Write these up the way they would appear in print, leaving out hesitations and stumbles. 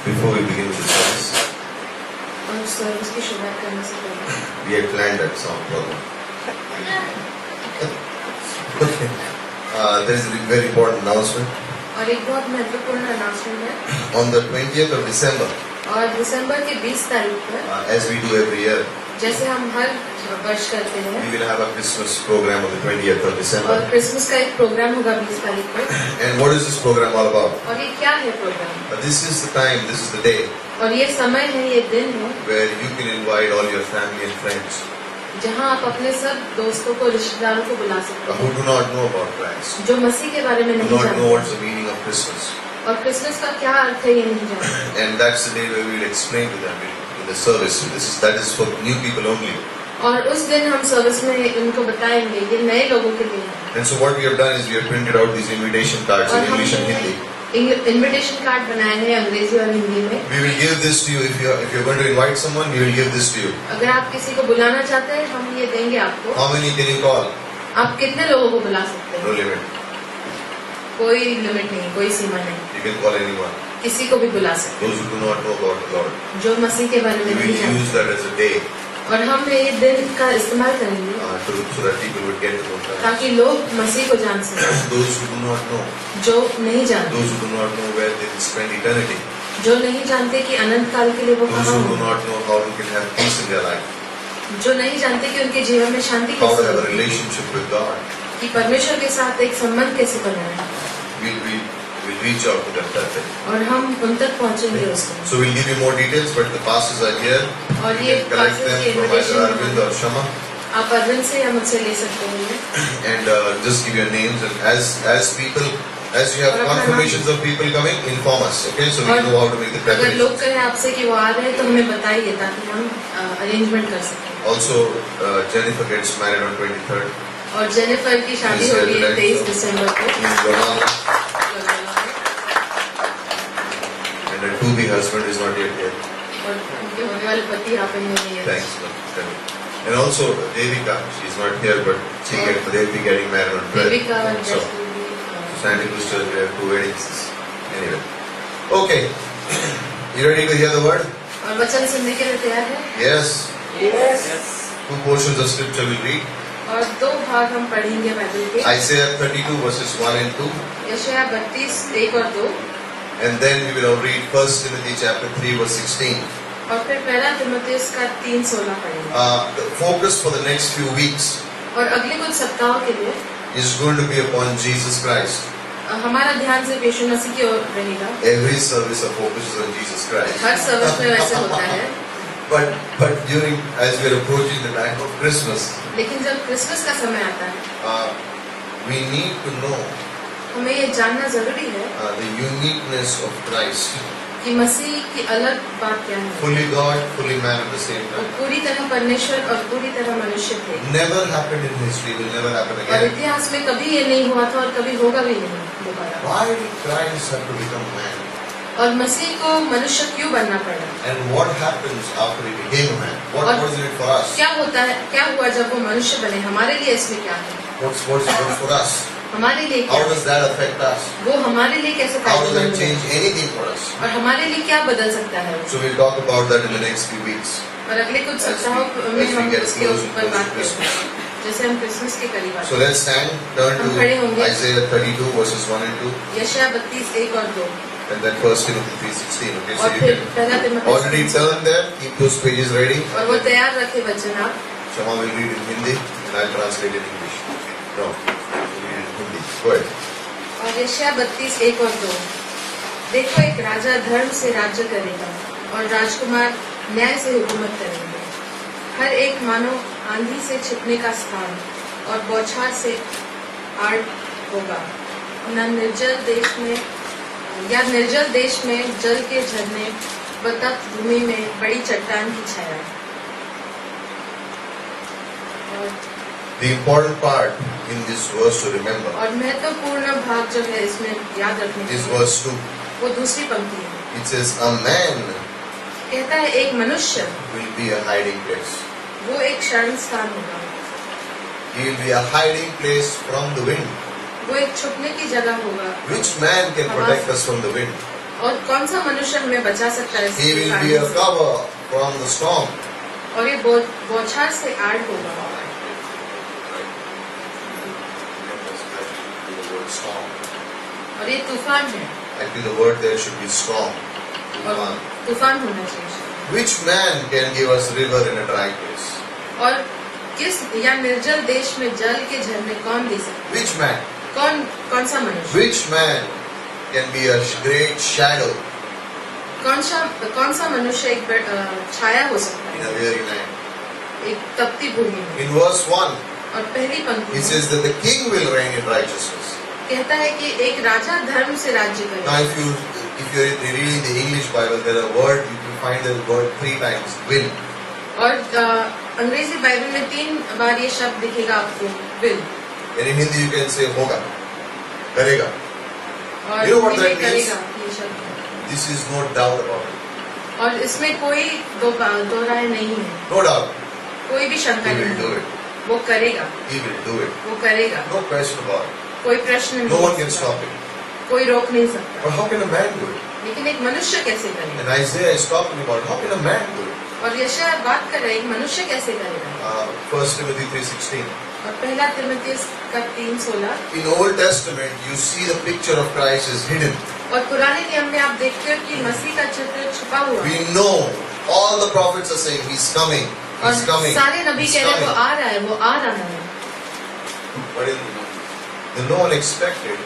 Before we begin with the service, और service की शुरुआत करने से पहले we had planned that song program. Okay. There is a very important announcement. और एक बहुत महत्वपूर्ण अनाउंसमेंट है। On the 20th of December, और दिसंबर के 20 तारीख पर as we do every year, जैसे हम हर वर्ष करते हैं, we will have a Christmas program on the 20th of और December. क्रिसमस का एक प्रोग्राम होगा 20 तारीख पर। And what is this program all about? और ये क्या है programme? This is the time, this is the day और ये समय है, ये दिन है where you can invite all your family and friends जहाँ आप अपने सब दोस्तों को, रिश्तेदारों को बुला सकते who हैं do not know about Christ, जो मसीह के बारे में do नहीं not know जानते, what's the meaning of Christmas. और क्रिसमस का क्या अर्थ है ये नहीं जानते। And that's the day where we will explain to them in the service. That is for new people only. और उस दिन हम सर्विस में उनको बताएंगे, ये नए लोगों के लिए है। And so what we have done is we have printed out these invitation cards in English and Hindi. Invitation card बनाए हैं अंग्रेजी और हिंदी में। We will give this to you if you're going to invite someone. We will give this to you. अगर आप किसी को बुलाना चाहते हैं, हम ये देंगे आपको। How many can you call? आप कितने लोगों को बुला सकते No हैं? limit. कोई लिमिट नहीं, कोई सीमा नहीं, You can call anyone. किसी को भी बुला सकते Those who do not know about the Lord. हैं जो मसीह के बारे में We नहीं will जानते। use that as a day और हम ये दिन का इस्तेमाल करेंगे so that people would get to know Christ. ताकि लोग मसीह को जान सकें, Those who do not know, जो नहीं जानते, those who do not know where they will spend eternity, जो नहीं जानते कि अनंत काल के लिए वो those कहाँ who do होंगे, not know how they can have peace in their life, जो नहीं जानते कि उनके जीवन में शांति how to कैसे have a होगी, relationship with God. कि परमेश्वर के साथ एक संबंध कैसे बनाए, We'll reach out to them that day. और हम उन तक पहुँचेंगे उसको। So we'll give you more details, but the pastors are here. और You ये can collect pastors them की from either invitation Arvind or Shama आप अरविंद से या मुझसे ले सकते हैं, and just give your names. And as you have confirmations of people coming, inform us. Okay, so we know how to make the अगर लोग preparations. कहें आपसे कि वो आ रहे हैं तो हमें बताइए ताकि हम अरेंजमेंट कर सकें। Also, Jennifer gets married on 23rd और जेनिफर की शादी हो रही है 23 दिसंबर को in Lonavala, and her to-be husband is not yet here. और उनके होने वाले पति यहाँ पे नहीं है। Thanks, man. And also Devika, she's not here, but they'll be getting married on 12th. Devika और So, जैस्मिन भी, Santa Cruz Church, we have 2 weddings. Anyway. Okay. You ready to hear the word? और वचन सुनने के लिए तैयार है? Yes. Yes. 2 portions of scripture we'll read. और 2 भाग हम पढ़ेंगे बाइबल के। Isaiah 32 verses 1 and 2. यशायाह 32 1 और 2 And then we will read 1 Timothy chapter 3 verse 16. और फिर पहला तीमुथियुस का 3:16 पढ़ेंगे। The focus for the next few weeks और अगले कुछ सप्ताहों के लिए is going to be upon Jesus Christ. हमारा ध्यान सिर्फ यीशु मसीह की ओर रहेगा। Every service of focus is on Jesus Christ. Her service में वैसे होता है, But during, as we are approaching the time of Christmas, लेकिन जब क्रिसमस का समय आता है, we need to know हमें ये जानना जरूरी है the uniqueness of Christ. कि मसीह की अलग बात क्या है। Fully God, fully man at the same वो time. पूरी तरह परमेश्वर और पूरी तरह मनुष्य थे, Never happened in history, will never happen और again. इतिहास में कभी ये नहीं हुआ था और कभी होगा भी नहीं दोबारा। Why did Christ have to become man? और मसीह को मनुष्य क्यों बनना पड़ा? And what happens after he became a man? What और was in it for us? क्या होता है, क्या हुआ जब वो मनुष्य बने? हमारे लिए इसमें क्या है? What's for us? हमारे लिए क्या How है? does that affect us? वो हमारे लिए कैसे How does that फायदेमंद है? change anything for us? और हमारे लिए क्या बदल सकता है? So we'll talk about that in the next few weeks. और अगले कुछ सप्ताहों as में we हम get इसके close ऊपर to बात Christmas. करेंगे, जैसे हम क्रिसमस के करीब आते So हैं। let's stand, turn हम खड़े to होंगे। Isaiah 32 verses 1 and 2, यशायाह 32 1 और 2 and then 1 Timothy 3:16. Okay, so और you फिर can पहला तीमुथियुस already turn there, keep those pages ready. और वो तैयार रखे वचन आप। Shama will read in Hindi and I'll translate in English. No, we'll read in Hindi. Go ahead. और यशायाह 32 1 और 2 देखो, एक राजा धर्म से राज्य करेगा और राजकुमार न्याय से हुकूमत करेंगे। हर एक मानो आंधी से छिपने का स्थान और बौछार से आड़ होगा। निर्जल देश में जल के झरने व तप्त भूमि में बड़ी चट्टान की छाया। The important part in this verse to remember और महत्वपूर्ण भाग जो है इसमें याद रखने is की verse 2. वो दूसरी पंक्ति है। It says, a man कहता है एक मनुष्य will be a hiding place. वो एक शरण स्थान होगा, He will be a hiding place from the wind. वो एक छुपने की जगह होगा। Which man can protect us from the wind? और कौन सा मनुष्य हमें बचा सकता है He will be a cover from the storm. और ये बौछार से आड़ होगा। Storm. और ये तूफान है Actually, the word there should be storm. और तूफान होना चाहिए। Which man can give us river in a dry place? और किस या निर्जल देश में जल के झरने कौन दे सकता है? Which man? कौन सा मनुष्य? Which man can be a great shadow कौन सा मनुष्य एक छाया हो सकता in है a weary land? एक तपती भूमि में? In verse 1, और पहली पंक्ति it में says that the king will reign in righteousness. कहता है कि एक राजा धर्म से राज्य Now, करे। if you're reading the English Bible, there are word you can find the word 3 times. Will. और अंग्रेजी बाइबल में 3 बार ये शब्द दिखेगा आपको, will. And in Hindi you can say hoga, karega. और You know what हिंदी में that means? करेगा ये शब्द है। This is no doubt about it. और इसमें कोई दो राय नहीं है, No doubt. कोई भी शंका He will नहीं do है। it. वो करेगा, He will do it. वो करेगा, No question about it. कोई प्रश्न No नहीं one can है, stop it. कोई रोक नहीं सकता। But how can a man do it? लेकिन एक मनुष्य कैसे करेगा? And Isaiah is talking about how can a man do it? और यशायाह बात कर रहे हैं, एक मनुष्य कैसे करेगा? 1 Timothy 3:16. और पहला तिमुथियुस का 3:16। In Old Testament, you see the picture of Christ is hidden. और पुराने नियम में आप देखते हो कि मसीह का चित्र छुपा हुआ है। We know all the prophets are saying He's coming. और He's coming. सारे नबी He's कह रहे हैं वो coming. आ रहा है, वो आ रहा है। But no one expected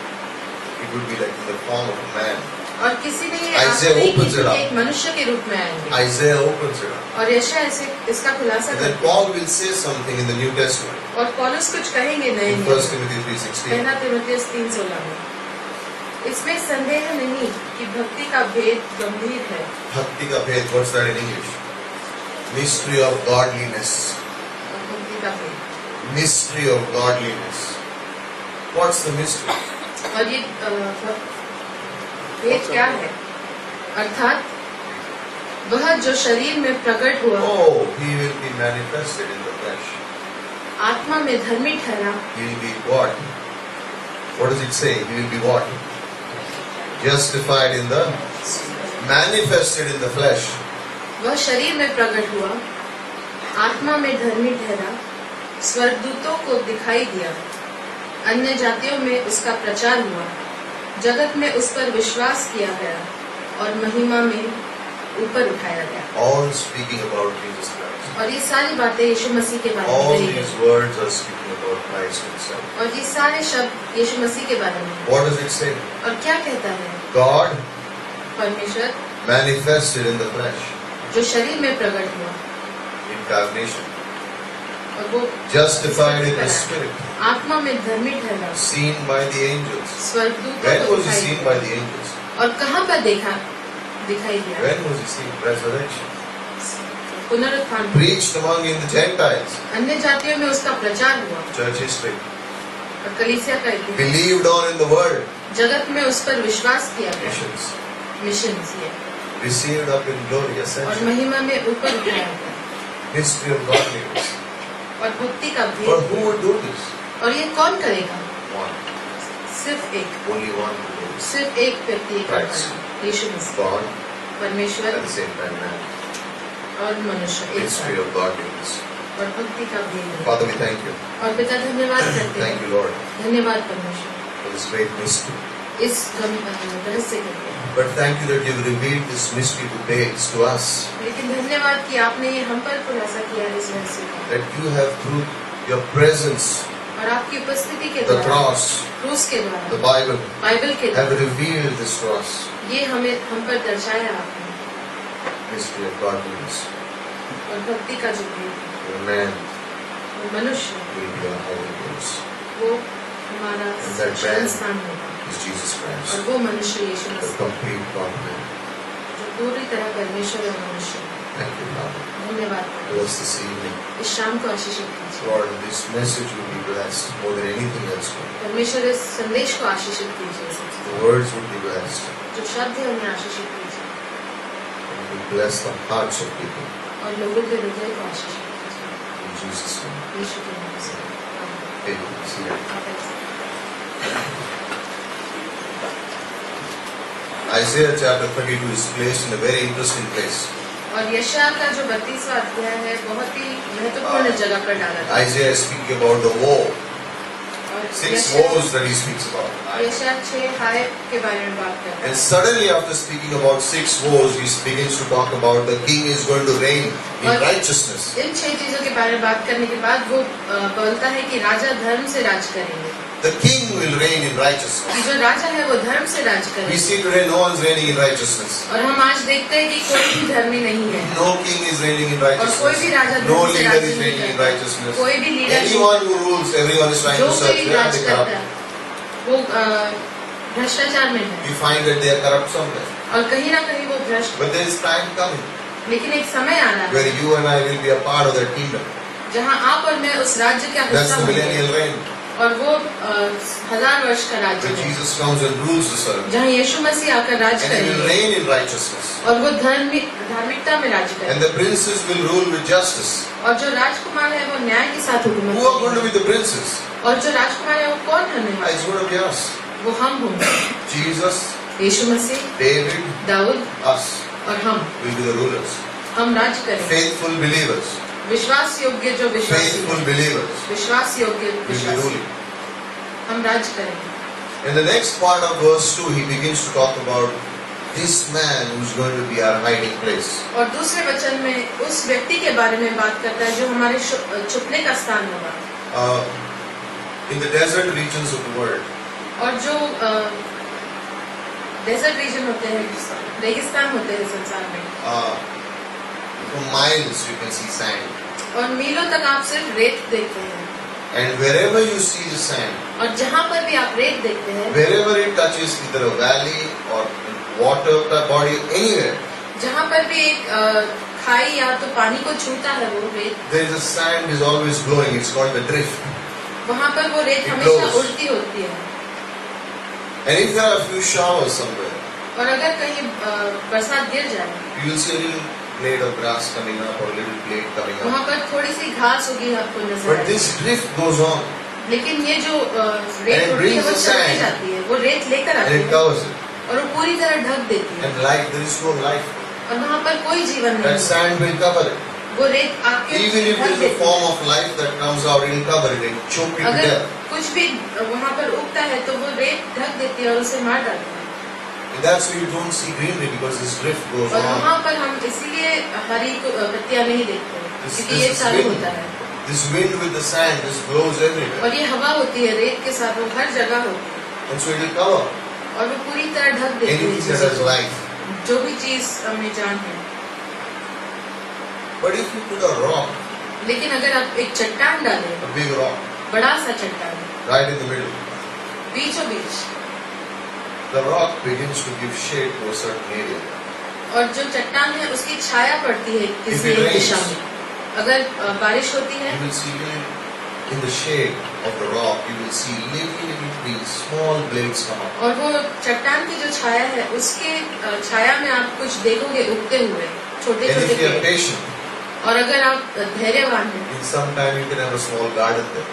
it would be like in the form of a man. और किसी ने ये Isaiah आशा नहीं की opens थी it up. कि एक मनुष्य के रूप में आएंगे। Isaiah opens it up. और यशायाह ऐसे इसका खुलासा And करते then Paul will say something in the New Testament. हैं। और पौलुस कुछ कहेंगे नए In नियम 1 में। Timothy 3:16. पहला तिमुथियुस 3:16 में। इसमें संदेह नहीं कि भक्ति का भेद गंभीर है। Bhakti ka bhed, what's that in English? Mystery of godliness. और भक्ति का भेद। Mystery of godliness. What's the mystery? और ये भेद क्या है? अर्थात वह जो शरीर में प्रकट हुआ, Oh, He will be manifested in the flesh. आत्मा में धर्मी ठहरा, He will be what? What does it say? He will be what? Justified in the, manifested in the flesh. वह शरीर में प्रकट हुआ, आत्मा में धर्मी ठहरा, स्वर्गदूतों को दिखाई दिया, अन्य जातियों में उसका प्रचार हुआ, जगत में उस पर विश्वास किया गया और महिमा में ऊपर उठाया गया। All speaking about Jesus Christ. और ये सारी बातें यीशु मसीह के बारे में All कही these गई। words are speaking about Christ Himself. और ये सारे शब्द यीशु मसीह के बारे में। What does it say? और क्या कहता है? God परमेश्वर manifested in the flesh. जो शरीर में प्रकट हुआ Incarnation. और वो Justified in the Spirit. आत्मा में धर्मी ठहरा, Seen by the angels. स्वर्गदूतों When को was He दिखाई seen दिया। by the angels? और कहाँ पर दिखाई दिया? When was He seen? Resurrection. पुनरुत्थान। Preached among in the Gentiles. अन्य जातियों में उसका प्रचार हुआ Church history. और कलीसिया का इतिहास। Believed on in the Word. जगत में उस पर विश्वास किया गया, Missions. मिशन किए Received up in glory. और Ascension. महिमा में ऊपर उठाया गया Mystery of godliness. और भक्ति का But भेद। who would do this? और ये कौन करेगा? One. सिर्फ एक, Only one would do this. सिर्फ एक व्यक्ति कर Christ. पाएगा, यीशु मसीह, God परमेश्वर at the same time man. और मनुष्य एक Mystery साथ। of godliness. और भक्ति का भेद है। Father, we thank you. और पिता धन्यवाद करते Thank हैं, you, Lord, धन्यवाद परमेश्वर for this great mystery. इस रहस्य के लिए। But thank you that you've revealed this mystery to babes, to us. लेकिन धन्यवाद कि आपने ये हम पर खुलासा किया है इस रहस्य का, That you have, through your presence, और आपकी उपस्थिति के the द्वारा, cross, क्रूस के the द्वारा, Bible, बाइबल के have द्वारा revealed this to us. ये हम पर दर्शाया आपने। Mystery of godliness. और भक्ति का जो भेद है, For a man वो मनुष्य will be our hiding place. वो हमारा And that शरण man स्थान होगा, is Jesus और Christ, वो मनुष्य यीशु the Masih complete God man. जो पूरी तरह परमेश्वर और मनुष्य है। Thank you, Father. धन्यवाद Bless this evening. इस शाम को आशीषित कीजिए। Lord, this message will be blessed more than anything else. Lord. परमेश्वर इस संदेश को आशीषित कीजिए, The words will be blessed. जो शब्द है उन्हें आशीषित कीजिए And will bless the hearts of people. और लोगों के हृदय को आशीषित कीजिए, In Jesus' name. यीशु के नाम से। आमीन। Amen. See you. आप ऐसे Isaiah chapter 32 is placed in a very interesting place. और यशायाह का जो 32वां अध्याय है बहुत ही महत्वपूर्ण जगह पर डाला गया। Isaiah is speaking about the war. और 6 wars that he speaks about. यशायाह 6 हाय के बारे में बात करता है। And suddenly after speaking about 6 wars, he begins to talk about the king is going to reign in righteousness. इन 6 चीजों के बारे में बात करने के बाद वो बोलता है कि राजा धर्म से राज करेंगे। The king will reign in कि righteousness. जो राजा है वो धर्म से राज We करेंगे। see today no one's reigning in righteousness. और हम आज देखते हैं कि कोई भी धर्मी नहीं है। No king is reigning in और कोई righteousness. भी राजा No धर्म से leader राज is नहीं reigning in करता। righteousness. कोई भी लीडर नहीं, Anyone who rules, everyone is trying जो to search कोई where राज they करता corrupt. है वो भ्रष्टाचार में है We find that they are corrupt somewhere. और कहीं ना कहीं वो भ्रष्ट। But there is time coming लेकिन एक समय आना है where you and I will be a part of that kingdom. जहाँ आप और मैं उस राज्य का That's हिस्सा the होंगे millennial reign. और वो 1000 वर्ष का राज्य When है Jesus comes and rules this earth. जहाँ यीशु मसीह आकर राज And he will करेंगे reign in righteousness. और वो धार्मिकता में राज And करेंगे the princes will rule with justice. और जो राजकुमार है वो न्याय के साथ हुकूमत Who are going to करेंगे be the princes? और जो राजकुमार है वो कौन होने वाला It's going to be us. है? वो हम होंगे। Jesus, यीशु मसीह, David, दाऊद us और हम will be the rulers. हम राज करेंगे। Faithful believers. विश्वास योग्य जो विश्वासी Faithful है, believers विश्वास योग्य will be विश्वासी ruling. हम राज करेंगे। In the next part of verse 2, he begins to talk about this man who's going to be our hiding place. और दूसरे वचन में उस व्यक्ति के बारे में बात करता है जो हमारे छुपने का स्थान होगा। In the desert regions of the world, और जो डेजर्ट रीजन होते हैं, रेगिस्तान होते हैं संसार में, for miles you can see sand. और मीलों तक आप सिर्फ रेत देखते हैं And wherever you see the sand, और जहाँ पर भी आप रेत देखते हैं, wherever it touches either a valley or water body, anywhere, जहाँ पर भी एक खाई या तो पानी को छूता है वो रेत, there is a sand is always blowing. It's called the drift. वहाँ पर वो रेत It हमेशा blows. उड़ती होती है। And if there are a few showers somewhere, और अगर कहीं बरसात गिर जाए, you will see a little blade of grass coming up or a little blade coming वहाँ up. पर थोड़ी सी घास होगी आपको नजर But आएगी। this drift goes on लेकिन ये जो And रेत it होती है brings वो the चलती sand. जाती है, वो रेत लेकर and आती it है covers it. और वो पूरी तरह ढक देती है And life, there is no life. और वहाँ पर कोई जीवन That नहीं है। sand will cover it. वो रेत आपके Even if ढक there is a देती है। form of life that comes out, it will cover it and choke it to अगर death. कुछ भी वहाँ पर उगता है तो वो रेत ढक देती है और उसे मार डालती है। And that's why you don't see greenery because this drift goes और on. वहाँ पर हम इसीलिए हरी पत्तियाँ नहीं देखते क्योंकि ये This चालू wind, होता है this wind with the sand just blows everywhere. और ये हवा होती है रेत के साथ, वो हर जगह होती है And so it will cover और वो पूरी तरह ढक देती है anything that चीज़ों has को। life. जो भी चीज हमें जान है। But if you put a rock, लेकिन अगर आप एक चट्टान डालें, a big rock, बड़ा सा चट्टान right in the middle, बीचों बीच, the rock begins to give shade to a certain area. और जो चट्टान है उसकी छाया पड़ती है If किसी it एक rains, दिशा में। अगर बारिश होती है You will see in the shade of the rock, you will see little trees, small blades come up. और वो चट्टान की जो छाया है उसके छाया में आप कुछ देखोगे उगते हुए छोटे And छोटे if you are पेड़। patient, और अगर आप धैर्यवान हैं in some time you can have a small garden there.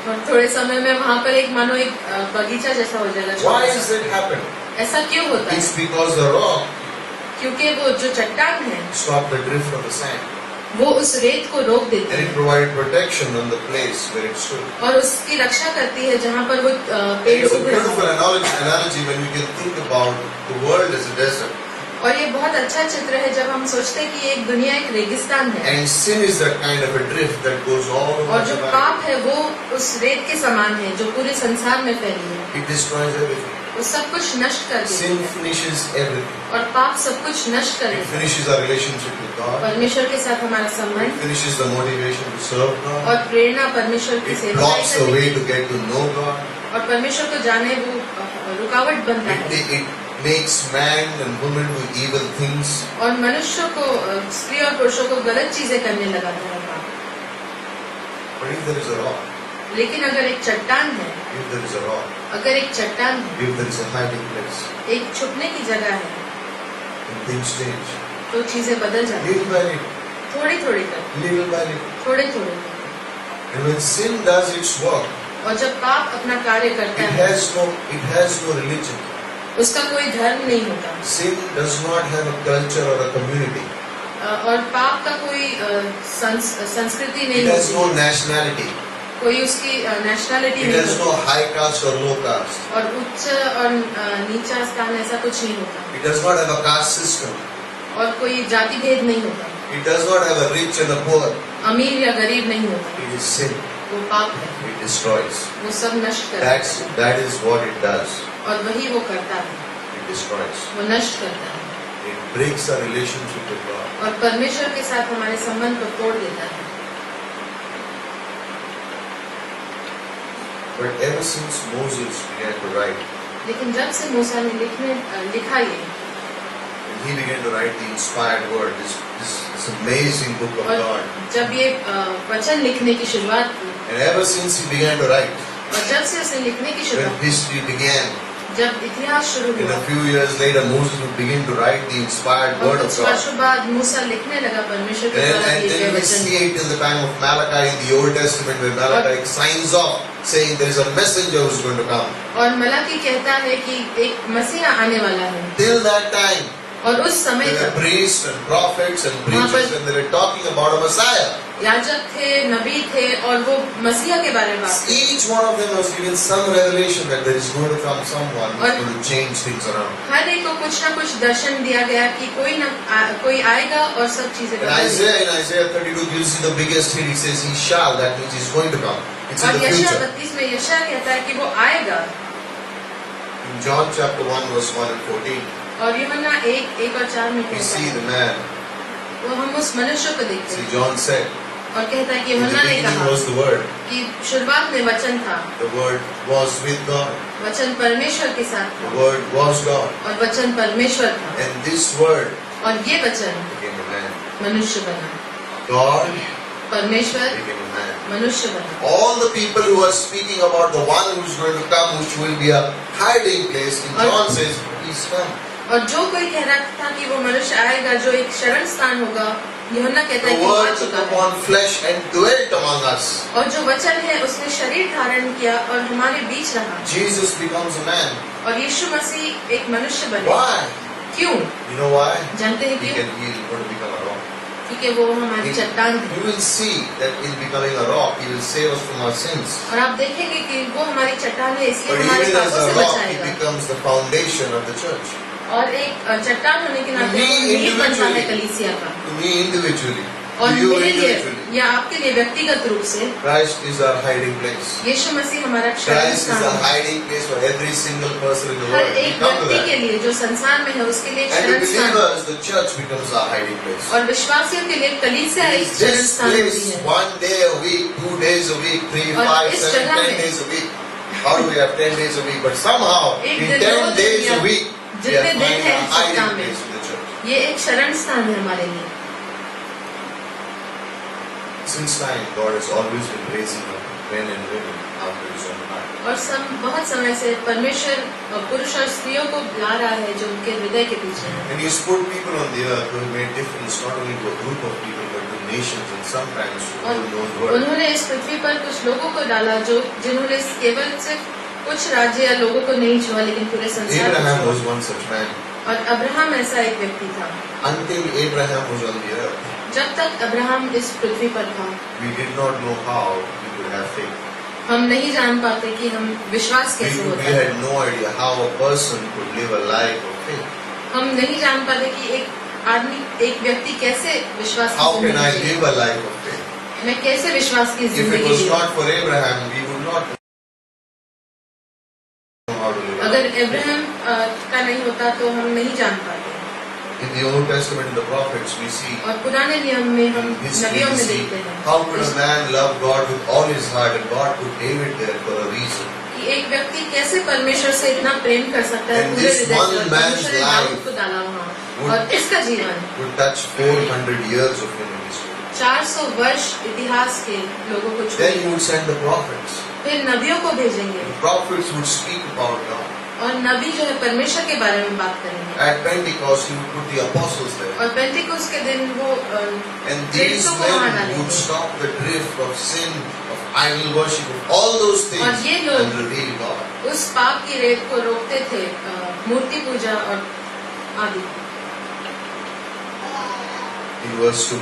और थोड़े समय में वहाँ पर एक मानो एक बगीचा जैसा हो जाएगा Why छोटा is सा। that happen? ऐसा क्यों होता है? It's because the rock क्योंकि वो जो चट्टान है stopped the drift of the sand. वो उस रेत को रोक देती And it है provided protection on the place where it stood. और उसकी रक्षा करती है जहाँ पर वो पेड़ It's a उग रहा beautiful है। analogy when we can think about the world as a desert. और ये बहुत अच्छा चित्र है जब हम सोचते हैं कि एक दुनिया एक रेगिस्तान है And sin is that kind of a drift that goes all over और जो the पाप है वो उस रेत के समान है जो पूरे संसार में फैली है। It destroys everything. वो सब कुछ नष्ट कर देती Sin है finishes everything. और पाप सब कुछ नष्ट कर It देता है। finishes our relationship with God. परमेश्वर के साथ हमारा It संबंध finishes the motivation to serve God. और प्रेरणा परमेश्वर की It सेवा blocks the करने way to get to know God. और परमेश्वर को जाने वो रुकावट बनता है It makes man and woman do evil things. और मनुष्य को स्त्री और पुरुषों को गलत चीजें करने लगाता है पाप। But if there is a rock, लेकिन अगर एक चट्टान है, if there is a rock, अगर एक चट्टान है, if there is a hiding place, एक छुपने की जगह है, then things change. तो चीजें बदल जाती हैं Little by little, थोड़ी थोड़ी कर, little by little. थोड़े थोड़े। And when sin does its work, और जब पाप अपना कार्य करता it है, has no religion. उसका कोई धर्म नहीं होता। Sin does not have a culture or a community. और पाप का कोई संस्कृति नहीं It has no होती, nationality. कोई उसकी नेशनैलिटी It नहीं has no होती, high caste or low caste. और उच्च और नीचा स्थान ऐसा कुछ नहीं होता, It does not have a caste system. और कोई जाति भेद नहीं होता, It does not have a rich and a poor. अमीर या गरीब नहीं होता। It is sin. वो पाप है, It destroys. वो सब नष्ट करता है, That is what it does. और वही वो करता है, It destroys. वो नष्ट करता है, It breaks our relationship with God. और परमेश्वर के साथ हमारे संबंध को तोड़ देता है। But ever since Moses began to write, लेकिन जब से मूसा ने लिखा ये, and he began to write the inspired word, this amazing book of और God. जब ये वचन लिखने की शुरुआत की, And ever since he began to write, और जब से उसने लिखने की when शुरुआत, history began, जब इतिहास शुरू in हुआ, a few years later, Moses would begin to write the inspired और word of कुछ God. वर्षों बाद मूसा लिखने लगा परमेश्वर के द्वारा And दिए then गए we वचन। see it in the time of Malachi in the Old Testament, where Malachi signs off saying there is a messenger who's going to come. और मलाकी कहता है कि एक मसीहा आने वाला है, Till that time, और उस समय there were तक priests and prophets and preachers, and they were talking about a Messiah. याजक थे, नबी थे, और वो मसीहा के बारे में बात करते। Each one of them was given some revelation that there is going to come someone who's going to change things around. हर एक को कुछ ना कुछ दर्शन दिया गया कि कोई आएगा और सब चीजें And बदल देगा। in Isaiah 32 gives you the biggest hint. He says he shall, that means he's going to come. It's in और the यशायाह future. 32 में यशायाह कहता है कि वो आएगा। In John chapter 1 verse 1 and 14, और यूहन्ना 1 और 4 में we कहता see the है, man. वो हम उस मनुष्य को देखते See, हैं, John said, और कहता है कि in the यूहन्ना ने beginning कहा was the Word. कि शुरुआत में वचन था, The Word was with God. वचन परमेश्वर के साथ The था, Word was God. और वचन परमेश्वर था, And this Word और ये वचन became a man. मनुष्य बना। God परमेश्वर became a man. मनुष्य बना। All the people who are speaking about the one who's going to come, which will be a hiding place, and John says, he's come. और जो कोई कह रहा था कि वो मनुष्य आएगा जो एक शरण स्थान होगा, यूहन्ना कहता है The कि वो आ Word took चुका है, upon flesh and dwelt among us. और जो वचन है उसने शरीर धारण किया और हमारे बीच रहा, Jesus becomes a man. और यीशु मसीह एक मनुष्य बने। Why? क्यों? You know why? जानते हैं He क्यों? is going to become a rock. क्योंकि वो हमारी चट्टान है, You will see that in becoming a rock, He will save us from our sins. और आप देखेंगे कि वो हमारी चट्टान है, इसलिए But हमारे even as पापों a से rock, He बचाएगा। becomes the foundation of the church. और एक चट्टान होने के नाते Me वो नींव बनता है individually. कलीसिया का, To me individually, और to you मेरे लिए individually, या आपके लिए व्यक्तिगत रूप से Christ is our hiding place. यीशु मसीह हमारा शरण Christ is स्थान a है। hiding place for every single person in the her world. We एक come to व्यक्ति के that. लिए जो संसार में है उसके लिए एक And to शरण स्थान है। believers, the church becomes our hiding place. और विश्वासियों के लिए कलीसिया एक Is शरण this स्थान होती place है। 1 day a week, 2 days a week, 3, और 5, इस 7, जगह 10 में days a week? How do we have 10 days a week? But somehow, एक in दिन, 10 दो दिन days या a week, we जितने are दिन finding हैं a सप्ताह hiding में, place in the church. ये एक शरण स्थान है हमारे लिए। Since time, God has always been raising up men and women after His own heart. और बहुत समय से परमेश्वर पुरुष और स्त्रियों को ला रहा है जो उनके हृदय के पीछे है। And He's put people on the earth who have made difference not only to a group of people but to nations and sometimes to the और whole known world. उन्होंने इस पृथ्वी पर कुछ लोगों को डाला जो जिन्होंने केवल सिर्फ कुछ राज्य या लोगों को नहीं छुआ लेकिन पूरे संसार को Abraham छुआ। was one such man. और अब्राहम ऐसा एक व्यक्ति था। Until Abraham was on the earth, जब तक अब्राहम इस पृथ्वी पर था, we did not know how we could have faith. हम नहीं जान पाते कि हम विश्वास कैसे We होता है। had no idea how a person could live a life of faith. हम नहीं जान पाते कि एक आदमी, एक व्यक्ति कैसे विश्वास की How can I जिंदगी live a life of faith? जिए। मैं कैसे विश्वास की If it जिंदगी was जी। not for Abraham, we would not know how to live a अगर life of faith. अब्राहम का नहीं होता तो हम नहीं जान पाते। In the Old Testament, in the prophets, we see और पुराने नियम में हम in history, नबियों we में see देखते हैं how could a man love God with all his heart, and God put David there for a reason. कि एक व्यक्ति कैसे परमेश्वर से इतना प्रेम कर सकता है And पूरे this हृदय one से। और man's परमेश्वर ने life दाऊद को डाला वहाँ, would- और इसका जीवन Would touch 400 years of human history. 400 वर्ष इतिहास के लोगों को Then छोड़ेगा। he would send the prophets. फिर नबियों को भेजेंगे, The prophets would speak about God. और नबी जो है परमेश्वर के बारे में बात करेंगे। At Pentecost, he would put the apostles there. और पेंटिकोस के दिन वो And these प्रेरितों को वहाँ men डालेंगे। would stop the drift of sin, of idol worship, of all those things, और ये लोग and reveal God. उस पाप की रेत को रोकते थे, मूर्ति पूजा और आदि। In verse 2.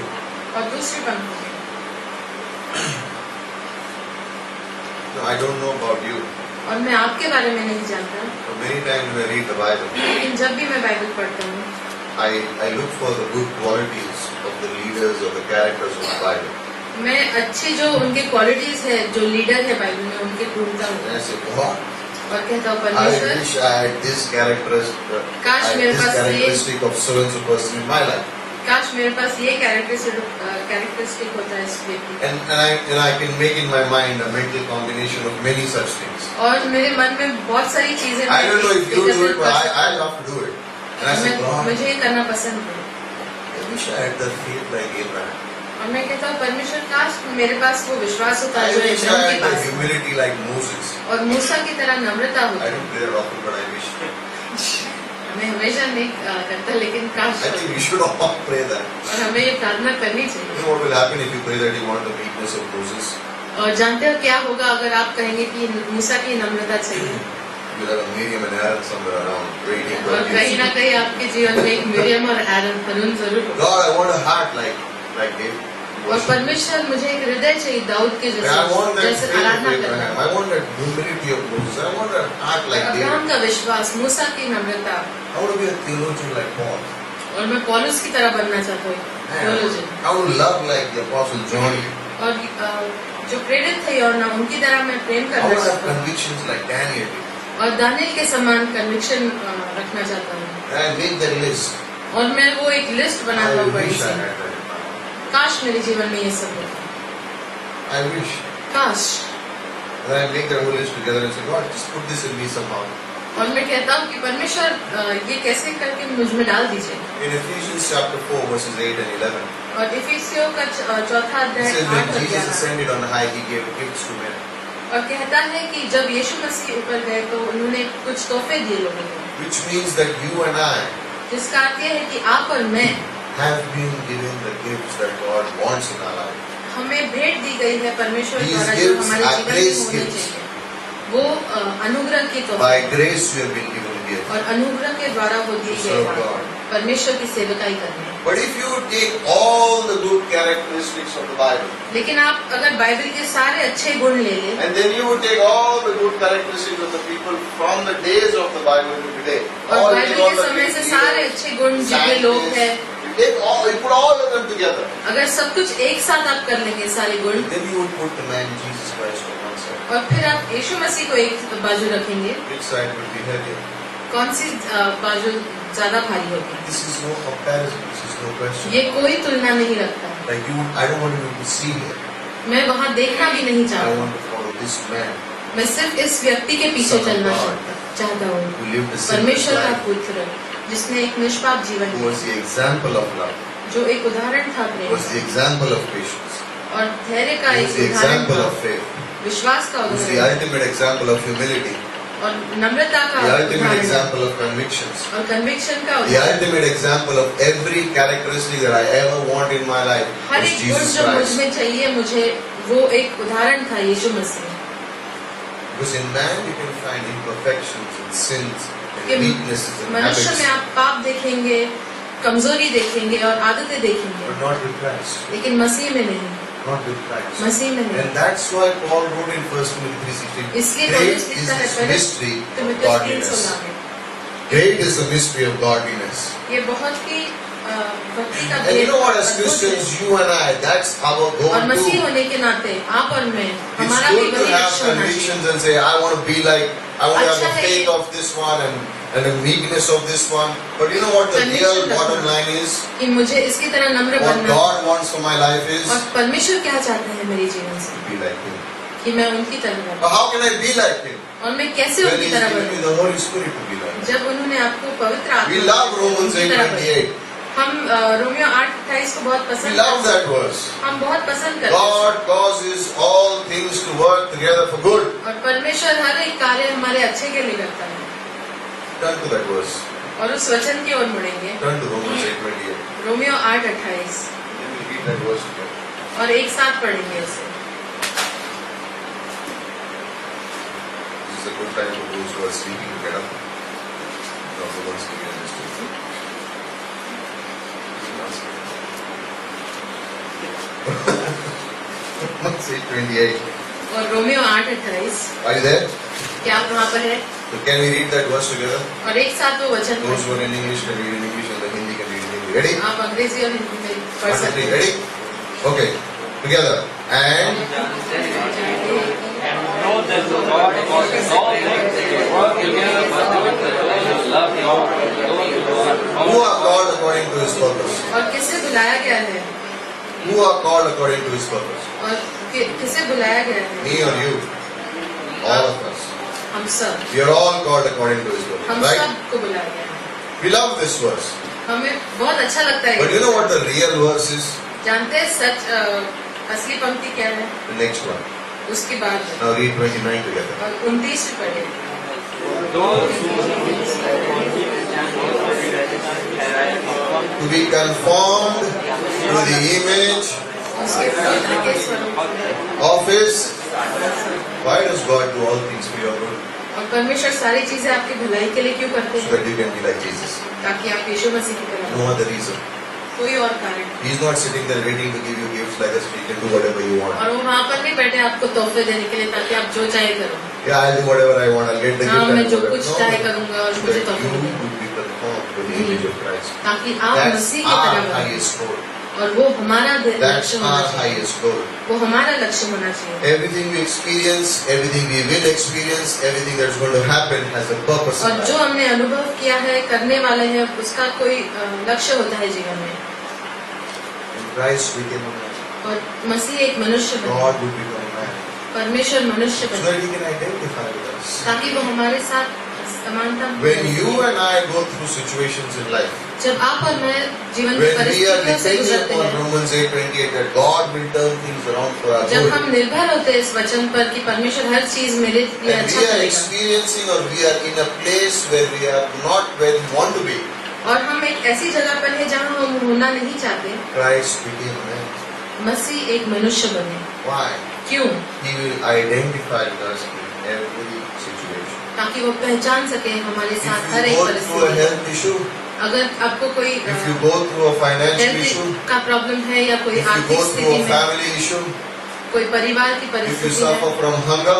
और दूसरी पंक्ति में, Now, I don't know about you, और मैं आपके बारे में नहीं जानता, but many times when I read the Bible, लेकिन जब भी मैं बाइबल पढ़ता हूँ, I look for the good qualities of the leaders or the characters of the Bible. मैं अच्छी जो उनके क्वालिटीज है, जो लीडर है बाइबल में, उनके ढूंढता And I हूँ say, God, और कहता हूँ I परमेश्वर, wish I had this काश मेरे पास ये- characteristic of so and so person in my life. काश मेरे पास ये कैरेक्टरिस्टिक होता है इस व्यक्ति। And I can make in my mind a mental combination of many such things. और मेरे मन में बहुत सारी चीजें I don't know if you do एकत्रित it, but कर I सकती हूँ। love to do it. And I say, God, मुझे ये करना पसंद है I wish I had the faith like Abraham. और मैं कहता हूँ परमेश्वर, काश मेरे पास वो विश्वास होता I है जो wish I इब्राहिम के had the पास है। humility like Moses. और मूसा की तरह नम्रता I होती। don't pray that often, but I wish. मैं हमेशा नहीं करता, लेकिन काश। I think we should all pray that. और हमें ये प्रार्थना करनी You चाहिए। know what will happen if you pray that you want the weakness of Moses? और जानते हो क्या होगा अगर आप कहेंगे कि मूसा की नम्रता चाहिए, You'll have a Miriam and Aaron somewhere around waiting for और कहीं ना you. कहीं आपके जीवन में एक मिरियम और हारून जरूर होगा। God, I want a heart like David. और परमेश्वर, मुझे एक हृदय चाहिए दाऊद के And I want that जैसे faith of आराधना Abraham. करना। I want that humility of Moses. I want a heart like Abraham David. का विश्वास, मूसा की नम्रता, I want to be a theologian like Paul. और मैं पौलुस की तरह बनना चाहता हूँ theologian। I want to love like the Apostle John. और जो प्रेरित थे और ना उनकी तरह मैं प्रेम I करना want to have चाहता हूँ convictions like Daniel. और दानियल के समान कन्विक्शन रखना चाहता हूँ। And I make that list. और मैं वो एक लिस्ट I बनाता हूँ बड़ी wish I C. had that. काश मेरे जीवन में ये सब होता, I wish. काश। And I make that whole list together and say, God, just put this in me somehow. और मैं कहता हूँ कि परमेश्वर ये कैसे करके मुझ में डाल दीजिए। In Ephesians chapter 4, verses 8 and 11, और इफिसियों का चौथा it अध्याय says, 8 when और Jesus 11 ascended on high, he gave gifts to men, और कहता है कि जब यीशु मसीह ऊपर गए तो उन्होंने कुछ तोहफे दिए लोगों को, which means that you and I जिसका अर्थ ये है कि आप और मैं, have been given the gifts that God wants in our life. हमें भेंट दी गई है परमेश्वर These द्वारा जो gifts हमारे are जीवन में grace होने gifts. चाहिए। वो अनुग्रह की By तोहफे, grace you have been given gifts. और अनुग्रह के द्वारा वो दी To गई serve बात, God. परमेश्वर की सेवकाई करनी। But if you take all the good characteristics of the Bible, लेकिन आप अगर बाइबल के सारे अच्छे गुण ले लें and then you would take all the good characteristics of the people from the days of the Bible to today, और all बाइबल के the समय great से सारे leaders, अच्छे गुण जितने लोग हैं, you take all, you put all of them together. अगर सब कुछ एक साथ आप कर लेंगे सारे गुण, Then you would put the man Jesus Christ on one side. और फिर आप यीशु मसीह को एक बाजू रखेंगे, Which side would be heavier? कौन सी बाजू ज्यादा भारी होगी? This is no comparison. This is no question. ये कोई तुलना नहीं रखता। Like you, I don't want you to see it. मैं वहाँ देखना भी नहीं I चाहता, want to follow this man मैं सिर्फ इस व्यक्ति के पीछे Son of चलना God. चाहता हूँ, who lived a परमेश्वर sinless का life, पुत्र जिसने एक निष्पाप जीवन who was Jiya, the example of love, जो एक उदाहरण था who Prem was the example of patience, और धैर्य का who एक was the उदाहरण example था, of faith, विश्वास का who was the उदाहरण ultimate example of humility, और नम्रता का the ultimate उदाहरण example of convictions, और कन्विक्शन का the उदाहरण। ultimate example of every characteristic that I ever want in my life her was एक गुण Jesus जो मुझ Christ. में चाहिए मुझे, वो एक उदाहरण था यीशु मसीह। Because in man you can find imperfections and sins कि and weaknesses and मनुष्य habits, में आप पाप देखेंगे, कमजोरी देखेंगे और आदतें देखेंगे, but not with Christ. लेकिन मसीह में नहीं, Not with Christ. मसीह में नहीं। And that's why Paul wrote in 1 Timothy 3:16, इसलिए great पौलुस is लिखता है this पहले mystery of तिमुथियुस godliness. 3:16 में, Great is the mystery of godliness. ये बहुत ही भक्ति का And you know what, as अद्भुत है। Christians, you and I, that's our goal और मसीह too. होने के नाते आप और मैं, It's हमारा भी good to वही have लक्ष्य होना चाहिए। convictions and say, I want to be like, I want to have अच्छा the है faith ये। of this one and the meekness of this one. But you know what the Conviction real bottom रखना। line is? कि मुझे इसकी तरह नम्र What बनना, God wants for my life is और परमेश्वर क्या चाहते हैं मेरे जीवन से, to be like Him. कि मैं उनकी तरह But बनूं। how can I be like Him? और मैं कैसे When उनकी He's तरह given me बनूं? the Holy Spirit to be like Him. जब उन्होंने आपको पवित्र We आत्मा love Romans उनकी तरह बनूं। 8:28. हम रोमियो 8:28 को बहुत We पसंद love करते that verse. हैं। हम बहुत पसंद करते हैं। God causes all things to work together for good. और परमेश्वर हर एक कार्य हमारे अच्छे के लिए करता है। Turn to that verse. और उस वचन की ओर मुड़ेंगे, Turn to Romans 8:28. Romeo 8:28, Let me read that verse again. और एक साथ पढ़ेंगे उसे। a good time for those who are sleeping to get up. Not the ones sleeping in this room. Romans 8:28. और रोमियो 8:28। Are you there? क्या आप वहाँ पर है? So can we read that verse together? और एक साथ वो वचन Those who पढ़ें। are in English can read in English and the Hindi can read in Hindi. Ready? आप अंग्रेजी और हिंदी में पढ़ 1, 2, सकते 3. हैं। Ready? Okay. Together. And know that the God causes all things to work together for the good of those who love Him, those who are who are called according to His purpose? और किसे बुलाया गया है? Who are called according to His purpose? और किसे बुलाया गया है? Me or you? All of us. हम सब। We are all called according to His purpose. हम Right? सबको बुलाया गया है। We love this verse. हमें बहुत अच्छा लगता है। But you know what the real verse is? जानते हैं सच असली पंक्ति क्या है? The next one. उसके बाद है। Now read 29 together. और 29 भी पढ़े। To be conformed to the image उसके पुत्र के स्वरूप of His. Why does God do all things for your good? और परमेश्वर सारी चीजें आपकी भलाई के लिए क्यों करते So हैं? that you can be like Jesus. ताकि आप यीशु मसीह की तरह No हो। other reason. कोई और कारण। He's not sitting there waiting to give you gifts like us. You can do whatever you want. और वो वहाँ पर नहीं बैठे आपको तोहफे देने के लिए ताकि आप जो चाहे करो। Yeah, I'll do whatever I want. I'll get the हाँ, gift. मैं and जो whatever. कुछ No, चाहे करूँगा और so मुझे that तोहफे you मिलेंगे। would be conformed to the image of Christ. ताकि आप That's मसीह की our तरह बनो। highest goal. और वो हमारा That's लक्ष्य होना our चाहिए। highest goal. वो हमारा लक्ष्य होना चाहिए। Everything we experience, everything we will experience, everything that's going to happen has a purpose in और जो life. हमने अनुभव किया है, करने वाले हैं, उसका कोई लक्ष्य होता है जीवन में। And Christ became a man. और मसीह एक मनुष्य बना। God would become a man. परमेश्वर मनुष्य So बना that He can identify with us. ताकि वो हमारे साथ समानता। When you and I go through situations in life, जब आप और मैं जीवन की when we are परिस्थितियों से depending गुजरते upon हैं, Romans 8:28 that God will turn things around for our जब good, हम निर्भर होते हैं इस वचन पर कि परमेश्वर हर चीज मेरे लिए and अच्छा we are करेगा, experiencing or we are in a place where we are not where we want to be, और हम एक ऐसी जगह पर है जहाँ हम होना नहीं चाहते, Christ became a man. मसीह एक मनुष्य बने। Why? क्यों? He will identify with us in every situation. ताकि वो पहचान सके हमारे साथ If हर you एक go through a परिस्थिति। health issue, अगर आपको कोई if you go through a financial issue, health का प्रॉब्लम है या कोई if you आर्थिक go through स्थिति a में, family issue, कोई परिवार की if you परिस्थिति suffer है from hunger,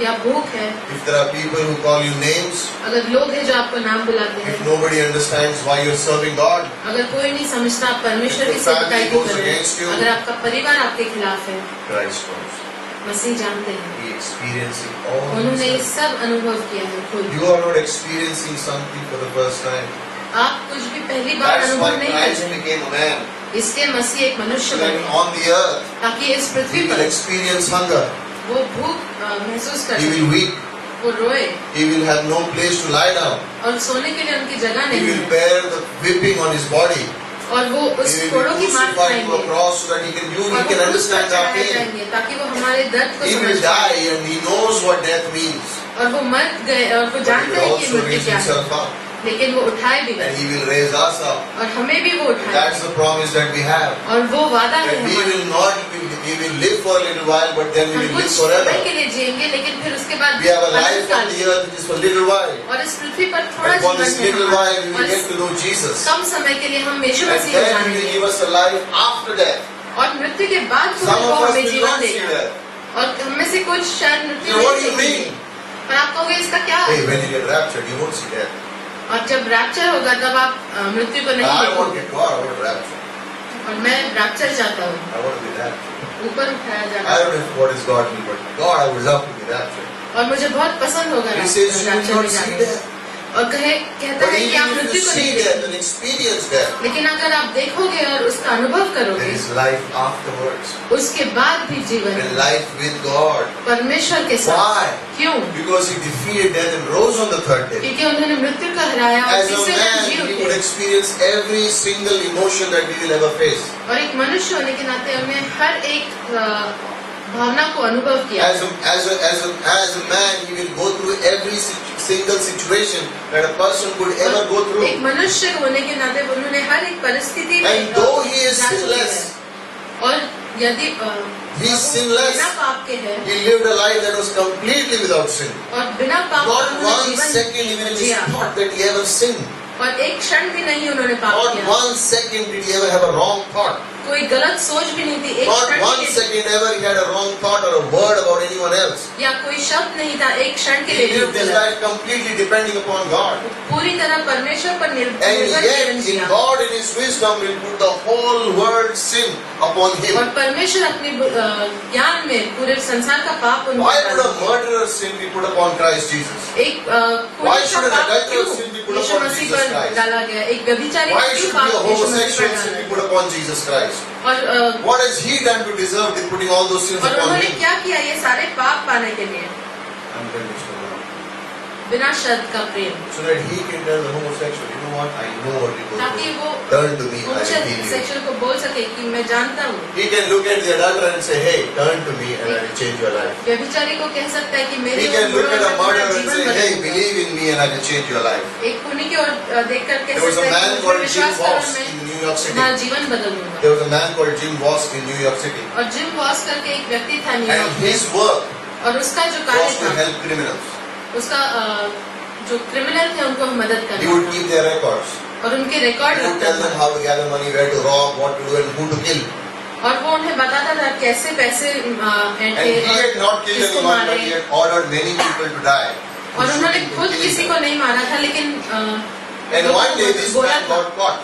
या भूख है, if there are people who call you names, अगर लोग हैं जो आपको नाम बुलाते if हैं, nobody understands why you're serving God, अगर कोई नहीं समझता आप परमेश्वर If की the सेवकाई family क्यों goes कर रहे against you, हैं, अगर आपका परिवार आपके खिलाफ है, Christ knows. मसीह जानते हैं, He experiencing all उन्होंने ये these things. सब अनुभव किया है खुद। You are not experiencing something for the first time. आप कुछ भी पहली बार That's why अनुभव नहीं कर Christ रहे, became a man. इसलिए मसीह एक मनुष्य So that बने on the earth, ताकि इस पृथ्वी he will पर experience hunger. वो भूख महसूस कर He सके, will weep. वो रोए, He will have no place to lie down. और सोने के लिए उनकी जगह He नहीं will है, bear the whipping on his body. और वो उस He will कोड़ों be की मार crucified to a खाएंगे, cross so that he can और वो can क्रूस पर understand our चढ़ाए pain. जाएंगे ताकि वो हमारे दर्द को He समझ will पाए, die and he knows what death means. और वो मर गए और वो But he जानते will हैं कि also मृत्यु raise क्या है, himself up. लेकिन वो उठाए भी And गए he will raise us up. और हमें भी वो उठाए, That's the promise that we have. और वो वादा है That we हमारा। will not, we will live for a little while, but then we हम will कुछ live समय के forever. लिए जिएंगे लेकिन फिर उसके बाद We have a Anant life काल on the earth which is for a little while. और इस पृथ्वी पर थोड़ा And for जीवन this है little हमारा, while we और will इस get to know Jesus. कम समय के लिए हम यीशु And मसीह को then he will जानेंगे, give us a life after death. और मृत्यु के बाद Some वो of us हमें will जीवन not see देगा, that. और हमें से कुछ शायद मृत्यु So what नहीं do you देखेंगे, mean? पर आप कहोगे इसका क्या Hey, है? when you get raptured, you won't see death. और जब रैप्चर होगा तब आप मृत्यु को नहीं I want to देखोगे, get to God, I want rapture. और मैं रैप्चर चाहता हूँ, I want to be raptured. ऊपर उठाया I जाता don't know what is God will, but God, I would love to be raptured. और मुझे बहुत पसंद होगा He says you will rapture not में see जाने death. में। और कहता But है कि आप even if मृत्यु you को see नहीं death देखेंगे, and experience death, लेकिन अगर आप देखोगे और उसका अनुभव there करोगे, is life afterwards. उसके बाद भी जीवन And है life with God. परमेश्वर के साथ। Why? क्यों? Because he defeated death and rose on the third day. क्योंकि उन्होंने मृत्यु को हराया और As a तीसरे दिन man, जी he would उठे, experience every single emotion that we will ever face. और एक मनुष्य होने के नाते उन्हें हर एक भावना को अनुभव किया। As a man, he will go through every single situation that a person could ever go through. एक मनुष्य होने के नाते उन्होंने हर एक परिस्थिति में And though he is जा चुके sinless, हैं। और यदि He is बिना sinless. पाप के है He lived a life that was completely without sin. और बिना पाप का Not उन्होंने one second जीवन even in his Jiya thought that he ever sinned. और एक क्षण भी नहीं उन्होंने पाप Not किया। 1 second did he ever have a wrong thought. कोई गलत सोच भी नहीं थी, एक Not क्षण 1 के लिए second ever he had a wrong thought or a word about anyone else. या कोई शब्द नहीं था, एक क्षण के He लिए lived भी his गलत। life completely depending upon God. पूरी तरह परमेश्वर पर And निर्भर yet, जीवन in Jiya. God, in His wisdom, will put the whole world's sin upon और Him. परमेश्वर अपने ज्ञान में पूरे संसार का पाप उन Why पर would a डाल दिया। murderer's sin be put upon Christ Jesus? एक Why खूनी should का an पाप adulterous क्यों sin be put Yeshu upon Masih Jesus पर Christ? डाला गया, एक व्यभिचारी Why का क्यों should be a पाप यीशु मसीह homosexual पर sin be डाला put upon Jesus Christ? और What has He done to deserve the putting all those sins और upon उन्होंने Him? क्या किया ये सारे पाप पाने के लिए? Unconditional love. बिना शर्त का प्रेम, So that He can tell the homosexual, you know what, I know what you go ताकि through. वो Turn to me, I will heal you. Homosexual को बोल सके कि मैं जानता हूँ। He can look at the adulterer and say, hey, turn to me and I will change your life. व्यभिचारी को कह सकता है कि मेरे He ore can look मुड़ो at a और मैं तुम्हारा murderer and जीवन say, hey, बदलूंगा। believe in me and I will change your life. एक खूनी की ओर देखकर कह There was a सकता है man कि मुझ called पर Jim विश्वास करो Voss मैं in New York City. तुम्हारा जीवन बदल दूंगा। There was a man called Jim Voss in New York City. और जिम वॉस करके एक व्यक्ति था And न्यूयॉर्क his में work और उसका जो कार्य was to था help criminals. उसका जो क्रिमिनल थे उनको मदद He करना would keep their records. और उनके रिकॉर्ड He would रखता tell them था how to gather money, where to rob, what to do and who to kill. और वो उन्हें बताता था कैसे पैसे And ऐंठे he had और not killed किसको anyone, but मारे he had ordered many people to die. और उन्होंने Shooting, खुद killing किसी them. को नहीं मारा था लेकिन And लोगों one को day this बोला man था got caught.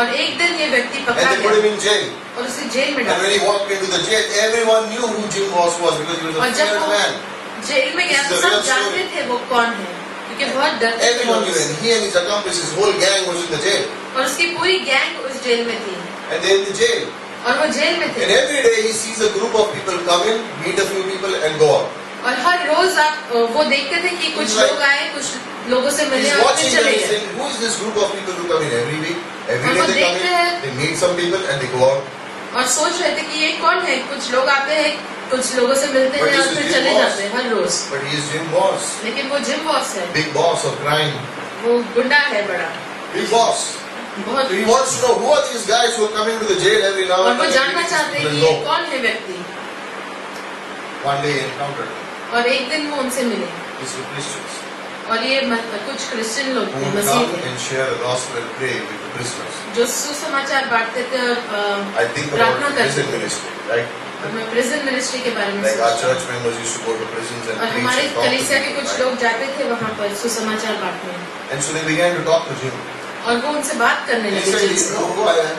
और एक दिन ये व्यक्ति And पकड़ा they put him गया in jail. और उसे जेल में And डाला when he walked into the jail, everyone knew who Jim Voss was because he was और a जब feared वो man. जेल में गया This तो is a real सब जानते story. थे वो कौन है क्योंकि बहुत डरते थे Everyone knew लोग and he and his accomplices, his whole gang was in the jail. और उसकी पूरी गैंग उस जेल में थी And they're in the jail. और वो जेल में And थे every day he sees a group of people come in, meet a few people and go out. और हर रोज आप वो देखते थे कि कुछ He's like- लोग आए कुछ लोगों से मिले He's और watching फिर them चले and गए saying, who is this group of people who come in every week? Every और day वो they come देखते हैं। in, they meet some people and they go out. और सोच रहे थे कि ये कौन है कुछ लोग आते हैं कुछ लोगों से मिलते But हैं this और is फिर Jim चले Voss. जाते हैं हर रोज But he is Jim Voss, लेकिन वो जिम बॉस है big boss of crime. वो गुंडा है बड़ा Big boss. बहुत So he wants to know who are these guys who are coming to the jail every now और and वो then. जानना चाहते हैं कि ये कौन है व्यक्ति One day he encountered them. और एक दिन वो उनसे मिले These were Christians और ये कुछ क्रिश्चियन लोग who थे would मसीह come थे and share the gospel and pray with the prisoners. जो सुसमाचार बांटते थे और I think प्रार्थना about करते prison थे ministry, right? और मैं प्रिजन मिनिस्ट्री के बारे में Like our सोचती हूँ। church members used to go to prisons and और preach हमारे and talk to कलीसिया के people, कुछ right? लोग जाते थे वहाँ पर सुसमाचार बांटने And so they began to talk to Jim. और वो उनसे बात करने He लगे said, जिम "You से know who I am?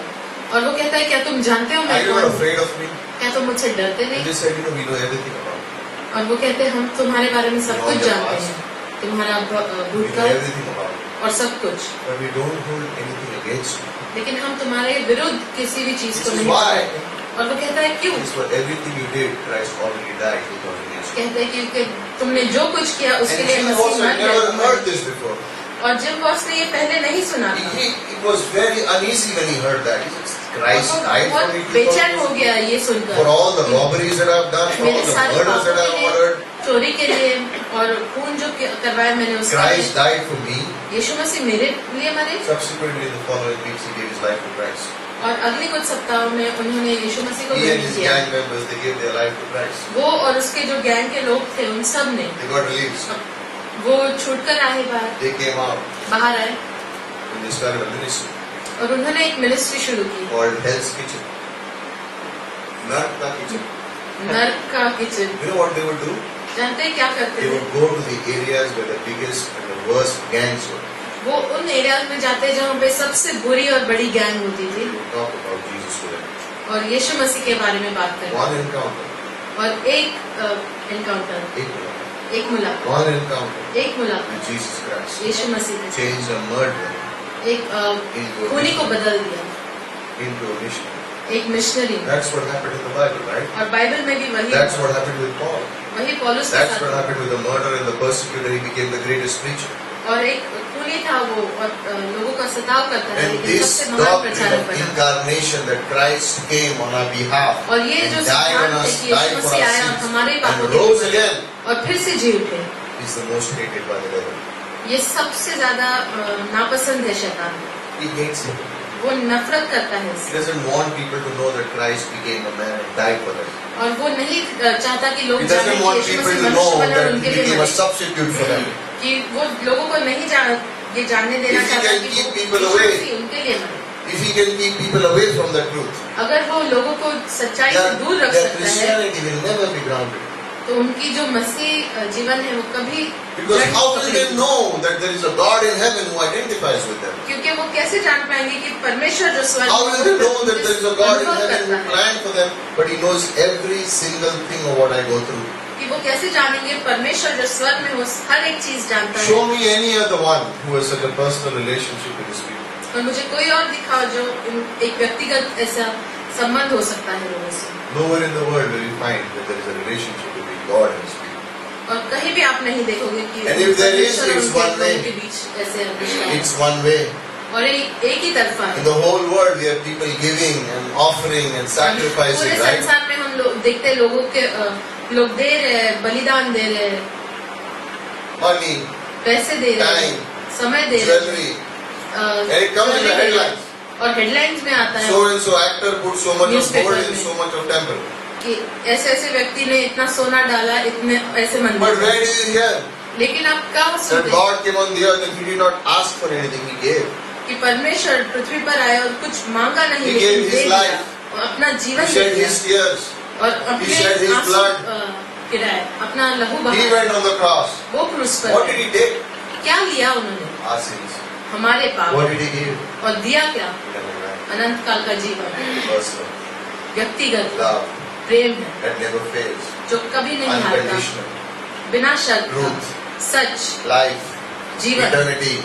और वो कहता है क्या तुम जानते हो Are मैं you कौन not हूँ afraid of me?" क्या तुम मुझसे डरते And नहीं they said, "We know everything about you. और वो कहते हैं हम तुम्हारे बारे में सब We know कुछ your जानते past. हैं तुम्हारा We know भूतकाल everything about you. और सब कुछ But we don't hold anything against you. लेकिन हम तुम्हारे विरुद्ध किसी भी चीज को This is नहीं why. करते और वो कहता है क्यों This for everything you did, Christ already died 2000 years ago." कहते हैं क्योंकि तुमने जो कुछ किया उसके And लिए Jim मसीह Voss मर had never गया heard this before. और जिम बॉस ने ये पहले नहीं सुना था It was very uneasy when he heard that. He said, और Christ वो died for बहुत me. बेचैन हो 2000 गया ये For सुनकर all the robberies that I've done, for all मेरे the सारे murders पापों that के I've लिए ordered, चोरी के लिए और खून जो करवाया मैंने उसके Christ लिए died for me. यीशु मसीह मेरे लिए मरे Subsequently, the following weeks, he gave his life to Christ. और अगले कुछ सप्ताहों में उन्होंने यीशु मसीह को He and ग्रहण his किया gang members, they gave their life to Christ. वो और उसके जो गैंग के लोग थे उन सब ने They got released. वो छूटकर आए They came out बाहर आए and they started a ministry और उन्होंने एक मिनिस्ट्री शुरू की called Hell's Kitchen. Narka Kitchen. नर्क का kitchen You know what they would do? जानते हैं क्या करते They थे would go to the areas where the biggest and the worst gangs were. वो उन एरियाज में जाते जहाँ पे सबसे बुरी और बड़ी गैंग होती They थी would talk about Jesus to them. और यीशु मसीह के बारे में बात करते One encounter. और एक एनकाउंटर एक मुलाकात One encounter एक मुलाकात with Jesus Christ यीशु मसीह के changed a murderer साथ एक into a खूनी को missionary. बदल दिया Into a missionary. एक missionary That's what happened in the Bible, right? और बाइबल में भी वही That's what happened with Paul. वही पौलुस के That's साथ what हुआ। happened with the murderer and the persecutor. He became the greatest preacher. और एक खूनी था वो और लोगों का सताव करता था And लेकिन this सबसे महान doctrine प्रचारक of बना incarnation that Christ came on our behalf और ये and जो died on सिद्धांत है us, कि died Yeshu for Masih our आया sins हमारे पापों and के rose लिए again और फिर से जी उठे is the most hated by the devil. ये सबसे ज्यादा नापसंद है शैतान को। He hates him. वो नफरत करता है He इससे। doesn't want people to know that Christ became a man and died for them. और वो नहीं चाहता कि लोग He जाने doesn't कि want Yeshu people Masih to मनुष्य know बना और that उनके he लिए became a मरे। substitute for them. कि वो लोगों को नहीं ये जानने देना If he चाहता can कि keep वो people यीशु away, मसीह उनके लिए मरे। If he can keep people away from the truth, अगर वो लोगों को सच्चाई से दूर रख their सकता है Christianity will never be grounded. तो उनकी जो मसीह जीवन है वो कभी Because जड़ how will नहीं they पकड़ेगी। know that there is a God in heaven who identifies with them? क्योंकि वो कैसे जान पाएंगे कि परमेश्वर जो स्वर्ग How will they know that there is a God in अनुभव heaven करता who है planned for them, but he knows every single thing of what I go through? कि वो कैसे जानेंगे परमेश्वर जो स्वर्ग में वो हर एक चीज जानता है। Show me any other one who has such a personal relationship with his people. और मुझे कोई और दिखाओ जो एक व्यक्तिगत ऐसा संबंध हो सकता है लोगों से। Nowhere in the world will you find that there is a relationship between God and his people. और कहीं भी आप नहीं देखोगे कि And if there is, परमेश्वर और it's उनके one way. लोगों के बीच ऐसे रिश्ता है। It's one way. और एक ही तरफा In है। the whole world, we have people giving and offering and sacrificing, पूरे right? संसार में हम लोग देखते हैं लोगों के लोग दे रहे हैं, बलिदान दे रहे हैं, Money, पैसे दे रहे हैं, Time, समय दे रहे हैं। jewelry, and it comes in the jewellery दे रहे हैं। headlines. और हेडलाइंस में आता है So and so actor put so much of Newspaper gold in में। so much of temple. कि ऐसे ऐसे व्यक्ति ने इतना सोना डाला इतने ऐसे But मंदिर where में। do you hear लेकिन आप कहाँ that सुनते हैं God came on the earth and he did not ask for anything, he gave. कि परमेश्वर पृथ्वी पर आए और कुछ मांगा नहीं He लेकिन gave दे his दिया life. और अपना He जीवन दे shed दिया his tears. और shed अपने his आंसू blood. गिराए, अपना लहू He बहाया। went on the cross. वो क्रूस पर What did he take? क्या लिया उन्होंने? Our sins. हमारे पाप। What did he give? और दिया क्या? Eternal life. अनंत काल का जीवन, Personal. व्यक्तिगत Love प्रेम है that never fails. जो कभी नहीं हारता, Unconditional. बिना शर्त का, Truth. सच, Life. जीवन, Eternity.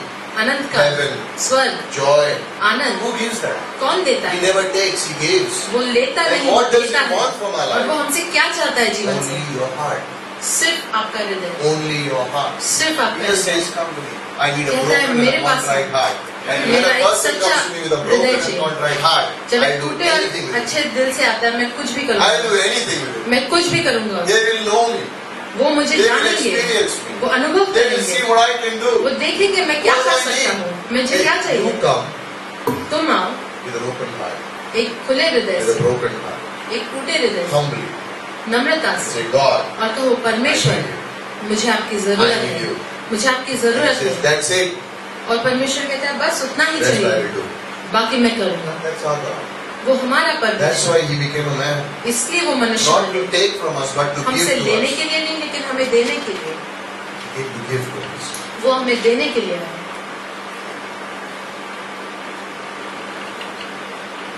अनंत काल, Heaven. स्वर्ग, Joy. Anand. Who gives that? कौन देता He है? never takes, he gives. वो लेता And नहीं, वो what does देता he है। want from our और वो life? हमसे क्या चाहता है जीवन से? Only your heart. सिर्फ आपका हृदय, Only your heart. सिर्फ He आपका just हृदय। says, come to me. I need a कहता है, broken and मेरे a pass contrite heart. And when मेरा a एक person सच्चा comes to me with a हृदय broken and चाहिए। contrite heart, जब I'll एक do टूटे और anything with it. अच्छे दिल से आता है मैं कुछ भी I'll करूँगा, do anything with it. मैं कुछ भी करूँगा। They will know me. वो मुझे They will जानेंगे, experience me. वो अनुभव They will see करेंगे, what I can do. वो देखेंगे मैं क्या What कर do I सकता need? हूँ, मुझे क्या You चाहिए। come तुम आओ with an open heart, एक खुले हृदय with a से, broken heart, एक टूटे हृदय से, humbly. नम्रता से, Say, God, और कहो परमेश्वर I need you. मुझे आपकी I जरूरत need है, you. मुझे आपकी And he जरूरत says, है। that's it. और परमेश्वर कहता है बस उतना ही That's what I चाहिए, will do. बाकी मैं करूँगा। That's our God. वो हमारा That's परमेश्वर, why he became a man. इसलिए वो मनुष्य Not बने। to take from us, but to give हमसे to लेने us. के लिए नहीं लेकिन हमें देने के लिए, He to give to us. वो हमें देने के लिए है।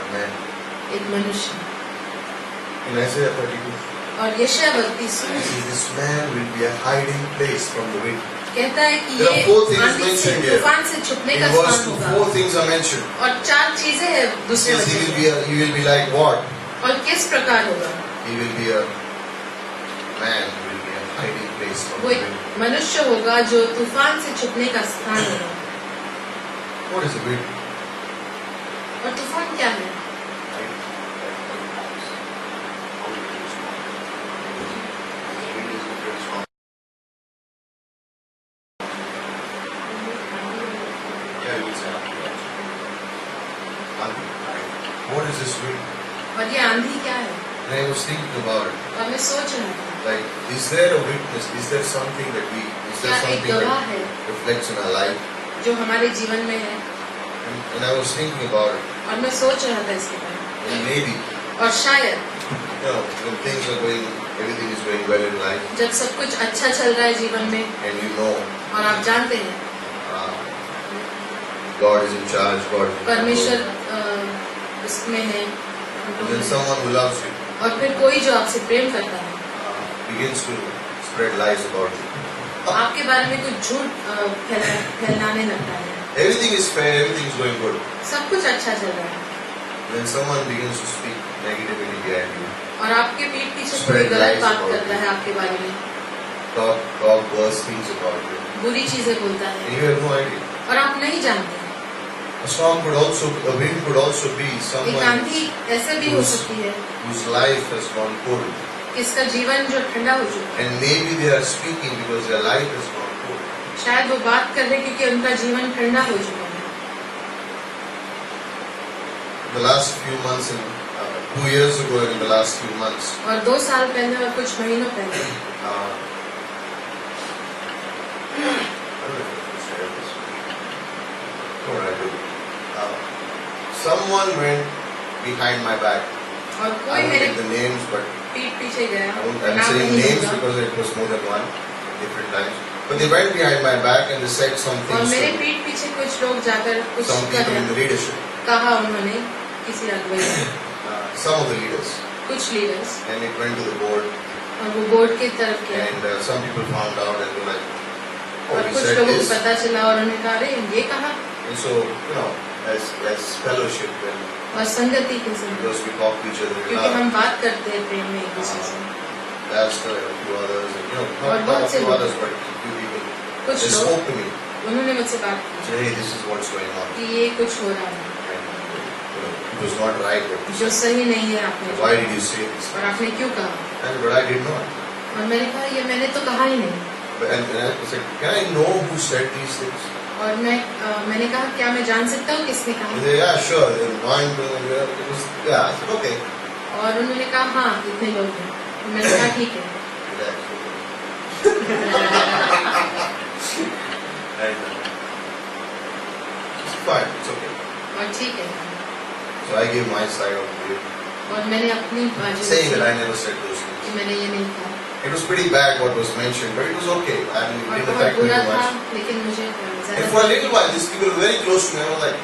Amen. एक मनुष्य। In Isaiah 32, और यशायाह 32 he says, this man will be a hiding place from the wind. कहता है कि There are ये 4 things आंधी से, mentioned here. तूफान से छुपने In का verse स्थान 2, होगा। 4 things are mentioned. और 4 चीजें हैं He दूसरे says वचन में। he will be like what? और किस प्रकार होगा? He will be a man who will be a hiding place from वो the एक wind. मनुष्य होगा जो तूफान से छुपने का स्थान होगा। What is the wind? और तूफान क्या है? What is this wind? और ये आंधी क्या है? And I was thinking about it. और मैं सोच रहा था Like, is there a witness? Is there something that is there क्या एक something गवाह that है reflects in our life? जो हमारे जीवन में है? And I was thinking about it. और मैं सोच रहा था इसके बारे में। And maybe, और शायद when things are going, everything is going well in life, जब सब कुछ अच्छा चल रहा है जीवन में and you know और आप जानते हैं uh, God is in charge, God is in परमेश्वर control. उसमें है, And then someone who loves you और फिर कोई जो आपसे प्रेम करता है begins to spread lies about you. आपके बारे में कुछ झूठ फैलाने लगता है। Everything is fair, everything is going good. सब कुछ अच्छा चल रहा है Then someone begins to speak negativity behind you, और आपके पीठ पीछे कोई Spread गलत lies बात about करता you. है आपके बारे में, talk worse things about you. बुरी चीजें बोलता And है you have no idea. और आप नहीं जानते। A wind could also be एक someone आंधी ऐसे भी हो सकती है whose life has gone cold. इसका जीवन जो ठंडा हो चुका है, And maybe they are speaking because their life has gone cold. शायद वो बात कर रहे क्योंकि उनका जीवन ठंडा हो चुका है। the last few months, 2 years ago, in the last few months, और 2 साल पहले और कुछ महीनों पहले I don't know if I can share this. What did I do? Someone went behind my back. और I कोई won't मेरे take the names, but पीठ पीछे गया I'm नाम saying नहीं names लूंगा। because it was more than one at different times. But they went behind my back and they said some और things मेरे to पीठ पीछे कुछ लोग जाकर कुछ some people in the leadership, कहा उन्होंने किसी अगुवाई से, some of the leaders, कुछ leaders and it went to the board. और वो बोर्ड की तरफ गया And some people found out and were like, oh, और he कुछ said लोगों को this. पता चला और उन्होंने कहा अरे ये कहा And so, as fellowship, and और संगति के संग because we talk to each other in क्योंकि love, हम बात करते हैं प्रेम में एक दूसरे से Pastor and a few others, and और not a बहुत से few लोग, others, but a few people, कुछ they लोग spoke to me. उन्होंने मुझसे बात की Say, hey, this is what's going on. कि ये कुछ हो रहा है It was not right. What you जो said. सही नहीं है आपने Why did you say this? और आपने क्यों कहा But I did not. और मैंने कहा ये मैंने तो कहा ही नहीं And I said, can I know who said these things? और मैंने कहा क्या मैं जान सकता हूँ किसने He कहा said, yeah, sure. Then one, it was, yeah. I said, okay. और उन्होंने कहा हाँ इतने लोग हैं तो मैंने कहा ठीक है Relax. And it's fine. It's okay. और ठीक है So I gave my side of it, और मैंने अपनी बाजू saying that I रखी never said those कि things. मैंने ये नहीं कहा It was pretty bad what was mentioned, but it was okay. I mean, और it didn't बहुत affect me बुरा too था much. लेकिन मुझे And ज्यादा for a little while, these people were very close to me. I was like,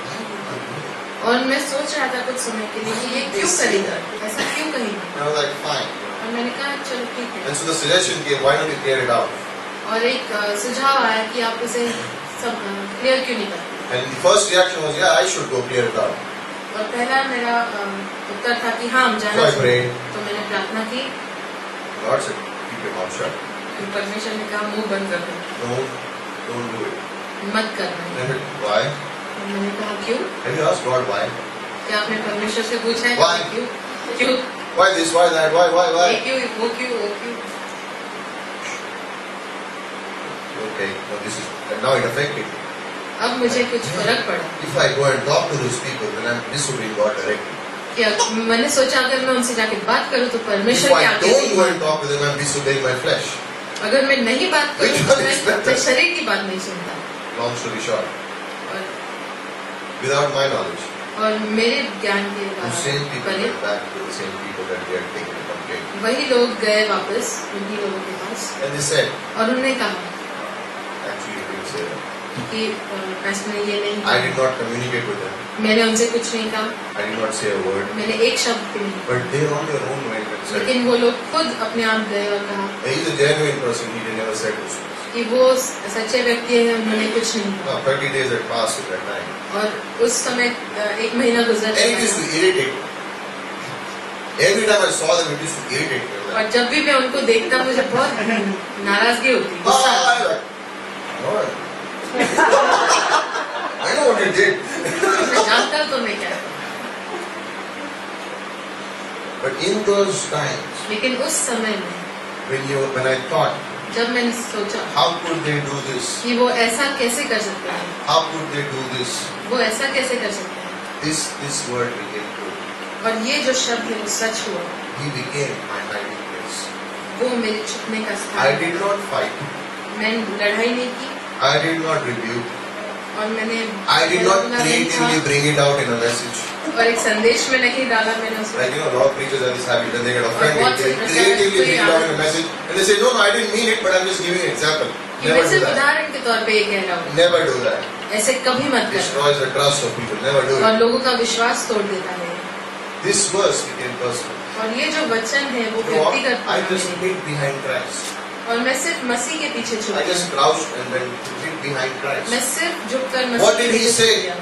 why would I do that? और मैं सोच रहा था कुछ समय के लिए कि ये क्यों करेगा ऐसा क्यों कहेगा And I was like, fine. और मैंने कहा चलो ठीक है And so the suggestion came, why don't you clear it out? और एक सुझाव आया कि आप उसे सब क्लियर क्यों नहीं करते And the first reaction was, yeah, I should go clear it out. और पहला मेरा उत्तर था कि हाँ हम So जाना I चाहिए prayed. तो मैंने प्रार्थना की God said, keep your mouth shut. तो परमेश्वर ने कहा मुंह बंद कर दो Don't do it. मत करना And I said, why? और मैंने कहा क्यों Have you asked God why? क्या आपने परमेश्वर से पूछा है Why? क्यों क्यों Why this, why that, why? ये क्यों वो क्यों वो क्यों Okay, now this is, and now it affected me. अब मुझे कुछ फर्क पड़ा If I go and talk to those people, then I'm disobeying God directly. क्या मैंने सोचा अगर मैं उनसे जाके बात करूं तो If परमेश्वर I क्या don't go कहेगा and talk to them, I'm disobeying my flesh. अगर मैं नहीं बात करूं Which तो one is मैं better? शरीर की बात नहीं सुनता Long story short, और without my knowledge, और मेरे ज्ञान के the same people परे went back to the same people that they had taken the complaint. वही लोग गए वापस उन्हीं लोगों के पास And they said, और उन्होंने कहा actually, they didn't say that. कि पास्टर ने ये नहीं I did कहा not communicate with them. मैंने उनसे कुछ नहीं कहा I did not say a word. मैंने एक शब्द भी नहीं But they on their own went and said, लेकिन वो लोग खुद अपने आप गए और कहा he's a genuine person, he never said those things. कि वो सच्चे व्यक्ति है उन्होंने कुछ नहीं कहा Now, 30 days had passed at that time. और उस समय एक महीना गुजर And it used चुका to irritate me. Every time I saw them, it used to irritate me. था और जब भी मैं उनको देखता मुझे बहुत नाराजगी होती गुस्सा आता। Lord, I know what you did. मैं जानता हूँ तुमने क्या किया। But in those times, लेकिन उस समय में when I thought, जब मैंने सोचा how could they do this? कि वो ऐसा कैसे कर सकते हैं How could they do this? वो ऐसा कैसे कर सकते हैं This word became true. और ये जो शब्द है वो सच हुआ He became my hiding place. वो मेरे छुपने का I स्थान did not fight. मैंने लड़ाई नहीं की I did not rebuke. और मैंने I did not बोला नहीं creatively था, bring it out in a message. और एक संदेश में नहीं डाला मैंने उसको Like, a lot of preachers have this habit, and they get offended. What's They it? creatively bring it out in a message, and they say, no, I didn't mean it, but I'm just giving an example. कि Never मैं do सिर्फ that. उदाहरण के तौर पे ये कह रहा हूँ Never do that. ऐसे कभी मत करो Destroys the trust of people. Never do और it. लोगों का विश्वास तोड़ देता है This verse became personal. और ये जो वचन है वो You know what? व्यक्तिगत I बना just है। hid behind Christ. और मैं सिर्फ मसीह के पीछे छुप I गया। just crouched and then hid behind Christ. मैं सिर्फ झुककर What मसीह did के he पीछे say? छुप गया।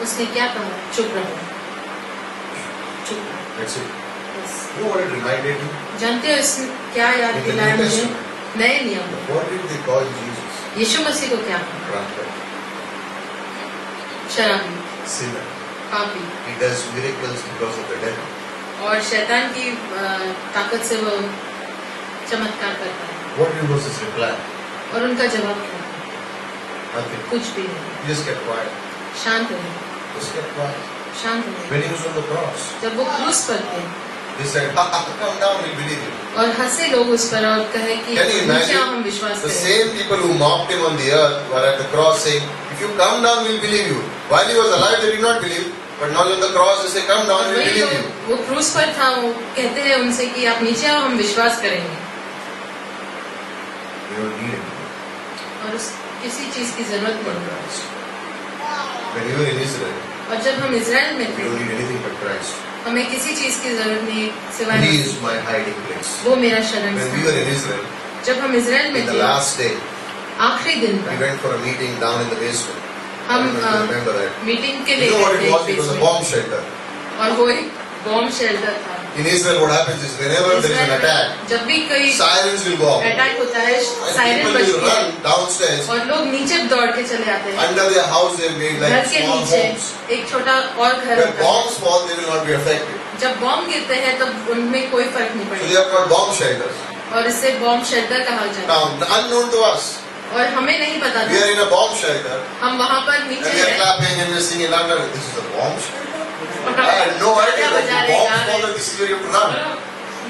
उसने क्या कहा चुप रहो चुप रहो That's it. बस You know what it reminded me? जानते हो इसने क्या याद In the दिलाया New मुझे Testament. नए नियम में What did they call Jesus? यीशु मसीह को क्या कहा Drunkard. शराबी Sinner. पापी He does miracles because of the devil. और शैतान की ताकत से वो चमत्कार करता है What was his reply? और उनका जवाब क्या था Nothing. कुछ भी नहीं He just kept quiet. शांत रहे Just kept quiet. शांत हो गए। When he was on the cross, जब वो क्रूस पर थे they said, come down, we'll believe you. और हंसे लोग उस पर और कहे कि Can you नीचे आओ, हम imagine? विश्वास The करें। same people who mocked him on the earth were at the cross saying, if you come down, we'll believe you. While he was alive, they did not believe. But now on the cross, they say, come down, और we'll वही believe लोग, you. वो क्रूस पर था, वो कहते हैं उनसे कि आप नीचे आओ, हम विश्वास करेंगे। You don't need anything और उस किसी चीज की जरूरत but नहीं। Christ. When you were in Israel, और जब हम इजराइल में you थे, don't need anything but Christ. हमें किसी चीज की जरूरत नहीं सिवाय He Masih. is my hiding place. वो मेरा शरण When we स्थान were है। in Israel, जब हम इजराइल में in the थे, last day, आखिरी दिन we पर went for a meeting down in the basement. I हम don't know if you remember that. Meeting के You लिए know what गए it was? थे It was a basement। bomb shelter. और वो एक बॉम्ब शेल्टर था। In Israel, what happens is whenever there is an Israel attack, में जब भी कोई sirens will go off. Attack होता है, And सायरन people will बजती है run downstairs. और लोग नीचे दौड़ के चले आते हैं। Under their house, they made घर like के small नीचे homes. एक छोटा और घर When होता है। bombs fall, they will not be affected. जब बॉम्ब गिरते हैं तब उनमें कोई फर्क नहीं So they पड़ता have got bomb shelters. और इससे बॉम्ब शेल्टर कहा जाता है। Now, unknown to us, और हमें नहीं पता we था, are in a bomb shelter हम वहाँ पर and नीचे we are हैं। clapping and we are singing under. This is a bomb shelter. I had no idea that the bomb falls. This is where you have to run.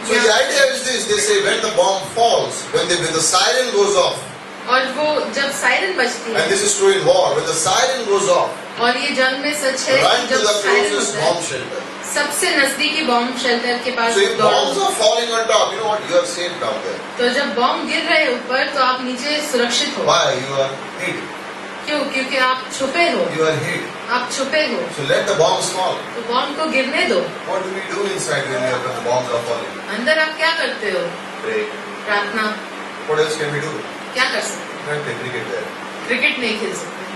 So the idea is this: they say when the bomb falls, when the siren goes off, और वो जब siren बजती and है, this is true in war, when the siren goes off, और ये जंग में सच है run कि to जब the सायरन closest होता है, bomb shelter. सबसे नजदीकी बॉम्ब शेल्टर के पास So if दौड़ो। bombs are falling on top, you know what? You are safe down there. तो जब बॉम्ब गिर रहे हैं ऊपर तो आप नीचे सुरक्षित हो। Why? You are hid. क्यों? क्योंकि आप छुपे हो, You are hid. आप छुपे हो। So let the bombs fall. तो बॉम्ब को गिरने दो। What do we do inside when the bombs are falling? अंदर आप क्या करते हो? Pray. प्रार्थना। What else can we do? क्या कर सकते We can't play cricket there. हो? क्रिकेट नहीं खेल सकते,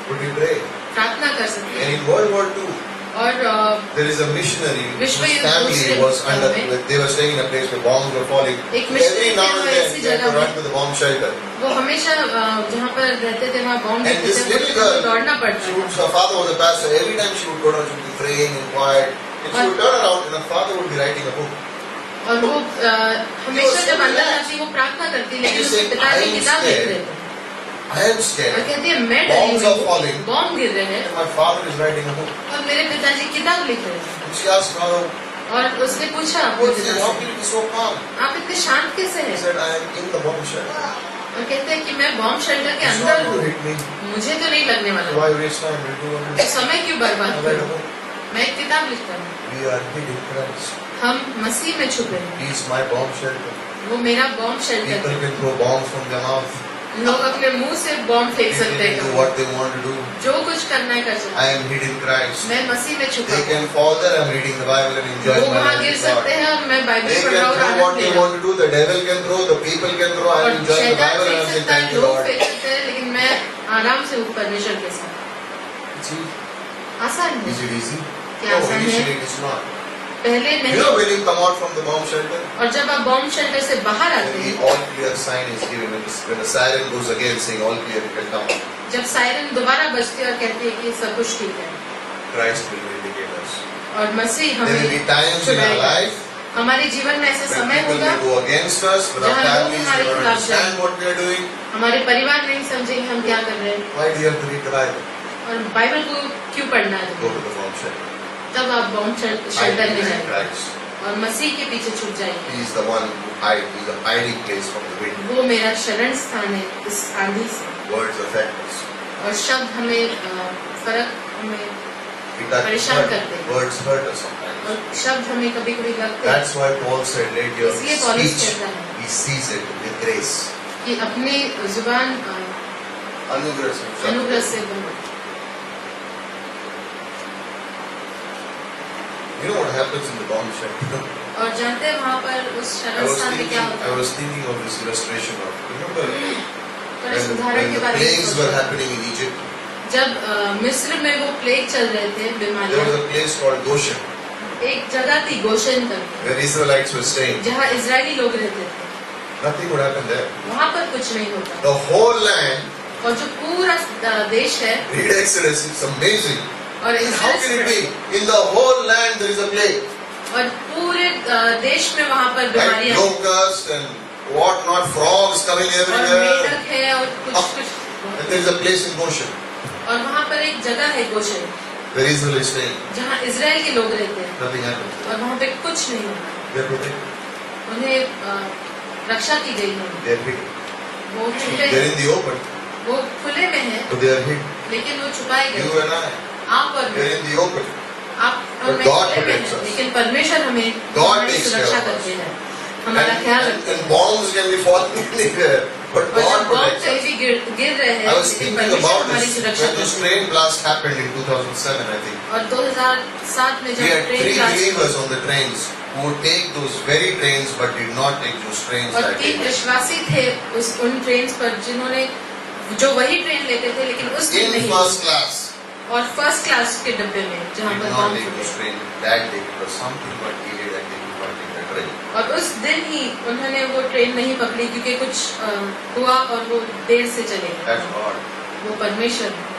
Would we pray? प्रार्थना कर सकते And हैं। in World War II, और there is a missionary whose विश्व युद्ध family दूसरे was under. में They were staying in a place where bombs were falling. एक missionary Every now थे, and वो then ऐसी they had to जगह run to the bomb shelter. वो हमेशा जहाँ पर रहते थे वहाँ बॉम्ब And गिरते this थे, little तो girl, दौड़ना पड़ता था। her father was a pastor. Every time she would go down, she would be praying and quiet. And she would turn around, and her father would be writing a book. और वो हमेशा जब अंदर आती वो प्रार्थना करती, लेकिन उसके पिताजी किताब लिख रहे थे I am और scared. कहती है मैं Bombs डरी are हुई falling. हूँ, बॉम्ब गिर रहे हैं And my father is writing a book. और मेरे पिताजी किताब लिख रहे हैं। And she asked father, और उसने पूछा अपने "What's पिता this? How से, can you be so calm?" आप इतने शांत कैसे He हैं? said, "I am in the bomb shelter. और कहते हैं कि मैं बॉम्ब शेल्टर के It's अंदर not हूँ, going to hit me. मुझे तो नहीं लगने So वाला, why waste time? We'll do what we तो समय क्यों बर्बाद I write a करूँ? book. मैं एक किताब लिखता हूँ। We are hid in Christ. हम मसीह में छुपे हैं, He is my bomb shelter. वो मेरा बॉम्ब शेल्टर People है। can throw bombs from their mouth. लोग अपने मुंह से बॉम्ब फेंक People सकते can do हैं, what they want to do. जो कुछ करना है कर सकते I हैं। am hid in Christ. मैं मसीह में छुपा They हूँ। can fall there. I'm reading the Bible and वो enjoying my वहाँ life गिर with सकते God. हैं और मैं बाइबल They पढ़ can रहा हूँ और throw what आनंद ले they रहा हूँ। want to do. The devil can throw. The people can throw. I'm और enjoying the शैतान Bible and फेंक I'm saying सकता है, thank you, लोग Lord. फेंक सकते हैं, लेकिन मैं आराम से हूँ परमेश्वर के साथ। See, आसान है, is it easy? क्या No, आसान है? initially it is not. पहले You नहीं। know when you come out from the bomb shelter, और जब आप बॉम्ब शेल्टर से बाहर when आते the हैं, all clear sign is given, when the siren goes again saying all clear, you can come. जब सायरन दोबारा बजती है और कहती है कि सब कुछ ठीक है, Christ will vindicate us. और मसीह There will be हमें times in our छुड़ाएगा। life हमारे जीवन में ऐसा when समय people होगा, may go against us, when our जहाँ लोग families हमारे will not खिलाफ understand what we are doing. हमारे परिवार नहीं समझेंगे हम क्या कर रहे हैं, Why do you have to read the Bible? और बाइबल को क्यों पढ़ना है Go तुम्हें? to the bomb shelter. तब आप बॉम्ब Hide शेल्टर में behind जाएंगे Christ. और मसीह के पीछे छुप जाएंगे। He is the one who hides. He is a hiding place from the wind. वो मेरा शरण स्थान है इस आंधी से। Words affect us. और शब्द हमें फर्क हमें We touch परेशान hurt. करते हैं। Words hurt us sometimes. और शब्द हमें कभी कभी लगते हैं That's why Paul said, let your इसलिए पौलुस speech कहता है be seasoned with grace. कि अपनी जुबान अनुग्रह से अनुग्रह से बोलो। You know what happens in the bomb shelter? और जानते हैं वहाँ पर उस I शरण was स्थान में क्या thinking, होता I है? was thinking of this illustration of, remember पर इस when उदाहरण the के बारे में plagues were सोचो। happening in Egypt, जब मिस्र में वो प्लेग चल रहे थे, there बीमारियां, was a place called Goshen एक जगह थी गोशन करके, where Israelites were staying. जहाँ इजरायली लोग रहते थे। Nothing would happen there. वहाँ पर कुछ नहीं होता। The whole land, और जो पूरा देश है read Exodus, it's amazing. और And how can it Israel be? In the whole land there is a plague. और पूरे देश में वहाँ पर Like बीमारियां हैं। locusts and what not, frogs coming और everywhere. मेढक है और कुछ कुछ And there is a place in Goshen. और वहाँ पर एक जगह है Gaussian. where Israel is staying. जहाँ इजराइल के लोग रहते हैं Nothing happened. और वहाँ पे कुछ नहीं होता, They are protected. उन्हें रक्षा की गई है, They are hidden. वो छुपे They are हैं, in the open, वो खुले में है but they are hidden. लेकिन वो छुपाए You गए। and I, आप और we मैं, are in the open. आप और But मैं God खुले में protects हैं, us. लेकिन परमेश्वर हमें God हमारी takes सुरक्षा care of us. करते हैं, हमारा ख्याल रखते And हैं। bombs can be falling anywhere, but और God जब बॉम्ब protects कहीं us. भी गिर रहे हैं, I was लेकिन thinking परमेश्वर about हमारी this सुरक्षा when this करते हैं। train blast happened in 2007, I think. और 2007 में We जब had train 3 blast believers on the trains who would take those very trains but did not take those trains और that 3 day. विश्वासी थे उन ट्रेन पर जिन्होंने जो वही ट्रेन लेते थे लेकिन उस दिन In नहीं, first class, और फर्स्ट क्लास के डब्बे में जहाँ did पर not बॉम्ब take फटे। those train that day because something got delayed and they could not take that train. और उस दिन ही उन्होंने वो ट्रेन नहीं पकड़ी क्योंकि कुछ हुआ और वो देर से चले That's गए। God. वो परमेश्वर है।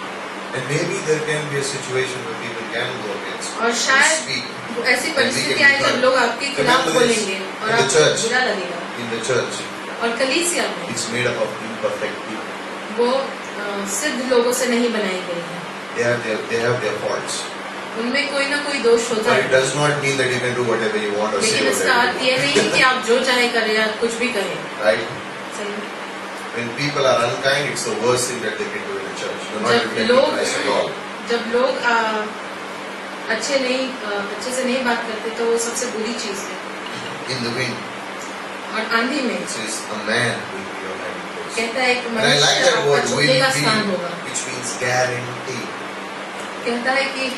And maybe there can be a situation where people can go against और and शायद speak वो ऐसी And we परिस्थिति can आए जब become- लोग आपके खिलाफ Remember this, बोलेंगे और in the आपको church. बुरा लगेगा। in the church. और कलीसिया में It's made up of imperfect people. वो सिद्ध लोगों से नहीं बनाई गई है, They have their faults. उनमें कोई ना कोई दोष होता But it है, does not mean that you can do whatever you want or say लेकिन इसका अर्थ whatever ये you नहीं है कि आप जो चाहे करें या कुछ भी करें। want. Right? सही। When people are unkind, it's the worst thing that they can do in a church. You're not जब reflecting लोग Christ at all. जब लोग अच्छे से नहीं बात करते तो वो सबसे बुरी चीज है। In the wind, और आंधी में it says a man will be your hiding place. कहता है एक And I like मनुष्य that आपका word will छुपने का be, स्थान होगा। which means guarantee. कहता है कि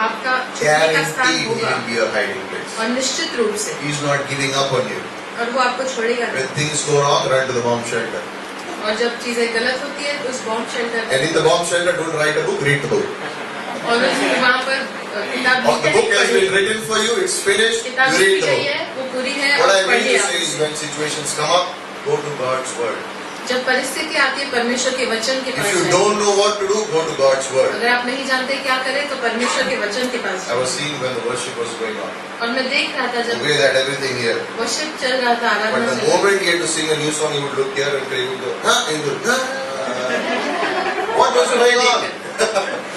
आपका छुपने का स्थान Guaranteed he होगा will be your hiding place. और निश्चित रूप से, He's not giving up on you. और वो आपको छोड़ेगा When नहीं। things go wrong, run to the bomb shelter. और जब चीजें गलत होती है तो उस bomb shelter And in the bomb shelter, don't write a book, read the book. और वहाँ पर किताब Or the book has been लिखी written for you, it's finished, किताब you लिखी read the गई book. है, वो पूरी है What I और mean पढ़िए to say is आप। when situations come up, go to God's word. जब परिस्थिति आती है परमेश्वर के वचन के If पास you जाइए। don't know what to do, go to God's word. अगर आप नहीं जानते क्या करें तो परमेश्वर के वचन के पास I was जाइए। seeing when the worship was going on. और मैं देख रहा था The जब way that everything here. Worship चल रहा था, But आराधना the चल रहा moment he had to sing a new song, he would look here and he would go, huh? And he would go, What was going on?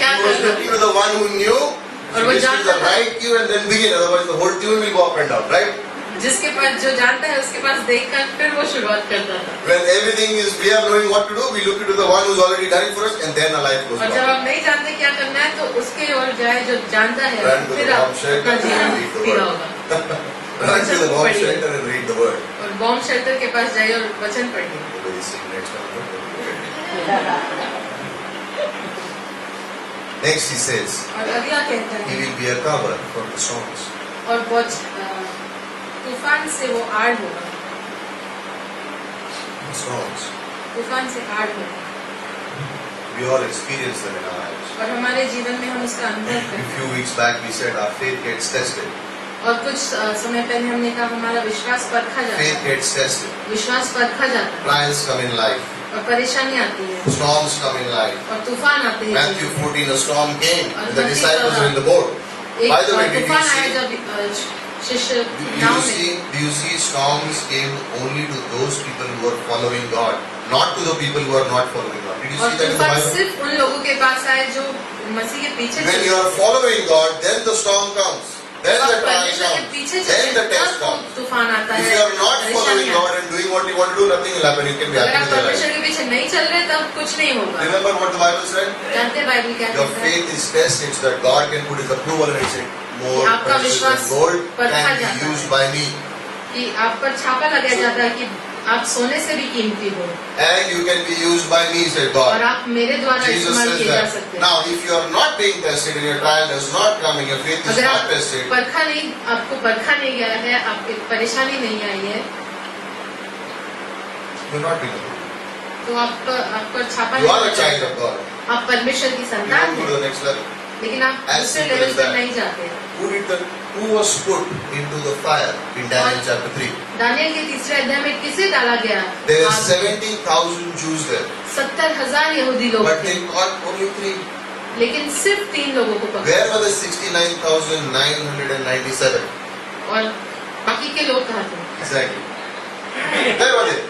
क्या He was कर रहा looking to the one who knew. और So वो listen to जानता the था। right cue and then begin. Otherwise, the whole tune will go up and down, right? जिसके पास जो जानता है उसके पास देखकर फिर वो शुरुआत करता था। When everything is, we are knowing what to do, we look into the one who's already done it for us, and then our life goes और जब on. हम नहीं जानते क्या करना है तो उसके ओर जाए जो जानता है, Run to the फिर आप bomb shelter अपना and जीवन read the सीधा word. होगा। Run to the bomb पढ़िए। shelter and read the word. और बॉम्ब शेल्टर के पास जाइए और वचन पढ़िए। Everybody sing next one. Next he says, और अगला कहता he है will be a cover for the storms. और बहुत तूफान से वो आड़ होगा, The storms. तूफान से आड़ होगा We all experience them in our lives. और हमारे जीवन में हम उसका अनुभव A करते few weeks back we said our faith gets tested. हैं। और कुछ समय पहले हमने कहा हमारा विश्वास परखा जाता Faith है, gets tested. विश्वास परखा जाता है Trials come in life. और परेशानी आती है Storms come in life. और तूफान आते हैं Matthew जीवन में। 14, a storm came and the मत्ती disciples were in the boat. एक By the way, did you तूफान आया see? जब शिष्य Do नाव you में see? Do you see? Storms came only to those people who are following God, not to the people who are not following God. Did you और see that in the तूफान Bible? सिर्फ उन लोगों के पास आए जो मसीह के पीछे When चले। you are following God, then the storm comes. Then और the trial परमेश्वर के comes. पीछे Then चले the test तब comes. तूफान आता If है, you are not परेशानी following आती God and doing what you want to do, nothing will happen. You can be है। अगर happy आप with your परमेश्वर life. के पीछे नहीं चल रहे तब कुछ नहीं होगा। Remember what the Bible said? जानते हैं बाइबल क्या Your कहता है faith is tested so that God can put His approval and say, more आपका precious than विश्वास gold परखा can जाता be है। used by me. कि आप पर छापा लगाया जाता है कि आप सोने से भी कीमती हो And you can be used by me, said और God. आप मेरे द्वारा Jesus इस्तेमाल says किए जा that. सकते हैं। Now, if you are not being tested and your trial does not come and your faith is अगर not आप tested, परखा नहीं, आपको परखा नहीं गया है, आपकी परेशानी नहीं आई है, you are not being approved. तो आप पर छापा You are नहीं a child लगेगा। of God. आप परमेश्वर की You संतान don't go to हैं, the next level. लेकिन आप As दूसरे simple लेवल as पर that. नहीं जाते। Who was put into the fire in Daniel chapter 3? Daniel के तीसरे अध्याय में किसे डाला गया? There were आग में। 70,000 Jews there. 70,000 यहूदी लोग But थे, they caught only 3. लेकिन सिर्फ 3 लोगों को पकड़ा Where were the 69,997? और बाकी के लोग कहाँ थे? Exactly. Where were they?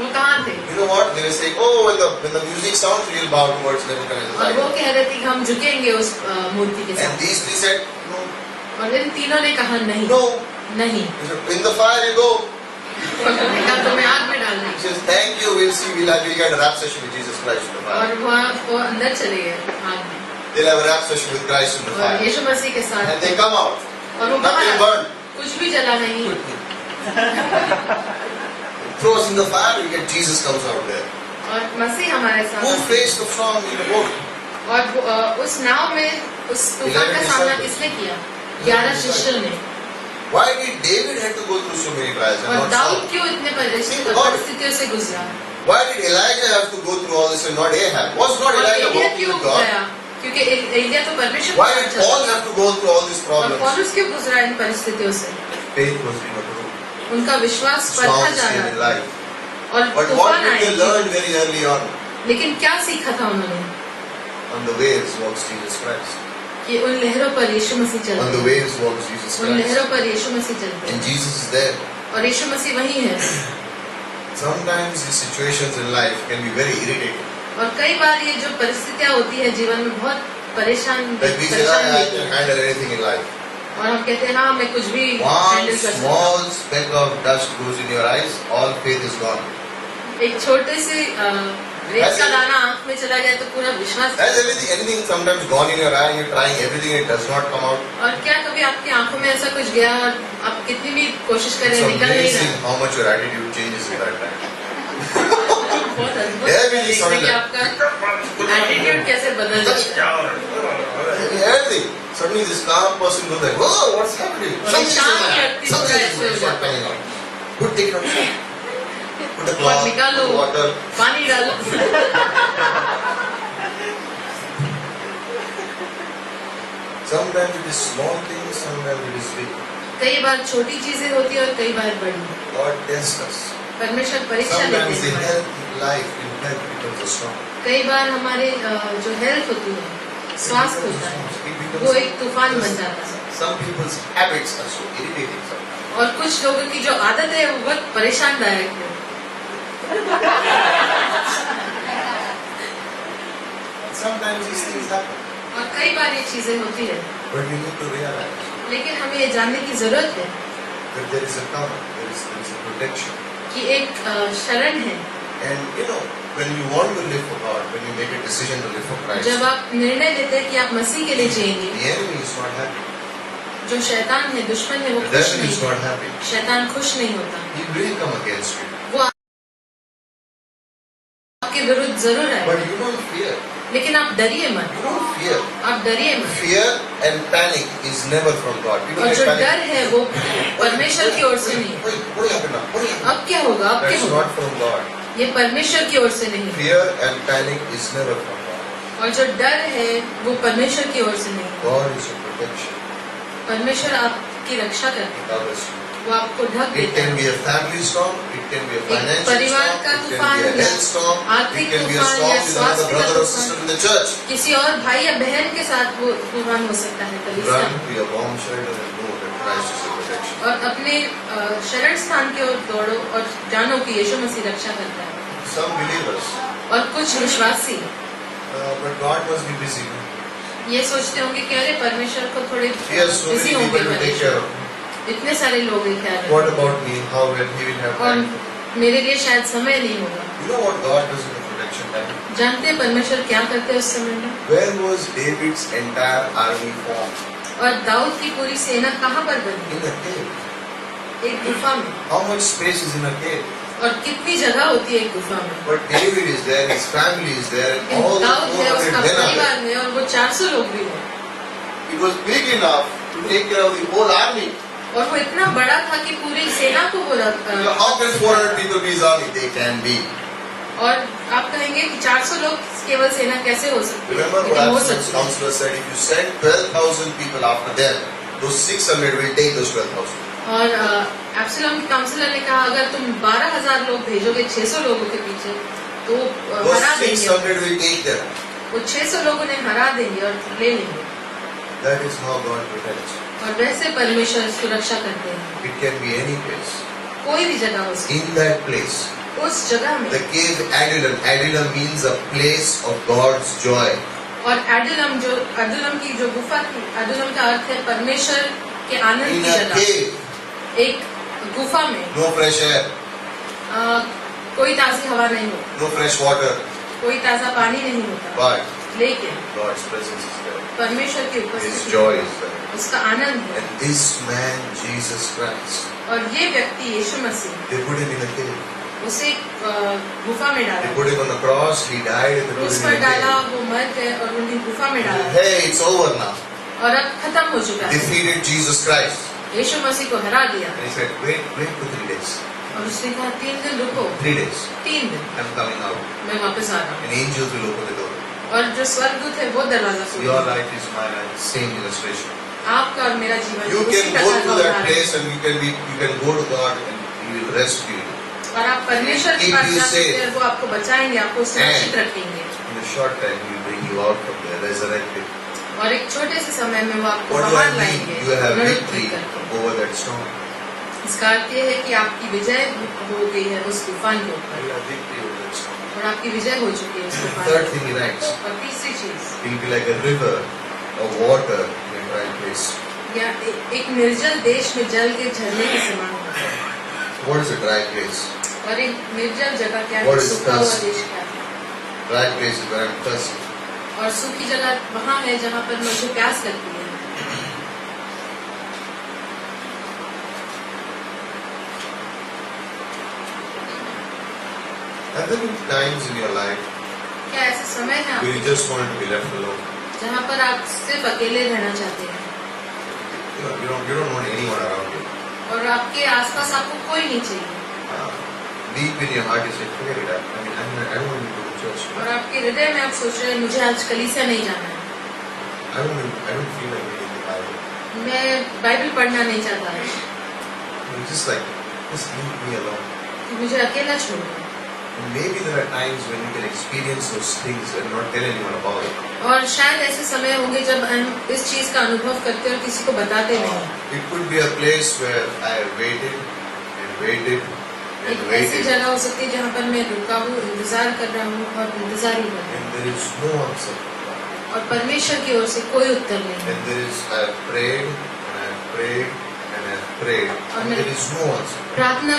वो कहाँ थे? You know what? They were saying, oh, when the music sounds, we'll bow towards Nebuchadnezzar's और वो idol. कह रहे थे कि हम झुकेंगे उस मूर्ति के And साथ। these three said, no, और इन तीनों ने कहा नहीं, no. नहीं। He said, in the fire you go. उन्होंने कहा तुम्हें आग में डाल He देंगे। says, thank you, we'll see, we'll get a rap session with Jesus Christ in the और fire. वो अंदर चले गए आग में They'll have a rap session with Christ in the और fire. यीशु मसीह के साथ। And they come out. और वो Nothing बाहर burned. कुछ भी जला नहीं। Throw us in the fire, we get Jesus comes out there. और मसीह हमारे Who साथ। faced the storm in the boat? और उस नाव में उस तूफान का सामना किसने किया? 11 शिष्यों ने। Why did David have to go through so many trials and और not दाऊद Saul? क्यों इतने परिस्थितियों से गुजरा? Why did Elijah have to go through all this and not Ahab? Was not और Elijah एलिया walking क्यों with God? गया? क्योंकि एलिया तो परमेश्वर Why के did साथ Paul चला। have to go through all these और problems? पौलुस क्यों गुजरा इन परिस्थितियों से? Faith was being approved. उनका विश्वास परखा Storms जा came रहा in था life. और But what तूफान did they learn आए। very early on? लेकिन क्या सीखा था उन्होंने? On the waves walks Jesus Christ. कि उन लहरों पर यीशु मसीह On चलते the हैं। waves walks Jesus उन Christ. लहरों पर यीशु मसीह चलते And हैं Jesus is there. और यीशु मसीह वही है। Sometimes these situations in life can be very irritating. और कई बार ये जो परिस्थितियाँ होती है जीवन में बहुत परेशान Like we say, परेशान I देती can है। handle anything in life. और हम कहते हैं हाँ मैं कुछ भी One हैंडल कर सकता हूँ। small speck of dust goes in your eyes, all faith is gone. एक छोटे से रेत का दाना आँख में चला जाए तो पूरा विश्वास। Has anything sometimes gone in your eye, you're trying everything, it does not come out? और क्या कभी आपकी आंखों में ऐसा कुछ गया और आप कितनी भी कोशिश करें It's निकल नहीं amazing रहा? how much your attitude changes in that time. बहुत अद्भुत Yeah, है we देखने saw कि that. आपका एटीट्यूड कैसे बदल जाता है। Everything. Suddenly this calm person goes like, whoa, what's happening? और Something is शांत in my eye. व्यक्ति Something पूरा is ऐसे हो not जाता coming है। out. Good, take it outside. Put a और cloth, निकालो put water. पानी डालो। Sometimes it is small things, sometimes it is big. कई बार छोटी चीजें होती है और कई बार बड़ी। God tests us. परमेश्वर परीक्षा Sometimes लेते the हैं। health in life in health becomes a storm. कई बार हमारे जो हेल्थ होती है, स्वास्थ्य होता है, वो एक तूफान बन जाता है। Some people's habits are so irritating sometimes. और कुछ लोगों की जो आदत है वो बहुत परेशानदायक है। Sometimes these things happen. और कई बार ये चीजें होती है, But we need to realize लेकिन हमें ये जानने की जरूरत है that there is a cover, there is a protection. कि एक शरण है। And you know, when you want to live for God, when you make a decision to live for Christ, जब आप निर्णय लेते हैं कि आप मसीह के लिए जिएंगे, the enemy is not happy. जो शैतान है, दुश्मन है, वो The खुश devil नहीं is not happy. शैतान खुश नहीं होता। He will come against you. वो आपके विरुद्ध जरूर है, But you don't fear. लेकिन आप डरिए मत। You don't fear. आप डरिए मत। Fear and panic is never from God. People और get जो panic. डर है वो परमेश्वर की ओर से नहीं है। What happened now? What happened? अब क्या होगा? अब क्या That's होगा? not from God. ये परमेश्वर की ओर से नहीं है। Fear and panic is never from God. और जो डर है वो परमेश्वर की ओर से नहीं है। God is your protection. परमेश्वर आपकी रक्षा करते हैं, Covers you. वो आपको ढक It देता can है। be a family storm, it can be a financial परिवार storm, का it can तूफान be a या health storm, it आर्थिक can be a तूफान storm या with another स्वास्थ्य का brother or तूफान। sister in the church. किसी और भाई या बहन के साथ वो तूफान हो सकता है कलीसिया Run में। to your bomb shelter and know that Christ is your protection. और अपने शरण स्थान की ओर दौड़ो और जानो कि यीशु मसीह रक्षा करता है। Some believers, और कुछ विश्वासी but God must be busy. ये सोचते होंगे कि अरे परमेश्वर को थोड़े He has so busy many होंगे people to take care परमेश्वर, of. इतने सारे लोग हैं ख्याल What रखने। about me? How will He will have और time? मेरे लिए शायद समय नहीं होगा। You know what God does in the protection time? जानते हैं परमेश्वर क्या करते हैं उस समय में? Where was David's entire army formed? और दाऊद की पूरी सेना कहाँ पर बनी? In a cave. एक गुफा में। How much space is in a cave? और कितनी जगह होती है एक गुफा में? But David is there, his family is there, and all the Dawood है, 400 उसका men are there. परिवार में, और वो 400 लोग भी हैं। It was big enough to take care of the whole army. और वो इतना बड़ा था कि पूरी सेना को वो How can 400 people be his army? They can be. और आप कहेंगे कि 400 लोग केवल सेना कैसे हो सकती है? Remember लेकिन हो what सकती है। counselor said, if you send 12,000 people after them, those 600 will take those 12,000. और एब्सलोम काउंसलर ने कहा अगर तुम 12,000 लोग भेजोगे 600 लोगों के पीछे तो Those हरा देंगे। 600 will take them. वो 600 लोगों ने हरा देंगे और ले लेंगे। That is how God protects. और वैसे परमेश्वर सुरक्षा करते हैं। It can be any place. कोई भी जगह हो सकती In that place, है। उस जगह में, The cave Adullam. Adullam means a place of God's joy. और अडुलम की जो गुफा थी, अडुलम का अर्थ है परमेश्वर के आनंद In की a जगह। cave, एक गुफा में no fresh air, कोई ताजी हवा नहीं होती, no fresh water, कोई ताजा पानी नहीं होता, but लेकिन God's presence is there. परमेश्वर की His उपस्थिति, joy is there. उसका आनंद है। And this man, Jesus Christ, और ये व्यक्ति यीशु मसीह, they put him in a cave. उसे गुफा में They डाला, put him on the cross, he died, and they put उस him पर in a डाला, cave. वो मर गए और उन्हें गुफा में डाला। Hey, it's over now. और अब खत्म हो चुका है, Defeated Jesus Christ. यीशु मसीह को हरा दिया। And he said, wait for 3 days. और उसने कहा 3 दिन रुको, 3 days. 3 दिन I'm coming out. मैं वापस आ रहा हूँ। And angels will open the door. और जो स्वर्गदूत है वो दरवाजा Your खोलेगा। life is my life. Same illustration. आपका और मेरा जीवन You उसी can प्रकार go का to that उदाहरण है। place and you can go to God and He will rescue you. और आप परमेश्वर के Keep पास you जा सकते safe. हैं, वो आपको बचाएंगे, आपको सुरक्षित And- रखेंगे। In a short time He will bring you out from there, resurrected. और एक छोटे से समय में वो आपको What do I बाहर mean? लाएंगे, You have पुनरुत्थित victory करके। over that storm. इसका अर्थ ये है कि आपकी विजय हो गई है उस तूफान के ऊपर, You have victory over that storm. और आपकी विजय हो चुकी है उस तूफान Third पर। thing He writes, और तीसरी चीज, He will be like a river of water in a dry place. या एक निर्जल देश में जल के झरने के समान होता है। What is a dry place? और एक निर्जल जगह क्या What है, is सूखा हुआ thirst? देश क्या है। Dry place is where I'm thirsty. और सूखी जगह वहाँ है जहाँ पर मुझे प्यास लगती है। Have there been times in your life क्या ऐसे समय है where you आपके just wanted to be left alone? जहाँ पर आप सिर्फ अकेले रहना चाहते हैं You don't want anyone around you. और आपके आसपास आपको कोई नहीं चाहिए, Deep in your heart you say, forget it. I don't want to go to church. और आपके हृदय में आप सोच रहे हैं मुझे आज कलीसिया नहीं जाना है, I don't feel like reading the Bible. मैं बाइबल पढ़ना नहीं चाहता है, Just leave me alone. कि मुझे अकेला छोड़ दो। And maybe there are times when you can experience those things and not tell anyone about it. और शायद ऐसे समय होंगे जब हम इस चीज का अनुभव करते हैं और किसी को बताते नहीं। It could be a place where I have waited and waited and एक ऐसी waited जगह हो सकती है जहाँ पर मैं रुका हूँ, इंतजार कर रहा हूँ और इंतजार ही कर रहा हूँ, and there is no answer. और परमेश्वर की ओर से कोई उत्तर नहीं है। And I have prayed and I have prayed and I have prayed and there is no answer. प्रार्थना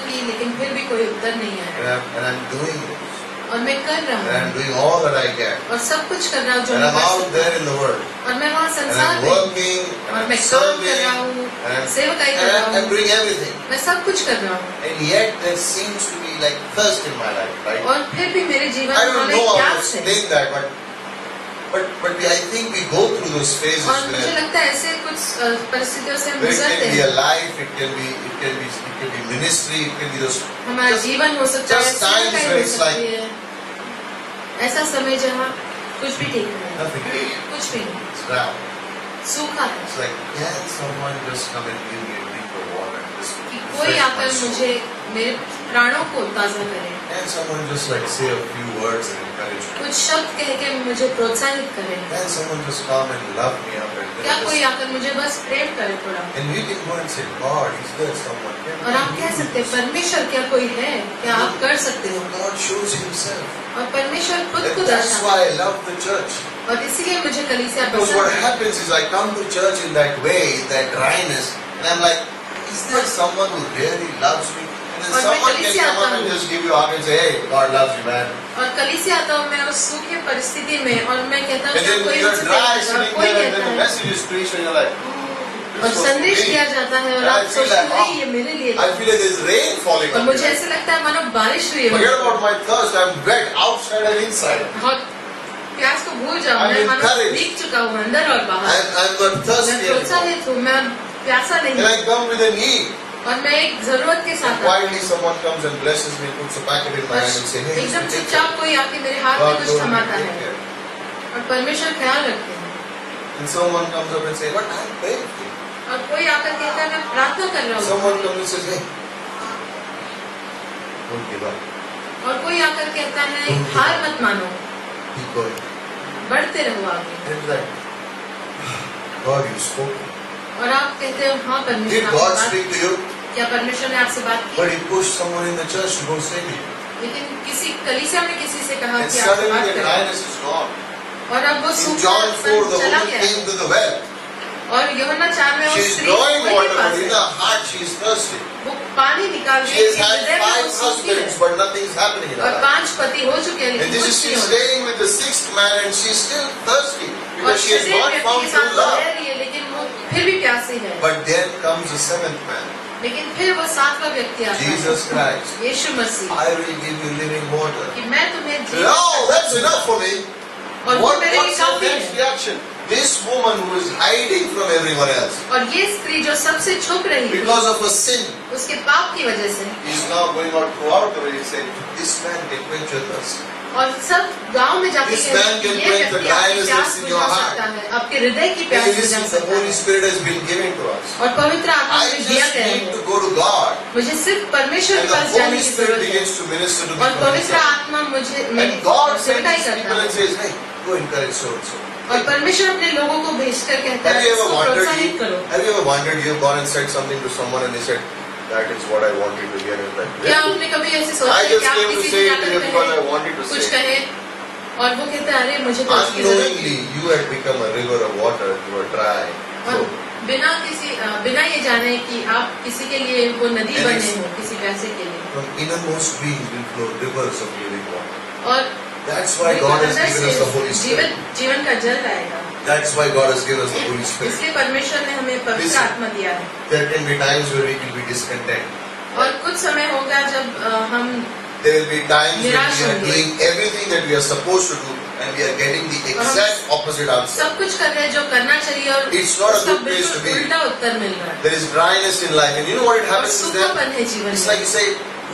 की लेकिन फिर भी कोई उत्तर नहीं आया, And I'm doing this. और मैं कर रहा And हूँ I'm doing all that I can. और सब कुछ कर रहा हूँ जो And मैं I'm कर out सकता there हूँ। in the world. और मैं वहाँ And संसार I'm में working and और I'm मैं काम कर serving रहा हूँ, and सेवकाई कर रहा I'm हूँ, doing everything. मैं सब कुछ कर रहा हूँ, And yet there seems to be like thirst in my life, right? और फिर भी मेरे जीवन I में don't हमें know how to प्यास है। explain that, but I think we go through those phases और मुझे where लगता है ऐसे कुछ परिस्थितियों से हम it गुजरते can be a हैं। life, it can be ministry, it can be those हमारा just जीवन हो सकता है, just times सेवकाई where हो it's सकती like- है, ऐसा समय जहाँ कुछ भी ठीक नहीं है, nothing. कुछ भी नहीं, It's drought. सूखा है, It's like, can someone just come and give me a drink of water? Just कि refresh कोई my आकर soul? मुझे मेरे प्राणों को ताजा करे, Can someone just like say a few words and encourage me? कुछ शब्द कह के मुझे प्रोत्साहित करे, Can someone just come and love me up and क्या then कोई just, आकर मुझे बस प्रेम करे थोड़ा। and we can go and say, God, is there someone? Can और आप कह सकते हैं परमेश्वर क्या कोई है, क्या आप कर सकते हो, God shows Himself. और परमेश्वर खुद And को that's दर्शाता why है, I love the church. और इसीलिए मुझे कलीसिया Because what पसंद है। happens is I come to church in that way, in that dryness, and I'm like, is there someone who really loves me? And then और मैं someone can कलीसिया come up आता and हूँ। just give you a hug and say, hey, God loves you, man. और कलीसिया आता हूँ मैं उस सूखे परिस्थिति में, और मैं कहता हूँ And क्या then कोई you're मुझसे dry कहता है, sitting कोई there and then कहता the है, message is preached and you're like, और this was for संदेश me. दिया जाता है और And I आप feel सोचते like, हैं नहीं ये मेरे लिए I feel like there's rain falling और on मुझे me. ऐसे लगता है मानो बारिश हुई Forget हो, about my thirst, I'm wet outside and inside. और प्यास को भूल जाओ, I'm मैं मानो encouraged. भीग चुका हूँ अंदर और बाहर, I'm not मैं thirsty anymore. प्रोत्साहित हूँ, मैं प्यासा And नहीं, I come with a need. और मैं एक जरूरत के And साथ quietly someone comes and blesses me, puts a packet in my hand and say, hey, एकदम take care. चुपचाप कोई आके मेरे हाथ में God कुछ told me to थमाता take है, care. और परमेश्वर ख्याल रखते हैं, And someone comes up and says, what? I'm praying for you. और कोई आकर कहता है मैं प्रार्थना कर रहा Someone हूँ, comes and says, hey, don't give up. और कोई आकर कहता है हार मत मानो, Keep going. बढ़ते रहो आगे, And it's like, God, you spoke. और आप कहते हो हाँ Did परमेश्वर God आपकी speak to you? बात, क्या परमेश्वर ने आपसे बात की? But he pushed someone in the church to go study. लेकिन किसी कलीसिया में किसी से कहा And कि आपसे suddenly बात the करें, dryness is gone. और अब वो In सूखा John 4, the चला woman गया। came to the well. और यूहन्ना 4 में वो She is स्त्री drawing वही water, पास but in है। her heart she is thirsty. वो पानी निकाल She रही has है, had हृदय में 5 वो सूखी है। husbands, but nothing is happening in her और life. 5 पति हो चुके हैं, And लेकिन this कुछ is नहीं she's हो रहा। staying with the 6th man and she's still thirsty और because she has प्रत्येक not व्यक्ति found के true साथ love. रह रही है, लेकिन वो फिर भी प्यासी है। But then comes the 7th man, लेकिन फिर वो 7वां व्यक्ति आता है, Jesus Christ. Yeshu Masih, I will give you living water. कि मैं तुम्हें जीवन No, का that's जल enough for me. और वो मेरे लिए What's your काफी next है। reaction? This woman who is hiding from everyone else और ये स्त्री जो सबसे छुप रही थी because of her sin उसके पाप की वजह से, is now going out throughout the way saying, this man can quench your thirst. और सब गांव में जाके This कहते man हैं कि can ये quench the व्यक्ति आपकी dryness प्यास that's in बुझा your heart. सकता है, आपके हृदय की प्यास And बुझा listen, the सकता Holy है। Spirit has been given to us. और पवित्र आत्मा I मुझे दिया just गया need है, to go to God. मुझे सिर्फ परमेश्वर And के the पास जाने Holy की Spirit जरूरत है। begins to minister to me. और from पवित्र inside. आत्मा मुझे मेरी And God sends सेवकाई these करता people and है। says, hey, go encourage so and so. और परमेश्वर अपने लोगों को भेजकर कहता Have है, you ever इसको wondered? प्रोत्साहित करो। Have you ever wondered? You have gone and said something to someone and they said, that is what I wanted to hear. And like, क्या आपने कभी ऐसे सोचा I है just कि आप came to किसी say से it to you जाकर because I कहें, wanted to कुछ say. कहे, और वो कहता है, अरे मुझे तो इसकी जरूरत Unknowingly, you had become a river of water. You were dry. और So, बिना ये जाने कि आप किसी के लिए वो नदी And बने it's- हो, किसी पैसे के लिए। from innermost beings will flow rivers of living water. और That's why God has अंदर given us the Holy से Spirit. जीवन का जल आएगा। That's why God has given us the Holy Spirit. इसलिए परमेश्वर ने हमें पवित्र Listen. आत्मा दिया है। There can be times where we will be discontent. और कुछ समय होगा जब हम There will be times when निराश we are होंगे। doing everything that we are supposed to do and we are getting the exact opposite answer. सब कुछ कर रहे हैं जो करना चाहिए और It's not a उसका good place to बिल्कुल be. उल्टा उत्तर मिल रहा है। There is dryness in life, and you know what it और happens is that सूखापन है जीवन it's में। like you say,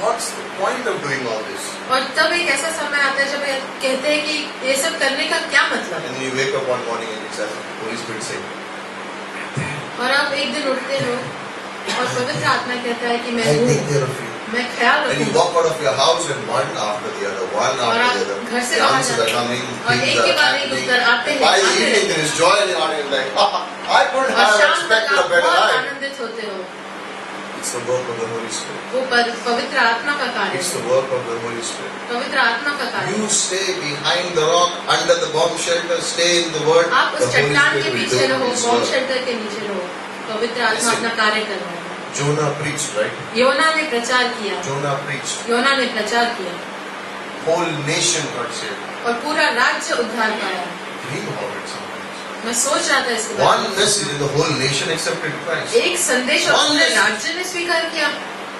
what's the point of doing all this? और तब एक ऐसा समय आता है जब कहते हैं कि ये सब करने का क्या मतलब है। And then you wake up one morning and it's as Holy Spirit saying, और आप एक दिन उठते हो और पवित्र आत्मा कहता है कि मैं I हूँ, take care of you. मैं ख्याल And you रखूंगा। walk out of your house and one after the other, one और after आप the other. घर से The बाहर answers are जाते coming, हैं और things एक are के बाद एक happening. उत्तर आते हैं, By the आते evening हैं। there is joy in your heart. You're like, I couldn't और have शाम तक expected a आप better बहुत life. आनंदित होते हो। It's the work of the Holy Spirit. वो पवित्र आत्मा का कार्य It's है। the work of the Holy Spirit. पवित्र आत्मा का कार्य You है। stay behind the rock, under the bomb shelter, stay in the Word. आप The उस Holy चट्टान के Spirit will पीछे do रहो, His बॉम्ब work. शेल्टर के नीचे रहो। पवित्र आत्मा Listen. अपना कार्य कर रहा है। Jonah preached, right? योना ने प्रचार किया। Jonah preached. योना ने प्रचार किया Whole nation got saved. और पूरा राज्य उद्धार पाया। Dream about it sometimes. मैं सोच रहा था इसके One बारे में। message in the whole nation accepted Christ. एक संदेश और One पूरे message. राज्य ने स्वीकार किया।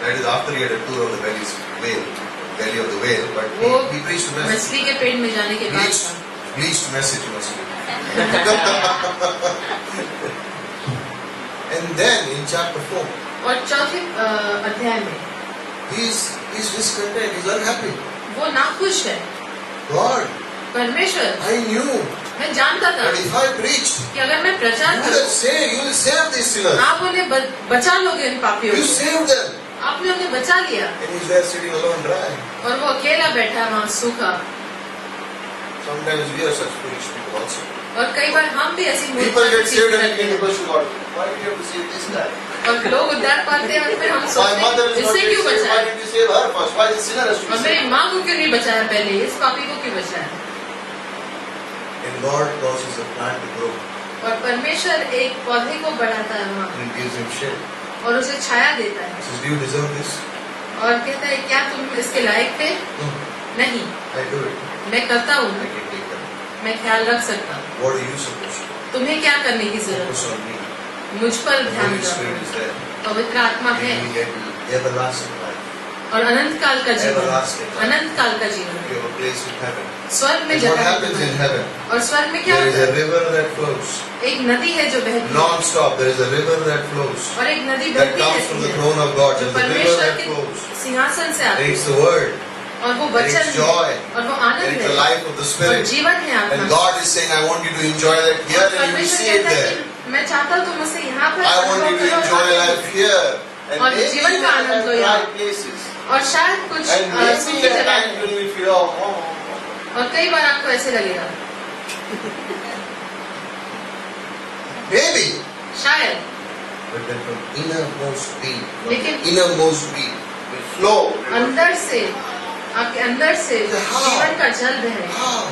That is after he had a tour of the belly of the whale, but वो he preached a message. मछली के पेट में जाने के बाद था। Bleached message must be. And then in chapter 4, और चौथे अध्याय में he's discontent, he's unhappy. वो नाखुश है। God, परमेश्वर, I knew मैं जानता था that if I preached, कि अगर मैं प्रचार you करूं, will save these sinners. आप उन्हें बचा लोगे उन पापियों You को। saved them. आपने उन्हें बचा लिया And he's there sitting alone dry. और वो अकेला बैठा है वहाँ सूखा। Sometimes we are such foolish people also. और कई बार हम भी ऐसी People मूर्खता get की saved चीज़ and करते begin to हैं। question God. Why did you have to save this guy? और लोग उद्धार पाते हैं और फिर हम My सोचते mother हैं is not इससे yet क्यों saved. Why बचाया, did you save her first? Why the sinner has to be और मेरी saved? माँ को क्यों नहीं बचाया पहले, इस पापी को क्यों बचाया। And God causes a plant to grow और परमेश्वर एक पौधे को बढ़ाता है वहाँ and gives him shade. और उसे छाया देता है He says, do you deserve this? और कहता है क्या तुम इसके लायक थे? No, नहीं, I do it. मैं करता I हूँ, can take care. मैं ख्याल रख सकता हूँ। What are you supposed to do? तुम्हें क्या करने की जरूरत Focus on me. है? मुझ पर The ध्यान Holy Spirit दो। is there. पवित्र आत्मा है And we get everlasting life. और अनंत काल का जीवन, Everlasting life. अनंत काल का जीवन We have a place in heaven. स्वर्ग में And what जगह happens in है। heaven? और स्वर्ग में क्या There is होता a है? river that flows. एक नदी है जो बहती है Non-stop, there is a river that flows. और एक नदी That बहती comes from रहती the है throne of God. जो There's a river परमेश्वर that के flows. सिंहासन से And आती it's है the word. और वो And वचन it's है joy. और वो And आनंद it's the है life of the और Spirit. जीवन है And आत्मा। God is saying, I want you to enjoy that here और and you will परमेश्वर see it कहता है there. कि मैं चाहता हूँ तुम उसे यहाँ पर I want you to अनुभव enjoy करो life here. And और maybe जीवन you का will आनंद have लो यहाँ। dry places. और शायद कुछ And maybe सूखी there are जगह times है when we feel, oh. और कई बार आपको ऐसे लगेगा Maybe. शायद but then from innermost being, लेकिन innermost being will flow. अंदर से, आपके अंदर से हाँ। जीवन का जल बह रहा है। Ah,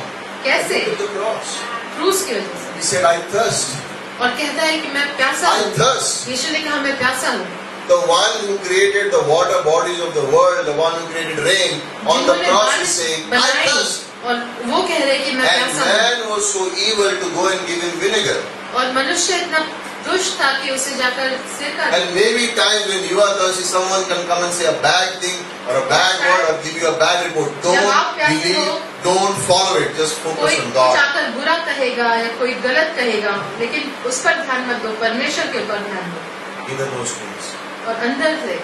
कैसे? look at the cross. क्रूस की वजह से। He said, I thirst. और कहता है कि मैं प्यासा I हूँ। thirst. यीशु ने कहा मैं प्यासा हूँ। The one who created the water bodies of the world, the one who created rain, on the जिन्होंने cross is बारिश saying, I बनाई thirst. और वो कह रहे कि मैं And प्यासा हूँ। man was so evil to go and give him vinegar. और मनुष्य इतना दुष्ट था कि उसे जाकर सिर काट। And maybe times when you are thirsty, someone can come and say a bad thing or a bad word or give you a bad report. जब आप Don't प्यासे believe, हो, don't follow it. Just focus कोई on कुछ God. आकर बुरा कहेगा या कोई गलत कहेगा, लेकिन उस पर ध्यान मत दो, परमेश्वर के ऊपर ध्यान दो। Innermost things. और अंदर से,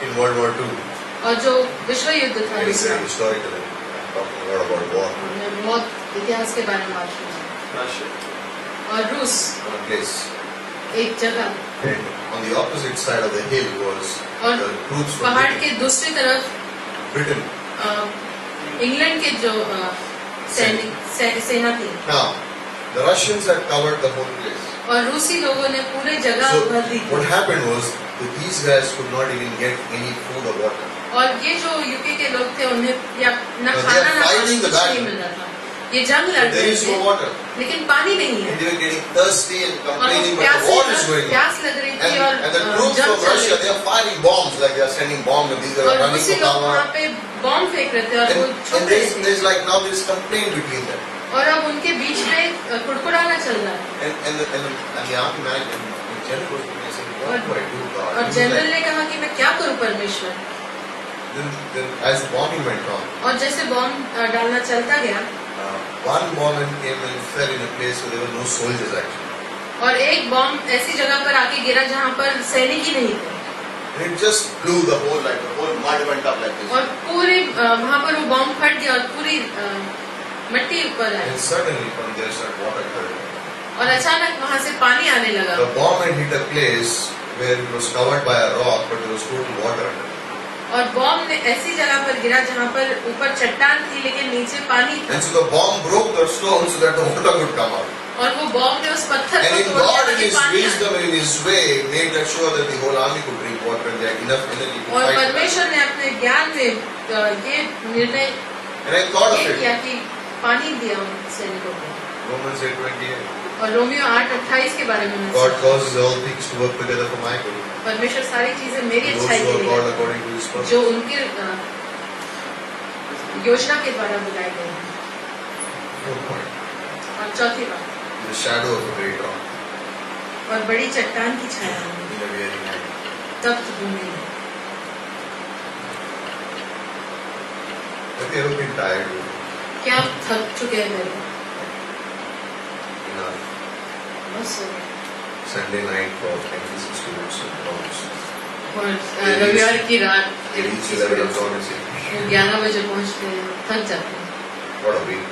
In World War II, और जो विश्व युद्ध था, it is very historical. I'm talking a lot about war. मैं बहुत इतिहास के बारे में बात कर Russia. और रूस One place. एक जगह, And on the opposite side of the hill was और the troops from पहाड़ Britain. के दूसरी तरफ Britain. इंग्लैंड के जो सेना थी, Now, the Russians had covered the whole place. और रूसी लोगों ने पूरे जगह So भर दी थी। what happened was that these guys could not even get any food or water. और ये जो यूके के लोग थे, उन्हें या न But they खाना are ना पानी fighting the कुछ नहीं battle. मिल रहा था। ये जंग लड़ There रहे is थे, no water. लेकिन पानी नहीं है। And they were getting thirsty and और complaining, वो but the war is going on. प्यास लग रही थी और And the troops जंग from चल Russia, रही they थी। are firing bombs, like they are sending bombs, and these are और running रूसी for लोग cover. वहाँ पे बॉम्ब फेंक रहे थे और वो And छुप रहे थे। there's like now there's complaint between them. और अब उनके बीच में कुड़कुड़ाना चल रहा है। And the army manager, the general was saying, what do I do, God? और He was जनरल like, ने कहा कि मैं क्या करूं परमेश्वर। then as the bombing went on, और जैसे बॉम्ब डालना चलता गया, one bomb came and fell in a place where there were no soldiers actually. और एक बॉम्ब ऐसी जगह पर आके गिरा जहाँ पर सैनिक ही नहीं थे, And it just blew the whole mud went up like this. और पूरे वहाँ पर वो बॉम्ब फट गया और पूरी मिट्टी ऊपर आई, And suddenly from there started water coming. और अचानक वहाँ से पानी आने लगा। The bomb had hit a place where it was covered by a rock, but there was total water under it. और बॉम्ब ने ऐसी जगह पर गिरा जहाँ पर ऊपर चट्टान थी लेकिन नीचे पानी था, And so the bomb broke the stone so that the water could come out. और वो बॉम्ब ने उस पत्थर And को in तोड़ दिया God, in ताकि His पानी wisdom, आए। in His way, made sure that the whole army could drink water and they had enough energy to और fight. the परमेश्वर ने अपने ज्ञान में ये निर्णय battle. And I thought ये of किया it. कि पानी दिया उन सैनिकों को। Romans 8:28. और रोमियो 8:28 के बारे में मैं God सोचा। causes all things to work together for my good. परमेश्वर सारी चीजें मेरी Those अच्छाई who के are लिए called करता according to His है, purpose. जो उनके योजना के द्वारा बुलाए गए हैं। Fourth point. और चौथी बात, The shadow of a great rock और बड़ी चट्टान की छाया में in a weary land. तप्त भूमि में। Have you ever been tired with क्या आप थक चुके हैं मेरे? enough? बस हो गया। Sunday night for NCC students and moms. और रविवार की रात They reach 11 o'clock and say, 11 बजे पहुंचते हैं, थक जाते हैं। what a week.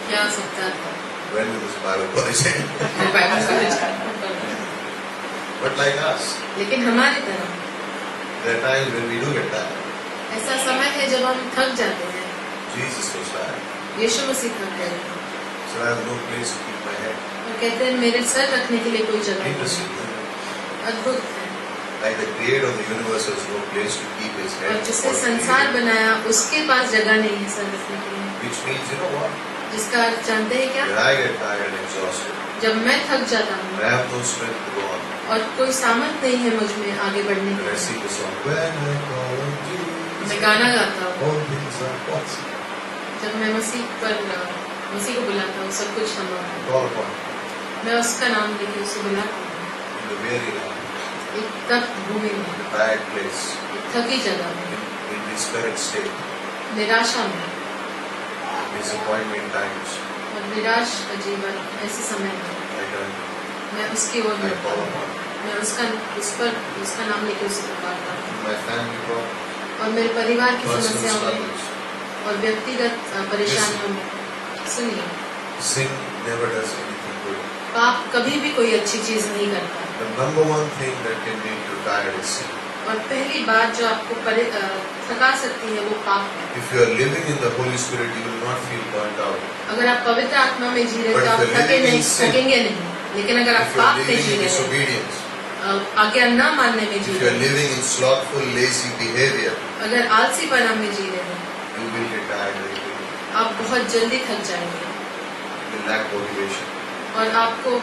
क्या सप्ताह था? When will this Bible college end? But like us, लेकिन हमारी तरह there are times when we do get tired. ऐसा समय है जब हम थक जाते हैं। Jesus was tired. यीशु मसीह थक गए थे So I have no place to keep my head. और कहते हैं मेरे सर रखने के लिए कोई जगह नहीं Interesting. है। isn't it? अद्भुत है। Like the creator of the universe has no place to keep his head. और जिसने or संसार create. बनाया उसके पास जगह नहीं है सर रखने के लिए। Which means, you know what? जिसका अर्थ जानते हैं क्या? When I get tired and exhausted, जब मैं थक जाता हूँ I have no strength to go on. और कोई सामर्थ नहीं है मुझ में आगे बढ़ने And I की, sing the song, when I call on Jesus, मैं गाना गाता हूँ। all things are possible. जब मैं मसीह को बुलाता हूँ सब कुछ संभव है। Call upon him मैं उसका नाम लेके उसे बुलाता हूँ, in the weary land, एक तप्त भूमि में, in a bad place, एक थकी जगह में, in disparate state, निराशा में disappointment times. और निराश का जीवन ऐसे समय में I turn, मैं उसकी ओर I बढ़ता call हूँ। upon him. मैं उसका नाम लेके उसे पुकारता हूँ In my family problems, और मेरे परिवार की personal समस्याओं में struggles. और व्यक्तिगत परेशानियों में। सुनिए, Sin never does anything good. पाप कभी भी कोई अच्छी चीज नहीं करता। The number one thing that can make you tired is sin. और पहली बात जो आपको थका सकती है वो पाप है। If you are living in the Holy Spirit, you will not feel burnt out. अगर आप पवित्र आत्मा में जी रहे But तो आप if you're living in sin, थकेंगे नहीं, लेकिन अगर आप If you are पाप में living जी in रहे हैं, disobedience, आज्ञा न मानने में जी if you are रहे हैं, living in slothful, lazy behavior, अगर आलसीपना में जी रहे हैं, you will get tired very quickly. आप बहुत जल्दी थक जाएंगे You will lack motivation. और आपको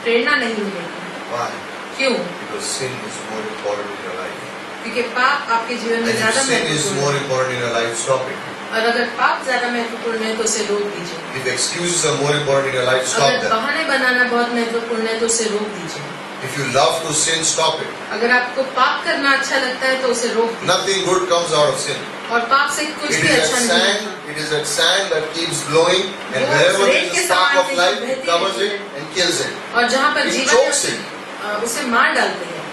प्रेरणा नहीं मिलेगी। Why? क्यों? Because sin is more important in your life. क्योंकि पाप आपके जीवन And में if ज्यादा sin is महत्वपूर्ण more है, important in your life, stop it. और अगर पाप ज्यादा महत्वपूर्ण है तो उसे रोक दीजिए। If excuses are more important in your life, stop अगर them. बहाने बनाना बहुत महत्वपूर्ण है तो उसे रोक दीजिए। If you love to sin, stop it. अगर आपको पाप करना अच्छा लगता है तो उसे रोक दीजिए। Nothing good comes out of sin. और पाप से कुछ It भी is अच्छा that नहीं sand, होता। it is that sand that keeps blowing, and वो wherever there रेत is के a spark समान of से जो life, it बहती covers रहती it and kills it. और जहाँ पर It जीवन chokes है, it. उसे मार डालते हैं।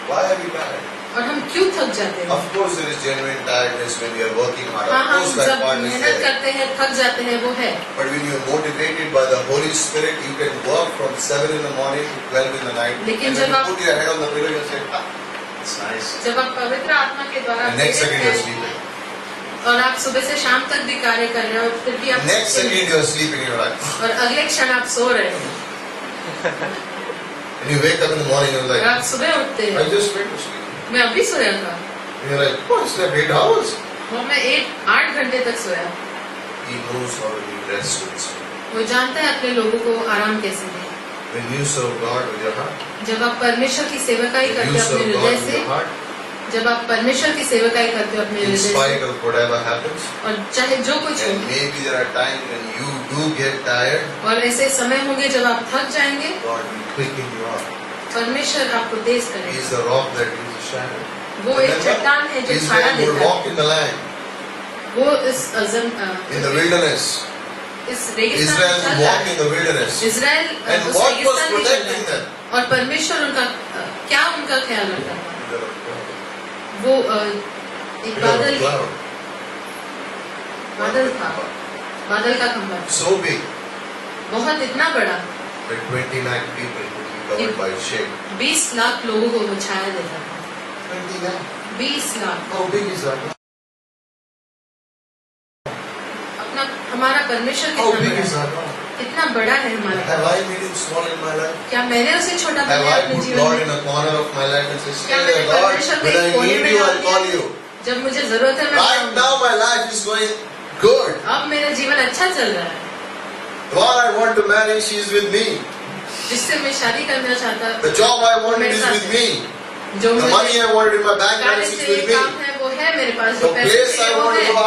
Why are we tired? और हम क्यों थक जाते हैं? Of course, there is genuine tiredness when we are working hard. हाँ, Of हम course, that जब part is मेहनत there. करते हैं थक जाते हैं, वो है। But when you are motivated by the Holy Spirit, you can work from 7 in the morning to 12 in the night. लेकिन And जब when you आप- put your head on the pillow, you say, ah, it's nice. जब आप पवित्र आत्मा के द्वारा And next प्रेरित second you are हैं sleeping. और आप सुबह से शाम तक भी कार्य कर रहे हो और फिर भी आप Next सोते second हैं। you are sleeping in your life. और अगले क्षण आप सो रहे हैं And you wake up in the morning and you're और आप like, सुबह उठते I हैं। just went to sleep. मैं अभी सोया था And you're like, oh, I slept 8 hours. और मैं 8 घंटे तक सोया। He knows how to give rest to his people. वो जानता है अपने लोगों को आराम कैसे दें। When you serve God with your heart, जब आप परमेश्वर की सेवकाई when करते you हो अपने serve God हृदय with से, your heart, जब आप परमेश्वर की सेवकाई करते हो अपने in हृदय से, spite of whatever happens, और चाहे जो कुछ हो, and maybe there are times when you do get tired, और ऐसे समय होंगे जब आप थक जाएंगे, God will quicken you up. परमेश्वर आपको तेज He करेगा। is the rock that gives a shadow. वो एक चट्टान है जो छाया Israel would देता है। walk in the land, वो इस in the wilderness. इस रेगिस्तान Israel में चल would रहा walk है। in the wilderness. Israel And उस what was रेगिस्तान में चल protecting रहा है। them? और परमेश्वर उनका क्या उनका ख्याल रखता था? Pillar of cloud. वो एक Pillar बादल of cloud. बादल था, बादल का खंभा था। So big बहुत इतना बड़ा, that 20 lakh people could be covered by shade. 20 lakh लोगों को वो छाया देता था। 20 lakh. 20 lakh. How big is that? अपना हमारा परमेश्वर How कितना big बड़ा is है? that? कितना बड़ा है हमारा? Have I made him small in my life? क्या मैंने उसे छोटा Have बनाया I अपने put जीवन God में? in a corner of my life and say, क्या stay मैंने there, God, परमेश्वर को when I एक कोने need में you, डाल I'll call दिया? you. जब मुझे जरूरत है मैं Right आऊंगा। now my life is going good. अब मेरा जीवन अच्छा चल रहा है, The one I want to marry, she is with me. जिससे मैं शादी करना चाहता, The job I wanted is with me. जो The मुझे money I wanted in my bank कार्य balance is से with me. काम है वो है मेरे पास, The जो पैसे place I चाहिए वो want to है, go,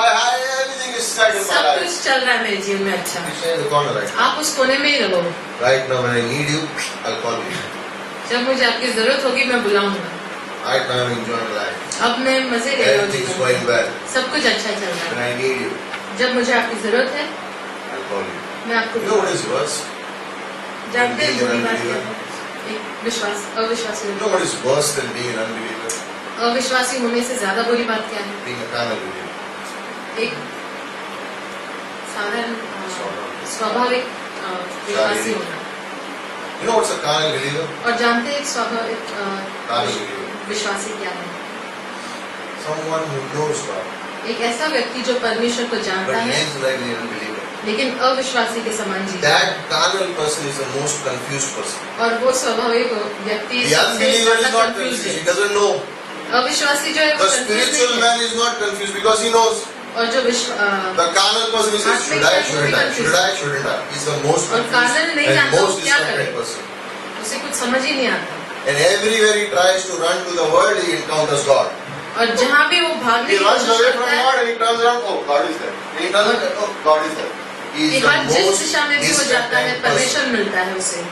everything is set in my सब life. कुछ चल रहा है मेरे जीवन में अच्छा। You stay in the corner right now. आप उस कोने में ही रहो। Right now when I need you, I'll call you. जब मुझे आपकी जरूरत होगी मैं बुलाऊंगा। Right now I'm enjoying life. अब मैं मजे ले रहा हूँ Everything's जीवन going में। well. सब कुछ अच्छा चल रहा When है। I need you, जब मुझे आपकी जरूरत है I'll call you. मैं आपको You know what is worse? जानते हैं being an बुरी बात क्या unbeliever? है? एक विश्वास अविश्वासी You होना। know what is worse than being an unbeliever? अविश्वासी होने से ज्यादा बुरी बात क्या है? Being a carnal believer. एक साधारण स्वाभाविक विश्वासी होना। You know what's a carnal believer? और जानते हैं एक स्वाभाविक Carnal believer. विश्वासी क्या है? Someone who knows God, एक ऐसा व्यक्ति जो परमेश्वर को जानता but है lives like an unbeliever. लेकिन अविश्वासी के समान जीता है। That carnal person is the most confused person. और वो स्वाभाविक व्यक्ति The unbeliever is not confused. He doesn't know. अविश्वासी जो है वो The confused spiritual नहीं है। man is not confused because he knows. और जो The carnal person is says, should I, shouldn't I, should I, shouldn't I? He's the most और carnal confused नहीं and जानता वो most क्या distracted करे। person. उसे कुछ समझ ही नहीं आता। And everywhere he tries to run to the world, he encounters God. और जहाँ भी वो भागने He की runs कोशिश away करता from है, God and he turns around, oh, God is there. And he turns around, oh, God is there. He is एक the बार जिस most दिशा में भी वो जाता है distracted परमेश्वर person. मिलता है उसे,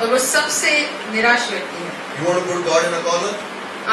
और वो सबसे निराश व्यक्ति है। You want to put God in a corner?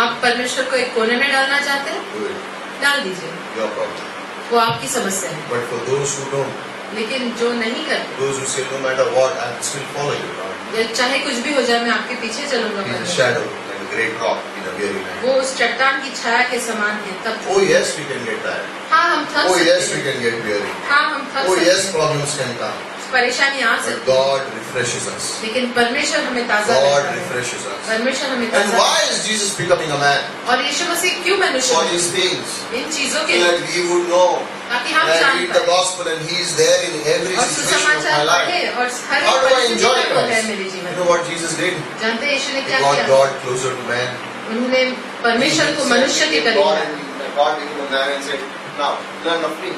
आप परमेश्वर को एक कोने में डालना चाहते हैं, Do it. डाल दीजिए, Your problem. वो आपकी समस्या है। But for those who don't, लेकिन जो नहीं करते, those who say, no matter what, I will still follow you, God. या चाहे कुछ भी हो जाए मैं आपके पीछे चलूंगा He is a परमेश्वर। shadow, like a great rock in a weary land. वो उस चट्टान की छाया के समान है तब। Oh yes, we can get tired. हाँ हम थक Oh yes, सकते we हैं, can get weary. हाँ हम थक Oh सकते yes, हैं, problems can come. परेशानी आ But सकती है, God refreshes us. लेकिन परमेश्वर हमें ताजा God करता है। refreshes us. परमेश्वर हमें And ताजा why करता is Jesus becoming a man? है। और यीशु मसीह क्यों मनुष्य For बने? these things. इन चीजों So के that we would know ताकि हम And I जान read the पाए gospel and He is there in every और situation of my सुसमाचार life. पढ़े और हर How एक do I परिस्थिति enjoy में वो है Christ? मेरे You जीवन know में। what Jesus did? जानते हैं यीशु ने He क्या brought किया? God closer to man. उन्होंने परमेश्वर को मनुष्य के God करीब and God became a man and said, "Now learn of me."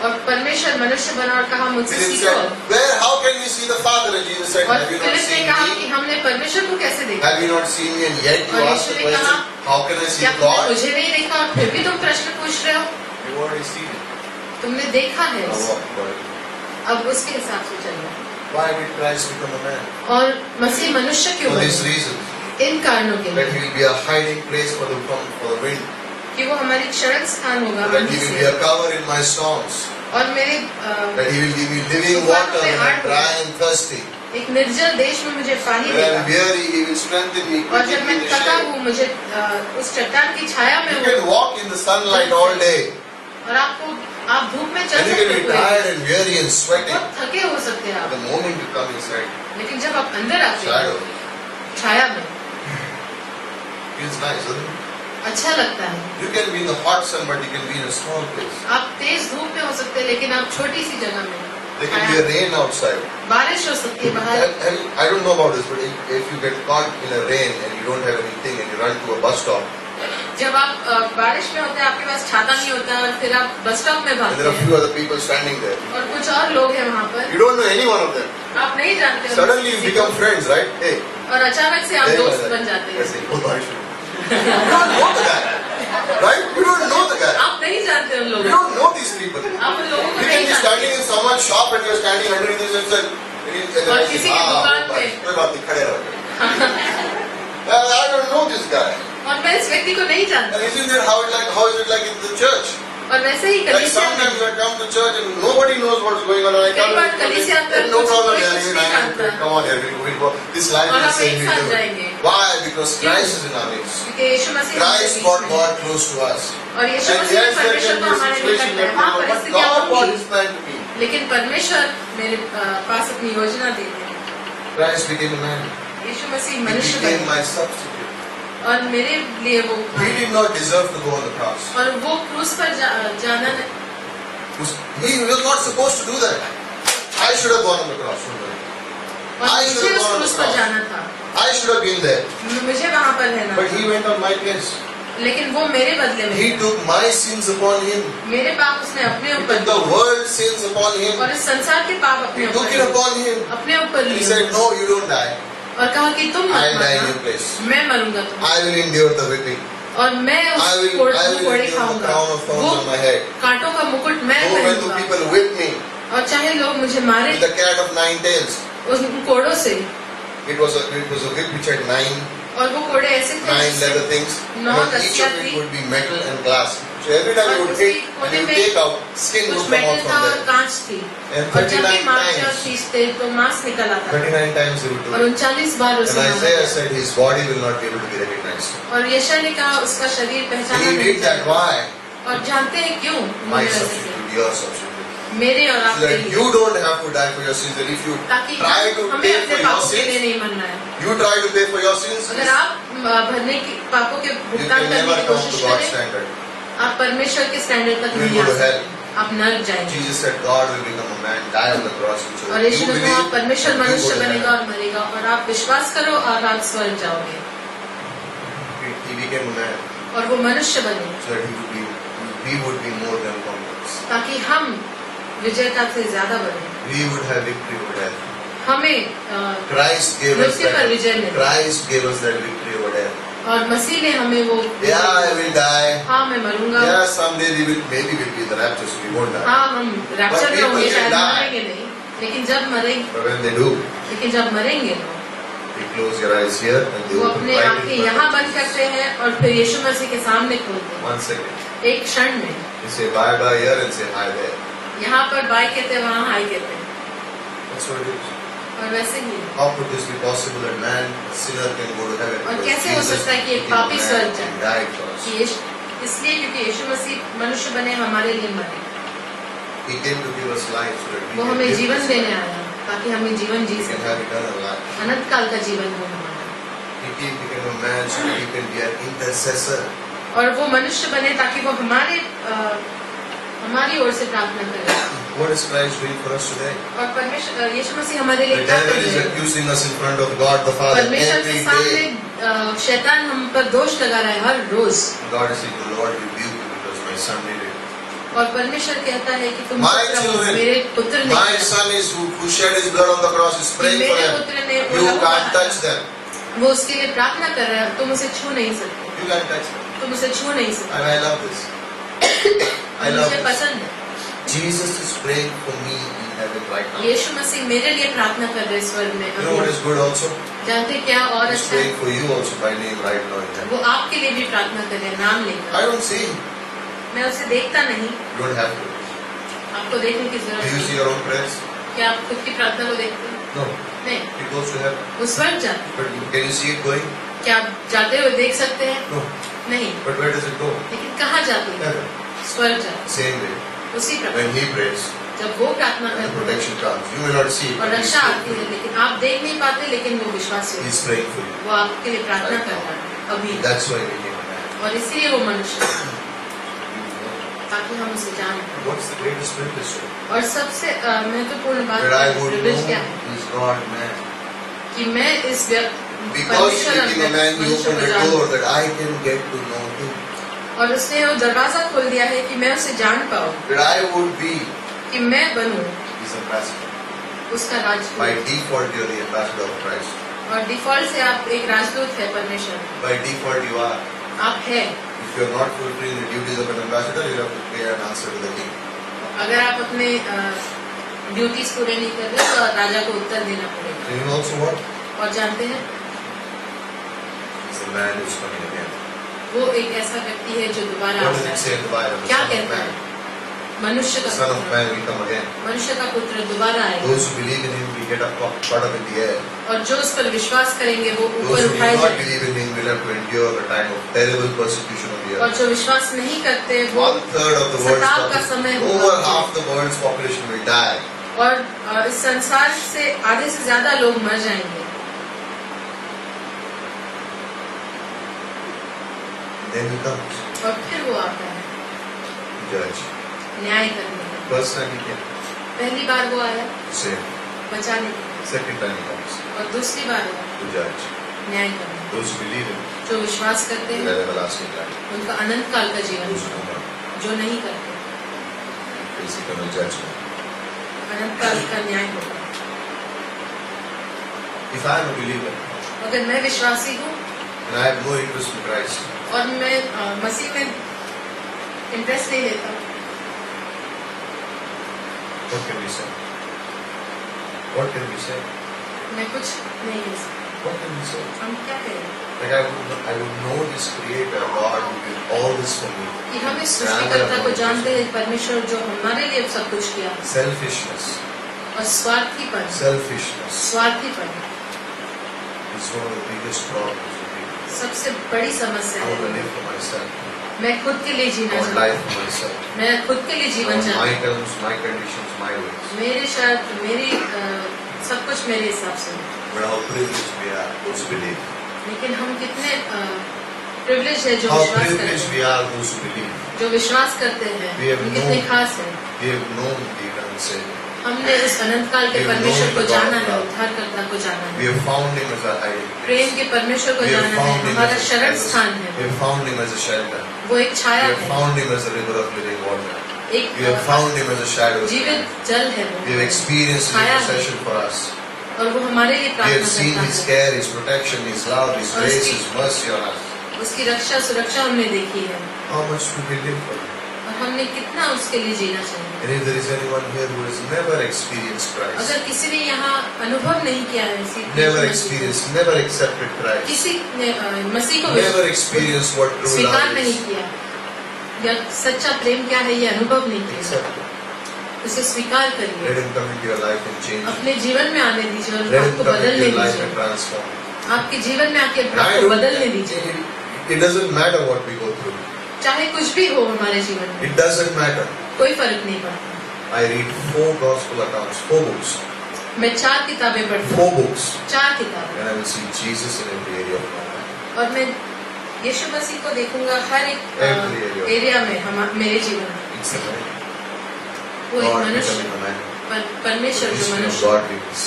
और परमेश्वर मनुष्य बना और कहा मुझसे Philip सीखो। said, "Where? How can we see the Father?" And Jesus said, और "Have you not फिलिप ने seen कहा कि me? हमने परमेश्वर को कैसे देखा? Have you not seen me?" And yet you और ask यीशु the ने कहा, question, "How can I see क्या तुमने God?" मुझे नहीं देखा और फिर भी तुम प्रश्न पूछ रहे हो? You already seen it. तुमने देखा है Now उसे। walk according. अब उसके हिसाब से चलना। Why did Christ become a man? और मसीह मनुष्य क्यों For बना? these reasons. इन कारणों के That लिए He will be a hiding place for the wind. कि वो हमारी शरण स्थान होगा That आंधी He will से। be a cover in my storms. और मेरे That He will give me living water when I'm dry and thirsty. एक निर्जल देश में मुझे पानी When I'm देगा weary, He will strengthen me. और Keep जब me मैं in the थका shade. हूँ मुझे उस चट्टान की छाया में You हूँ can walk in the sunlight all day. और आप धूप में चल And you can सकते be हो tired and weary and sweating. बहुत थके हो सकते हैं The आप moment you come inside, लेकिन जब आप अंदर आते हैं shadow, छाया में feels nice, doesn't it? अच्छा लगता है। You can be in the hot sun, but you can be in a small place. आप तेज धूप में हो सकते हैं लेकिन आप छोटी सी जगह में There can be a rain outside. बारिश हो सकती है बाहर। And I don't know about this, but if you get caught in a rain and you don't have anything and you run to a bus stop, जब आप बारिश में होते हैं आपके पास छाता नहीं होता और फिर आप बस स्टॉप में and भागते there are a हैं few other people standing there, और कुछ और लोग हैं वहाँ पर you don't know any one of them. आप नहीं जानते हो Suddenly you किसी को। become friends, right? Hey, और अचानक से आप hey, दोस्त brother. बन जाते हैं ऐसे ही, बहुत बारिश हुई. You don't know the guy, right? You don't know the guy. आप नहीं जानते उन You लोगों don't know these people. को आप उन लोगों को You नहीं can be जानते standing in someone's shop and you're standing underneath this and said, and then और I say, किसी की दुकान पे। कोई बात नहीं, खड़े रहो. I don't know this guy. और मैं इस व्यक्ति को नहीं जानता And isn't it how is it like in the church? और वैसे ही Like कलीसिया sometimes में I come to church and nobody knows what's going on. And I come कई बार कलीसिया and में no कुछ problem, कोई yeah, कुछ even नहीं I जानता। come on here, we'll go. This life और is the हम same एक we साथ do it. जाएंगे। Why? Because क्यों? Christ is in our midst. क्योंकि यीशु मसीह हमारे Christ बीच brought में है। God close to us. और यीशु And मसीह yes, ने there परमेश्वर can को be a हमारे situation निकट है that वहाँ but परिस्थितियाँ God brought होंगी His plan to me. लेकिन परमेश्वर मेरे पास अपनी योजना दे रहे हैं। Christ became a man. Yeshu Masih He मनुष्य became बने my substitute. और मेरे लिए वो He did not deserve to go on the cross. और वो क्रूस पर जाना He was not supposed to do that. I should have gone on the cross. और I मुझे should have उस gone on क्रूस the पर cross. जाना था I should have been there. मुझे वहाँ पर रहना But He था went on my place. लेकिन वो मेरे बदले में He took my sins upon Him. मेरे पाप उसने अपने He ऊपर took the world's sins upon Him. और इस संसार के पाप अपने He took ऊपर it upon Him. अपने ऊपर He लिए said, "No, you don't die. और कहा कि तुम मत I'll die in your मरना place. मैं मरूंगा तुम I will endure the whipping. और मैं I उस will कोड़े endure the खाऊंगा crown of thorns on my head. कांटों का मुकुट मैं Though when the पहनूंगा people whip me और चाहे लोग मुझे मारे with the cat of 9 tails, उन कोड़ों से it was a whip which had nine और वो कोड़े ऐसे थे leather जिससे things. नौ And each रस्सियाँ of it थी would be metal and glass. So every time और you would उसी hit and कोने you में take out, skin कुछ would come out मेटल था from और there. कांच थी And और जब भी 39 मारते और times, खींचते तो मांस निकल आता था 39 times he would do और it. 39 बार And उसे मारा Isaiah गया। said his body will not be able to be recognized. और यशायाह ने कहा उसका शरीर पहचाना He नहीं did that. जाएगा। Why? और जानते हैं क्यों My उन्होंने ऐसे substitute, किया? your substitute. मेरे और So आपके that लिए you don't have to die for your sins. And if you ताकि try to हमें pay अपने for your पापों के लिए sins, नहीं मरना है you try to pay for your sins, अगर आप भरने की पापों के you भुगतान can करने never की come कोशिश to God's करें standard. आप परमेश्वर के स्टैंडर्ड तक You will नहीं go आ to hell. सकते आप नरक जाएंगे Jesus said God will become a man, die on the cross. And so और you यीशु ने believe, कहा परमेश्वर and you मनुष्य go to बनेगा heaven. और मरेगा और आप विश्वास करो और आप स्वर्ग जाओगे He became a man और वो मनुष्य बने so that we would be more than conquerors. ताकि हम विजेता से ज्यादा बने We would have victory over death. हमें Christ gave us मृत्यु पर विजय that. मिले Christ gave us that victory over death. और मसीह ने हमें वो Yeah, I will die. हाँ मैं मरूंगा Yeah, someday maybe we'll be in the rapture, so we won't die. हाँ हम रैप्चर में people होंगे can शायद die. मरेंगे नहीं लेकिन जब मरेंगे But when they do, लेकिन जब मरेंगे they close your eyes here and they वो open अपने right आंखें in यहाँ front बंद करते हैं और फिर यीशु मसीह के सामने खोलते हैं 1 second. एक क्षण में You say bye bye here and say hi there. यहाँ पर बाय कहते हैं वहाँ हाय कहते हैं That's what it is. और वैसे ही How could this be possible that man, a sinner, can go to heaven? और Because कैसे हो Jesus सकता है कि एक became a पापी man स्वर्ग and जाए? died for us. कि इसलिए क्योंकि यीशु मसीह मनुष्य बने हमारे लिए मरे He came to give us life so that we वो can हमें live जीवन this देने life. आया ताकि हमें जीवन जी We can सके have eternal life. अनंत काल का जीवन हो हमारा He became a man so that he can be an intercessor. और वो मनुष्य बने ताकि वो हमारे हमारी ओर से प्रार्थना करें। What is Christ doing for us today? और परमेश्वर यीशु मसीह हमारे The लिए क्या कर devil is रहे हैं? accusing us in front of God the Father परमेश्वर every के सामने day. शैतान हम पर दोष लगा रहा है हर रोज। God is saying, the Lord rebuke you because my son did it. और परमेश्वर कहता है कि तुम My पुत्र हो, children, मेरे पुत्र ने My किया। son is who shed his blood on the cross is praying for मेरे them. पुत्र ने वो You लहू can't बहाया। touch them. वो उसके लिए प्रार्थना कर रहा है, तुम उसे छू नहीं सकते, You can't touch them. तुम उसे छू नहीं सकते। And I love this. I love मुझे this. पसंद है। Jesus is praying for me in heaven right now. यीशु मसीह मेरे लिए प्रार्थना कर रहे हैं स्वर्ग में। You know what is good also? जानते क्या और He's अच्छा है? praying for you also by name right now in heaven. वो आपके लिए भी प्रार्थना कर रहे हैं नाम लेकर। I don't see him. मैं उसे देखता नहीं, You don't have to. आपको देखने की Do जरूरत you see नहीं। your own prayers? क्या आप खुद की प्रार्थना को देखते हैं? No. नहीं, It goes to heaven. वो स्वर्ग जाते हैं। But can you see it going? क्या आप जाते हुए देख सकते हैं? No. नहीं, But where does it go? लेकिन कहाँ जाते हैं? Heaven. स्वर्ग जाते Same way. हैं। उसी प्रकार When he prays, जब वो प्रार्थना and करते हैं protection comes. You may not see it. और But he's रक्षा praying आती for है, you. लेकिन आप देख नहीं पाते, लेकिन वो विश्वासी होते He's praying for you. हैं। वो आपके लिए प्रार्थना कर रहा है अभी, That's why we came back. और इसलिए वो मनुष्य है, ताकि हम उसे जान पाएं। What's the greatest privilege? और सबसे महत्वपूर्ण बात That I would know privilege क्या है is God man. कि मैं इस Because he became a man, he मनुष्य opened को a जानूं। door that I can get to know him. और उसने वो दरवाजा खोल दिया है कि मैं उसे जान पाऊं, That I would be कि मैं बनूं his ambassador. उसका By राजदूत। default, you're the ambassador of Christ. और डिफॉल्ट से आप एक राजदूत है परमेश्वर, By default, you are. आप है। If you're not fulfilling the duties of an ambassador, you have to pay an answer to the king. अगर आप अपने ड्यूटीज पूरे नहीं कर रहे तो राजा को उत्तर देना पड़ेगा। And you know also what? और जानते हैं He's a man who's coming again. वो एक ऐसा व्यक्ति है जो दोबारा What does आता it say है। in the Bible? The क्या Son of कहता Man. है? मनुष्य The का Son of पुत्र, Man will come again. मनुष्य का पुत्र दोबारा आएगा, Those who believe in him will get up, caught up in the air. और जो उस पर विश्वास करेंगे वो Those ऊपर who do उठाए not जाएंगे, believe in him will have to endure a time of terrible persecution on the और earth. जो विश्वास नहीं करते वो 1/3 of the world's सताव का समय population, होगा। over half the world's population will die. और इस संसार से आधे से ज्यादा लोग मर जाएंगे। Then he comes, और फिर वो आता है judge. न्याय करने। First time he came, पहली बार वो आया same. बचाने के लिए, Second time he comes, और दूसरी बार आया to judge. न्याय करने। Those who believe in him जो विश्वास करते will हैं have everlasting life. उनका अनंत काल का जीवन Those who होगा, do not जो नहीं करते face eternal judgment. अनंत काल का न्याय होगा। If I am a believer अगर मैं विश्वासी हूँ and I have no interest in Christ, और मैं मसीह में इंटरेस्ट नहीं लेता, what can we say? What can we say? मैं कुछ नहीं ले सकता, What can we say? हम क्या करें? Like I would know this Creator, God, who did all this for me. कि हम इस सृष्टिकर्ता को जानते हैं, परमेश्वर जो हमारे लिए सब कुछ किया, Selfishness, और स्वार्थीपन selfishness is one of the biggest problems of people. सबसे बड़ी समस्या I want to है। live for myself. मैं खुद के लिए I जीना want चाहता life हूँ, for myself. मैं खुद के लिए I जीवन want चाहता my हूँ, terms, my conditions, my ways. मेरे शर्त, मेरी सब कुछ मेरे हिसाब से है। But how privileged we are, those who believe. लेकिन हम कितने प्रिविलेज है जो How विश्वास करते privileged हैं, we are, those who believe. जो विश्वास करते हैं, We have हम कितने known- खास हैं। We have known the eternal Savior. हमने उस अनंत काल के We have परमेश्वर known को the जाना God है, of उद्धारकर्ता को जाना We है, have found Him as our hiding place. प्रेम के परमेश्वर को We have जाना है, found Him हमारा as शरण a, स्थान we है, have found Him as a shelter. वो एक We छाया have है, found Him as a river of living water. एक We have found Him as a shadow. जीवित जल है We have वो, experienced His छाया है, intercession for us. और वो हमारे लिए We प्रार्थना have seen करता His है। care, His protection, His love, His और grace, उसकी- His mercy on us. उसकी रक्षा सुरक्षा हमने देखी है, How much do we live for Him? और हमने कितना उसके लिए जीना चाहिए। And if there is anyone here who has never experienced Christ, अगर किसी ने यहाँ अनुभव नहीं किया है इसी never experienced, never accepted Christ, किसी ने मसीह को never experienced what true स्वीकार love नहीं is, किया, या सच्चा प्रेम क्या है ये अनुभव नहीं किया, accept Him. उसे स्वीकार Let करिए, Him come into your life and change you. अपने जीवन में आने दीजिए और Let Him आपको come into बदलने your life and दीजिए, transform you. आपके जीवन में आके I आपको don't- बदलने दीजिए। It doesn't matter what we go through. चाहे कुछ भी हो हमारे जीवन में, It doesn't matter. कोई फर्क नहीं पड़ता। I read 4 gospel accounts, 4 books, मैं 4 किताबें पढ़ती 4 हूँ, books, 4 किताबें, and I will see Jesus in every area of my life. और मैं यीशु मसीह को देखूंगा हर एक Every area. एरिया में मेरे जीवन में। It's a वो एक God मनुष्य, becoming a man. परमेश्वर The जो mystery of मनुष्य godliness.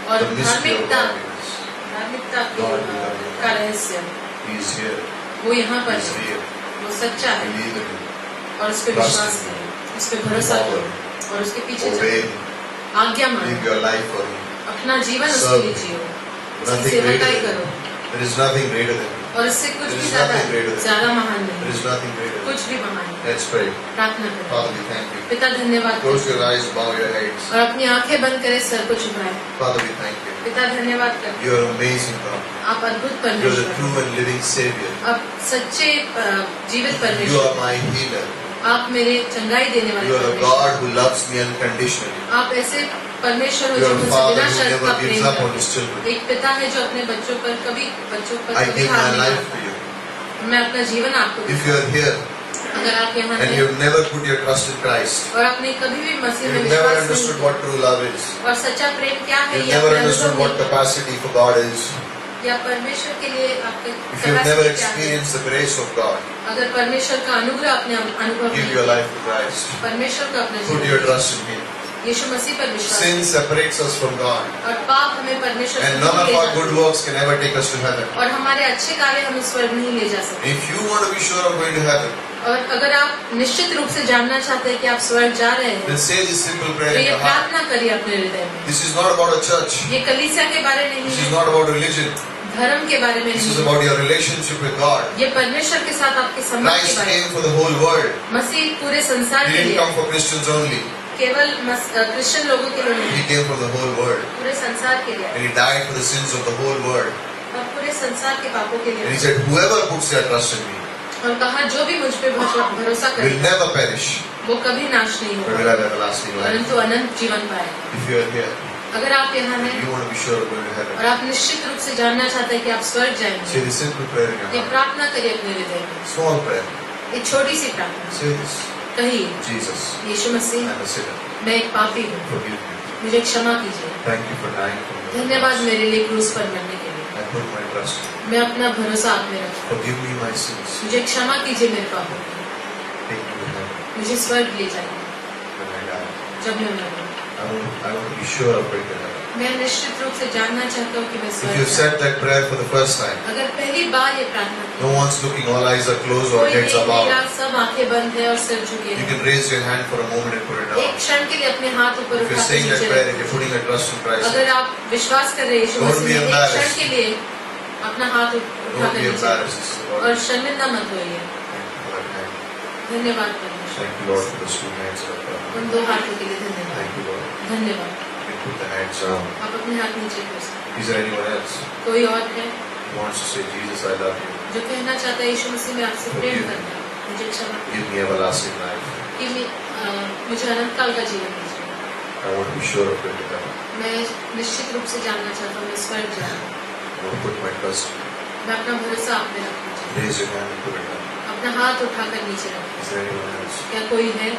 और The mystery of धार्मिकता godliness. धार्मिकता God becoming a का man. रहस्य He is here. वो यहाँ He पर is है, real. वो सच्चा है Believe in him. और उस पर Trust विश्वास him. करें, उस पर भरोसा Follow करें him. और उसके पीछे Obey चलें, him. आज्ञा Live मानो, your life for him. अपना जीवन उसके Serve लिए him. जियो, उसकी Nothing सेवकाई greater करो than him. There is nothing greater than him. और इससे कुछ There भी is nothing greater than ज्यादा महान There नहीं, is nothing greater than कुछ him. भी महान नहीं। Let's pray. प्रार्थना करें। Father, we thank you. पिता धन्यवाद Close करें your eyes, bow your heads. और अपनी आंखें बंद करें, सर को झुकाएं। Father, we thank you. पिता धन्यवाद करें, You are amazing, God. आप अद्भुत You are the परमेश्वर true हैं। and living Savior. आप सच्चे जीवित You are परमेश्वर my हैं। healer. आप मेरे चंगाई देने वाले You are a परमेश्वर God हैं। who loves me unconditionally. आप ऐसे परमेश्वर हो You जो are a मुझसे Father बिना who शर्त never का gives प्रेम up on करते His children. हैं। एक पिता है जो अपने बच्चों पर कभी I give हार my नहीं life करता। to you. मैं अपना जीवन आपको If देता you are here हूं। अगर आप यहाँ and हैं you have never put your trust in Christ, और आपने कभी भी मसीह you में have never विश्वास नहीं understood किया what true love is, और सच्चा प्रेम क्या है you have ये never आपने understood अनुभव what नहीं किया, capacity for God is, या परमेश्वर के लिए आपके if you have never capacity क्या है, experienced the grace of God, अगर परमेश्वर का अनुग्रह आपने अनुभव give नहीं your किया, life to Christ. परमेश्वर का अपना Put जीवन your दिया, trust in Him. यीशु मसीह पर विश्वास Sin separates us from God, और पाप हमें परमेश्वर से and none दूर of ले our जाते good हैं। works can ever take us to heaven. और हमारे अच्छे कार्य हमें स्वर्ग नहीं ले जा सकते। If you want to be sure of going to heaven, और अगर आप निश्चित रूप से जानना चाहते हैं कि आप स्वर्ग जा रहे हैं, then say this simple prayer तो in ये your heart. प्रार्थना करिए अपने हृदय में। This is not about a church. ये कलीसिया के बारे नहीं This is है, not about religion. धर्म के बारे में This नहीं is है, about your relationship with God. ये परमेश्वर के साथ आपके संबंध के Christ बारे में। came for the whole world. मसीह पूरे संसार He के didn't लिए come for Christians only. केवल क्रिश्चियन लोगों के लिए He नहीं, came for the whole world. पूरे संसार के लिए And He died for the sins of the whole world. और पूरे संसार के पापों के And He लिए। said, whoever puts their trust in me और कहा जो भी मुझ पे भरोसा will करेगा never perish, वो कभी नाश नहीं but will होगा have everlasting life. परंतु अनंत जीवन पाएगा। If you are here, अगर आप यहाँ हैं you want to be sure of going to और heaven, आप निश्चित रूप से जानना चाहते हैं कि आप स्वर्ग say जाएंगे, this simple prayer in your ये heart. प्रार्थना करिए अपने हृदय में। Small prayer. एक छोटी सी प्रार्थना Say this. कहिए, Jesus, Yeshu Masih I'm a sinner. मैं एक पापी हूँ, Forgive me. मुझे क्षमा कीजिए। Thank you for dying for me. धन्यवाद मेरे लिए क्रूस पर मरने के लिए। I put my trust in you. मैं अपना भरोसा आप में रखता हूँ। Forgive me my sins. मुझे क्षमा कीजिए मेरे पापों की। Take me to heaven मुझे स्वर्ग ले जाइए when I die. जब मैं मरूँ। I want to be sure of going to heaven. मैं निश्चित रूप से जानना चाहता हूँ कि मैं If स्वर्ग you've जाऊँ। said that prayer for the first time, अगर पहली बार ये प्रार्थना की, no one's looking, all eyes are closed or कोई heads देख are नहीं रहा, bowed. सब आंखें बंद है और सिर झुके You हैं। can raise your hand for a moment and put it एक down. क्षण के लिए अपने हाथ ऊपर If you're उठा के saying that नीचे prayer, if रखें। you're putting a trust in Christ, अगर आप विश्वास कर रहे हैं यीशु Don't मसीह be में, एक embarrassed. क्षण के लिए अपना हाथ don't उठाकर be नीचे embarrassed. रखें। This is और about शर्मिंदा मत होइए। Thank you for that hand. धन्यवाद परमेश्वर, Thank you, Lord, for the two hands that are up. उन दो हाथों के लिए धन्यवाद। Thank you, Lord. धन्यवाद। You can put the hands down. आप अपने हाथ नीचे कर सकते Is there anyone else हैं। कोई और है who wants to say, Jesus, I love you. जो कहना चाहता है यीशु मसीह मैं आपसे प्रेम करता हूँ, मुझे क्षमा Give कीजिए me everlasting life. कि मुझे अनंत काल का जीवन दीजिए। I want to be sure of it. मैं निश्चित रूप से जानना चाहता हूँ मैं स्वर्ग जाऊँ। I want to put my trust in you. मैं अपना भरोसा आप में रखना चाहता हूँ। Raise your hand and put it down. अपना हाथ उठाकर नीचे रखें। Is there anyone else? क्या कोई है?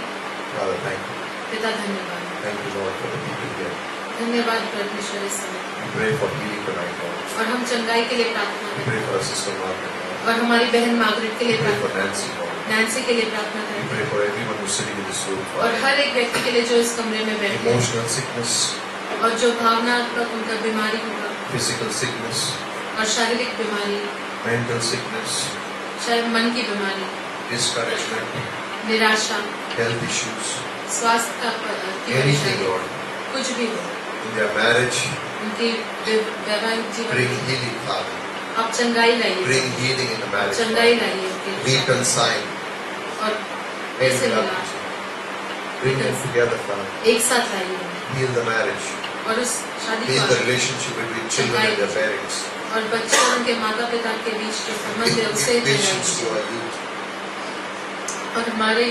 Father, thank you. पिता धन्यवाद। Thank you, Lord, for the people here. धन्यवाद परमेश्वर इस समय। We pray for healing tonight, Lord. और हम चंगाई के लिए प्रार्थना We करें pray for our sister Margaret, Lord. और हमारी बहन मार्गरेट के We लिए pray for प्रार्थना Nancy, Lord. करें, नैन्सी के लिए प्रार्थना We करें pray for everyone who's sitting in this room, और Father. हर एक व्यक्ति के लिए जो इस कमरे में बैठे हैं Emotional sickness, और जो भावनात्मक उनका बीमारी होगा physical sickness, और शारीरिक बीमारी, mental sickness, शायद मन की बीमारी, discouragement, निराशा, health issues, स्वास्थ्य का की anything, परेशानी, Lord. कुछ भी हो, In their marriage, उनकी वैवाहिक bring जीवन healing, Father. आप चंगाई लाइए, Bring healing in the marriage, चंगाई Father. लाइए उनके जीवन Reconcile. और Bring ऐसे it मिला up. Bring them together, Father. एक साथ लाइए Heal the marriage. और उस शादी Heal को the relationship between children and their parents. और बच्चे और उनके माता पिता के बीच जो संबंध है उसे Give patience to जगाइए। our youth. और हमारे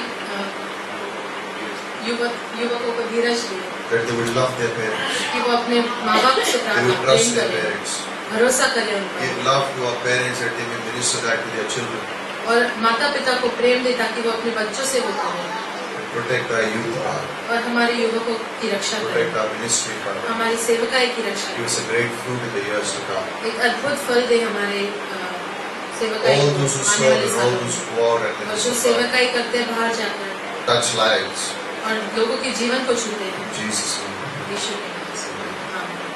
युवकों को धीरज दिए That they would love their parents. कि वो अपने माँ बाप से They प्रार्थना would प्रेम trust their करें, parents. भरोसा करें उन पर Give love to our parents that they may minister that to their children. और माता पिता को प्रेम दे ताकि वो अपने बच्चों से वो करें And protect our youth, Father. और हमारे युवकों की रक्षा करें, Protect our ministry, Father. हमारी सेवकाई की रक्षा Give करें, us a great fruit in the years to come. एक अद्भुत फल दे हमारे सेवकाई All को those who आने serve वाले and all सालों those में। who go out and और जो minister, Father. सेवकाई करते हैं बाहर जाकर Touch lives. और लोगों के जीवन को छूते हैं Jesus' name. यीशु के नाम से आमीन।